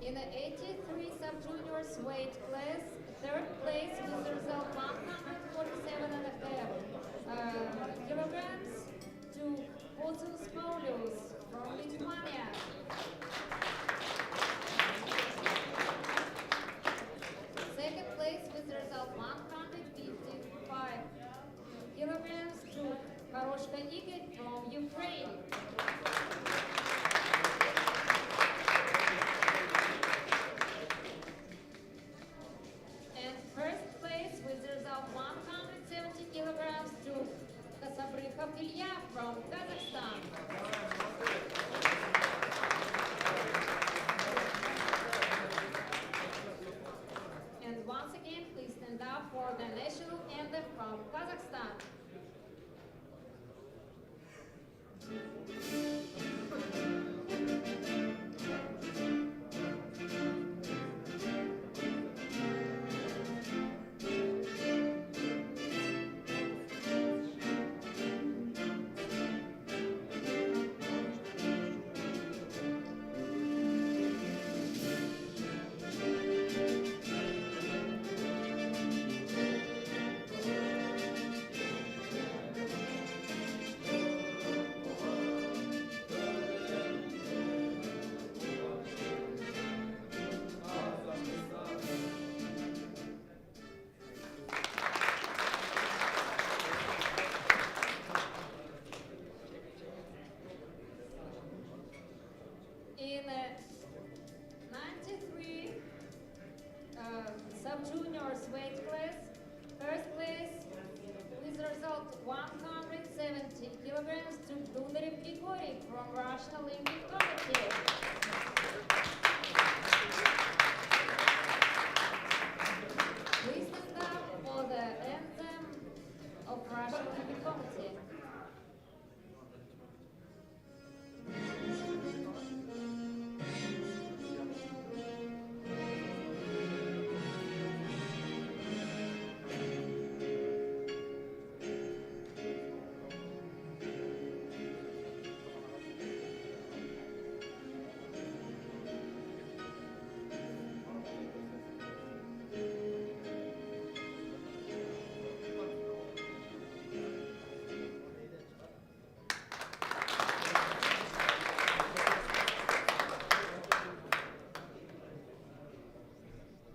In the 83 sub-juniors weight class, third place with result 147.5 kilograms to Potus Paulius from Lithuania. Second place with result 155 kilograms to Karoshka Igor from Ukraine. And first place with result 170 kilograms to Kasabrikov Ilya from Kazakhstan. And once again, please stand up for the national anthem from Kazakhstan. In 93 sub-juniors weight class, first place with result 170 kilograms to Dudarev Grigory from Russian Olympic Committee. Please stand up for the anthem of Russian Olympic Committee.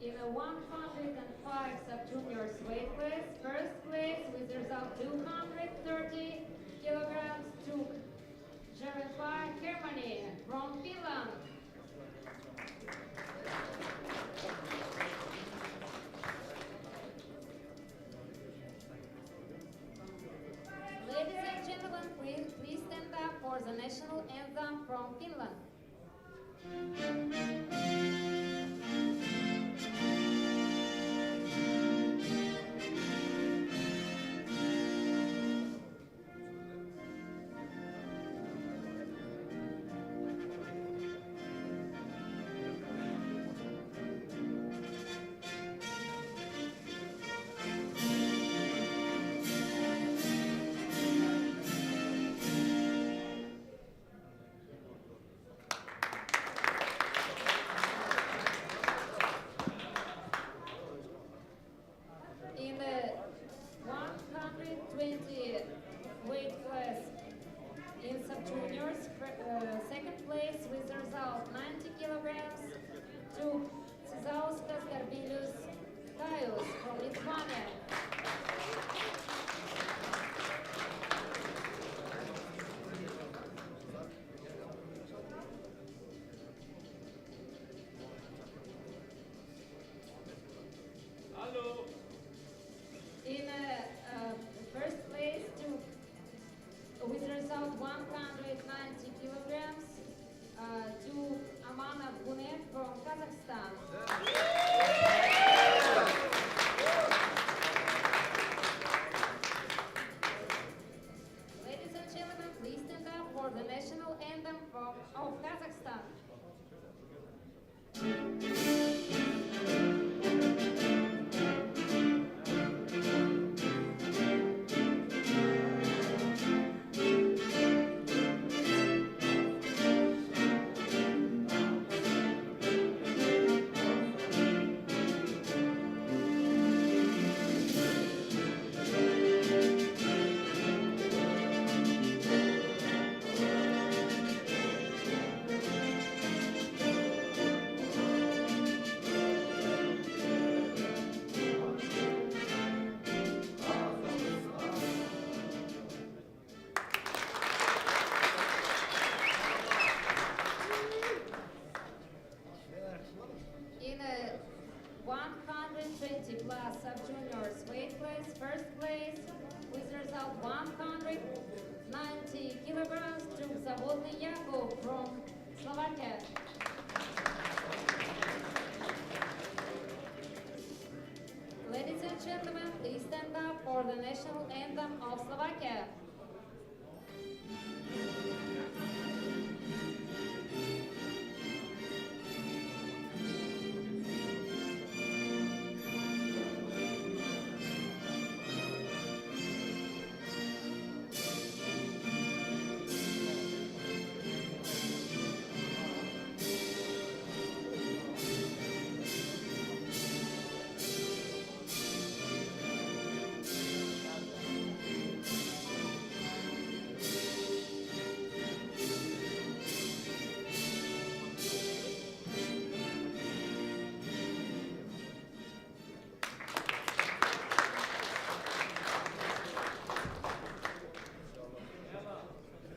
In a 105 sub-juniors weight class, first place with result 230 kilograms to Jeremiah Germany from Finland. Ladies and gentlemen, please stand up for the national anthem from Finland. In first place, with result 190 kilograms, to Amana Bunet from Kazakhstan. Ladies and gentlemen, please stand up for the national anthem of Kazakhstan. In a 120 plus sub-juniors weight class, first place with result 190 kilograms to Zavodny Yakov from Slovakia. Ladies and gentlemen, please stand up for the national anthem of Slovakia.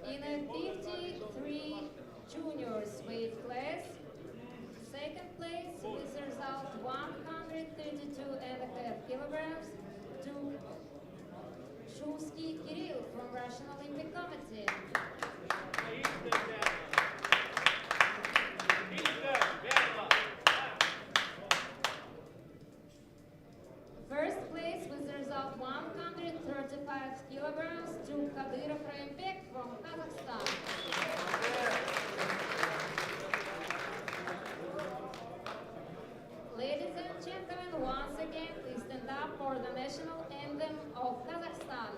In a 53 juniors weight class, second place with result 132.5 kilograms to Shulsky Kirill from Russian Olympic Committee. First place with result 135 kilograms to Kadyrov Raimbek from Kazakhstan. Ladies and gentlemen, once again, please stand up for the national anthem of Kazakhstan.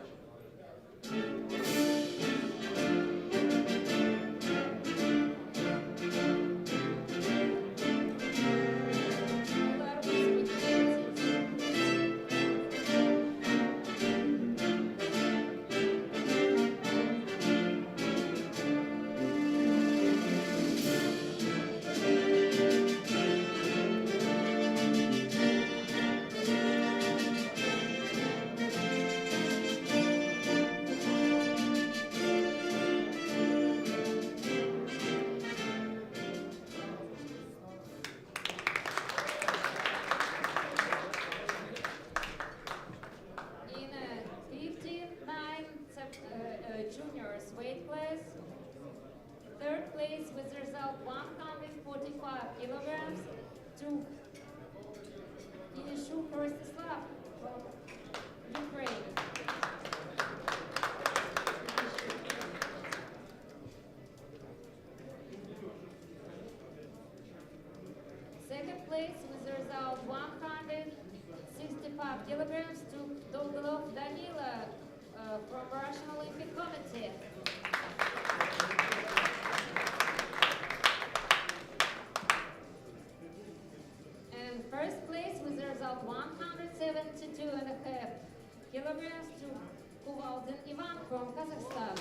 In a 59 juniors weight class, third place with result 145 kilograms to Inishu Rostislav from Ukraine. Second place with result 165 kilograms to Dolgolov Danila from Russian Olympic Committee. And first place with result 172.5 kilograms to Kuvaldin Ivan from Kazakhstan.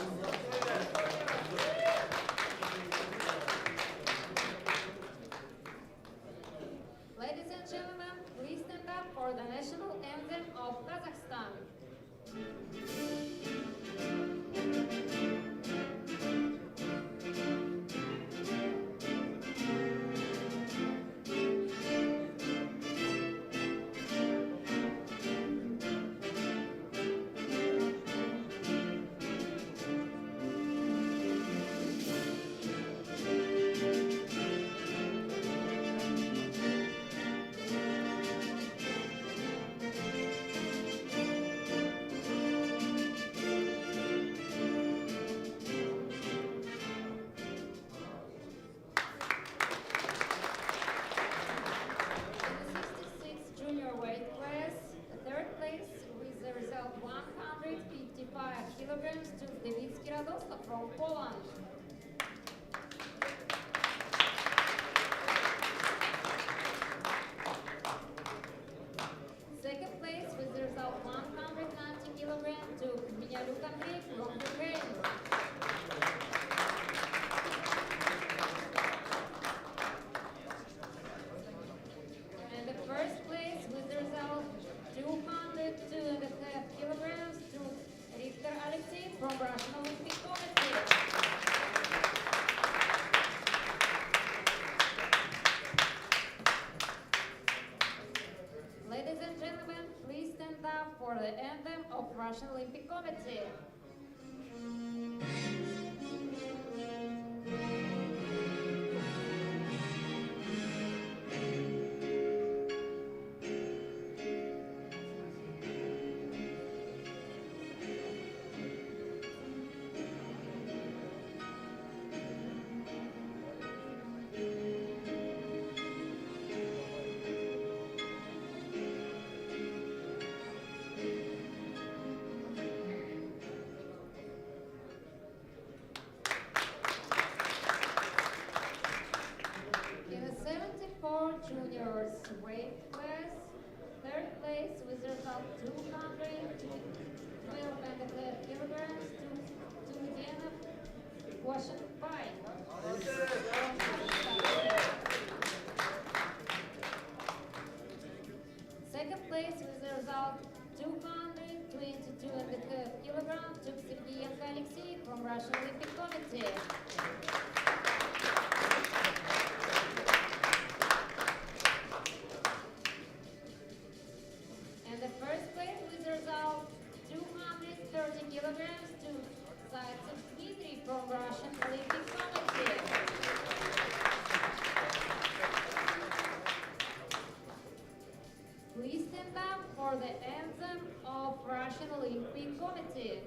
Ladies and gentlemen, please stand up for the national anthem of Kazakhstan. Costa from Poland. Second place with the result 190 kilograms to Minyaluk Andrei from Ukraine. And the first place with the result 202.5 kilograms to Richter Alexei from Russian Olympic Committee. Ladies and gentlemen, please stand up for the anthem of Russian Olympic Committee. In the 74 juniors weight class, third place with the result 212.5 kilograms to Diana Washenpai. Second place with the result 222.5 kilograms to Sergeyenko Alexei from Russian Olympic Committee. And the first place with the result 230 kilograms to Zaitsev Dmitry from Russian Olympic Committee. Please stand up for the anthem of Russian Olympic Committee.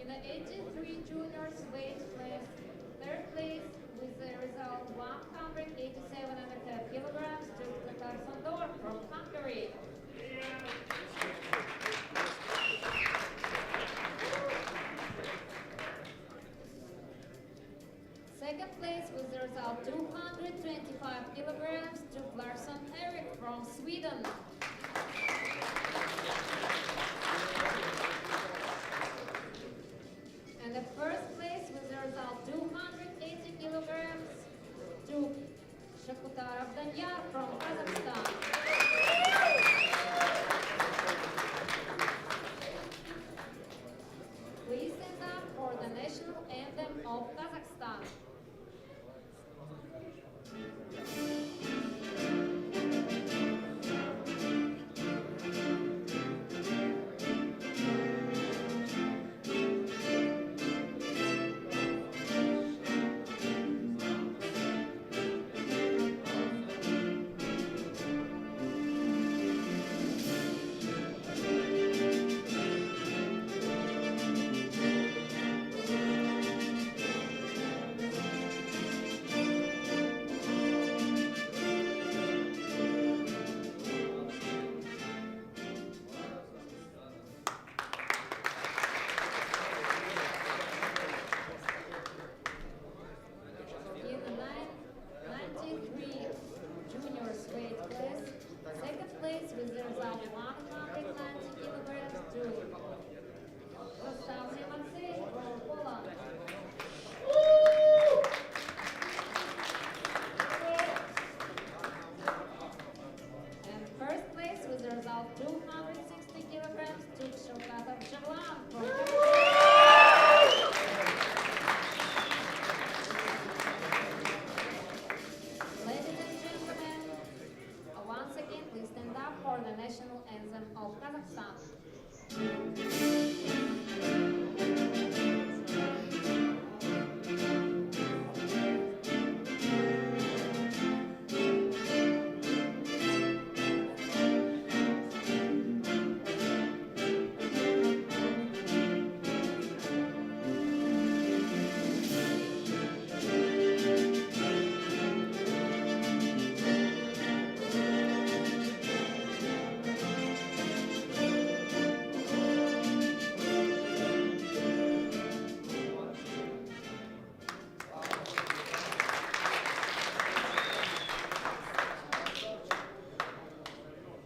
In the 83 juniors weight class, third place with the result 187.5 kilograms to Tatar Sandor from Hungary. Second place with the result 225 kilograms to Larsson Erik from Sweden. And the first place with the result 280 kilograms to Shakutarov Danyar from Kazakhstan. Please stand up for the national anthem of Kazakhstan. of Kazakhstan.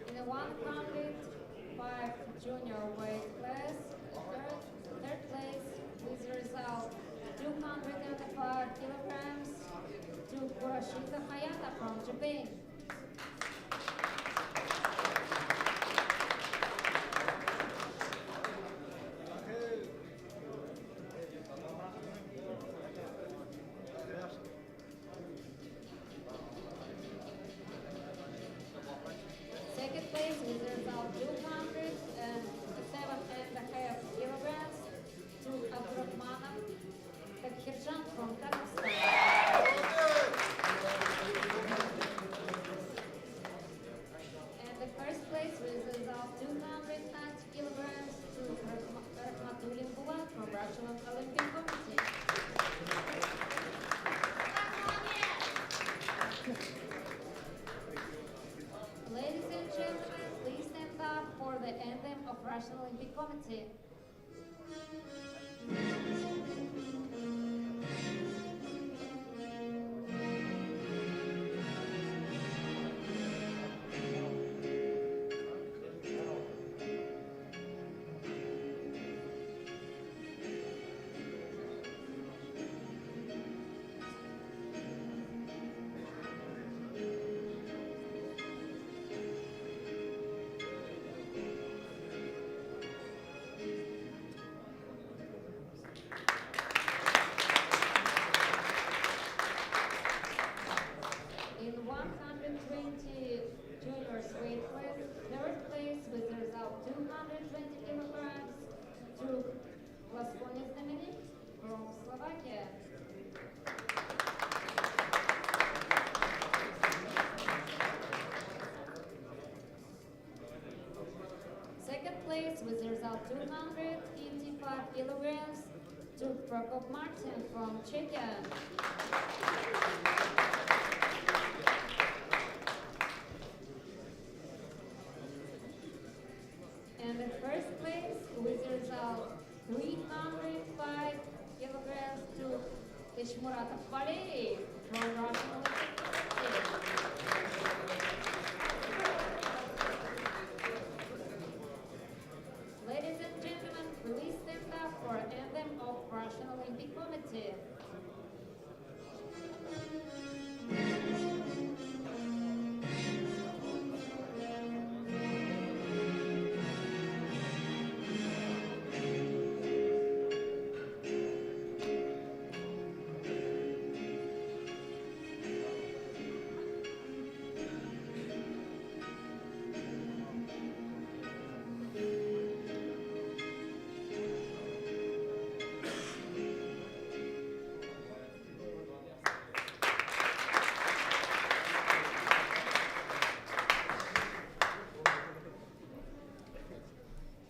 In the 105 junior weight class, third place with the result 205 kilograms to Kurashika Hayata from Japan. Second place with the result 207.5 kilograms to Abdurrahmanov Takhirjan from Kazakhstan. And the first place with the result 290 kilograms to Rahmatulin Bulat from Russian Olympic Committee. Ladies and gentlemen, please stand up for the anthem of Russian Olympic Committee. In 120 juniors weight class, third place with the result 220 kilograms to Laskonis Dominic from Slovakia. Second place with the result 285 kilograms to Prokop Martin from Czechia. And the first place with the result 305 kilograms to Ishmuratov Valeri from Russian Olympic Committee. Ladies and gentlemen, please stand up for anthem of Russian Olympic Committee.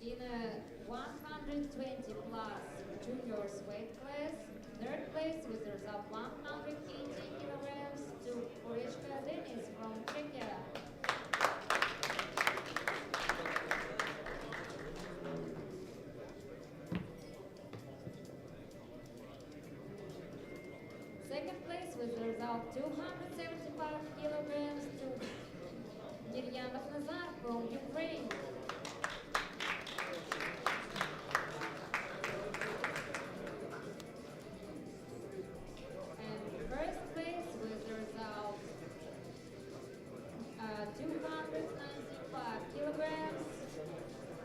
In a 120 plus juniors weight class, third place with the result 180 kilograms to Oreshka Denis from Czechia. Second place with the result 275 kilograms to Miryanov Nazar from Ukraine. And first place with the result 295 kilograms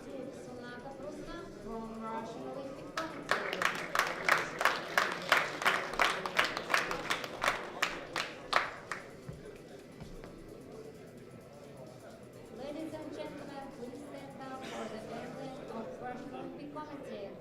to Sonata Ruslan from Russian Olympic Committee. Ladies and gentlemen, please stand up or from the committee.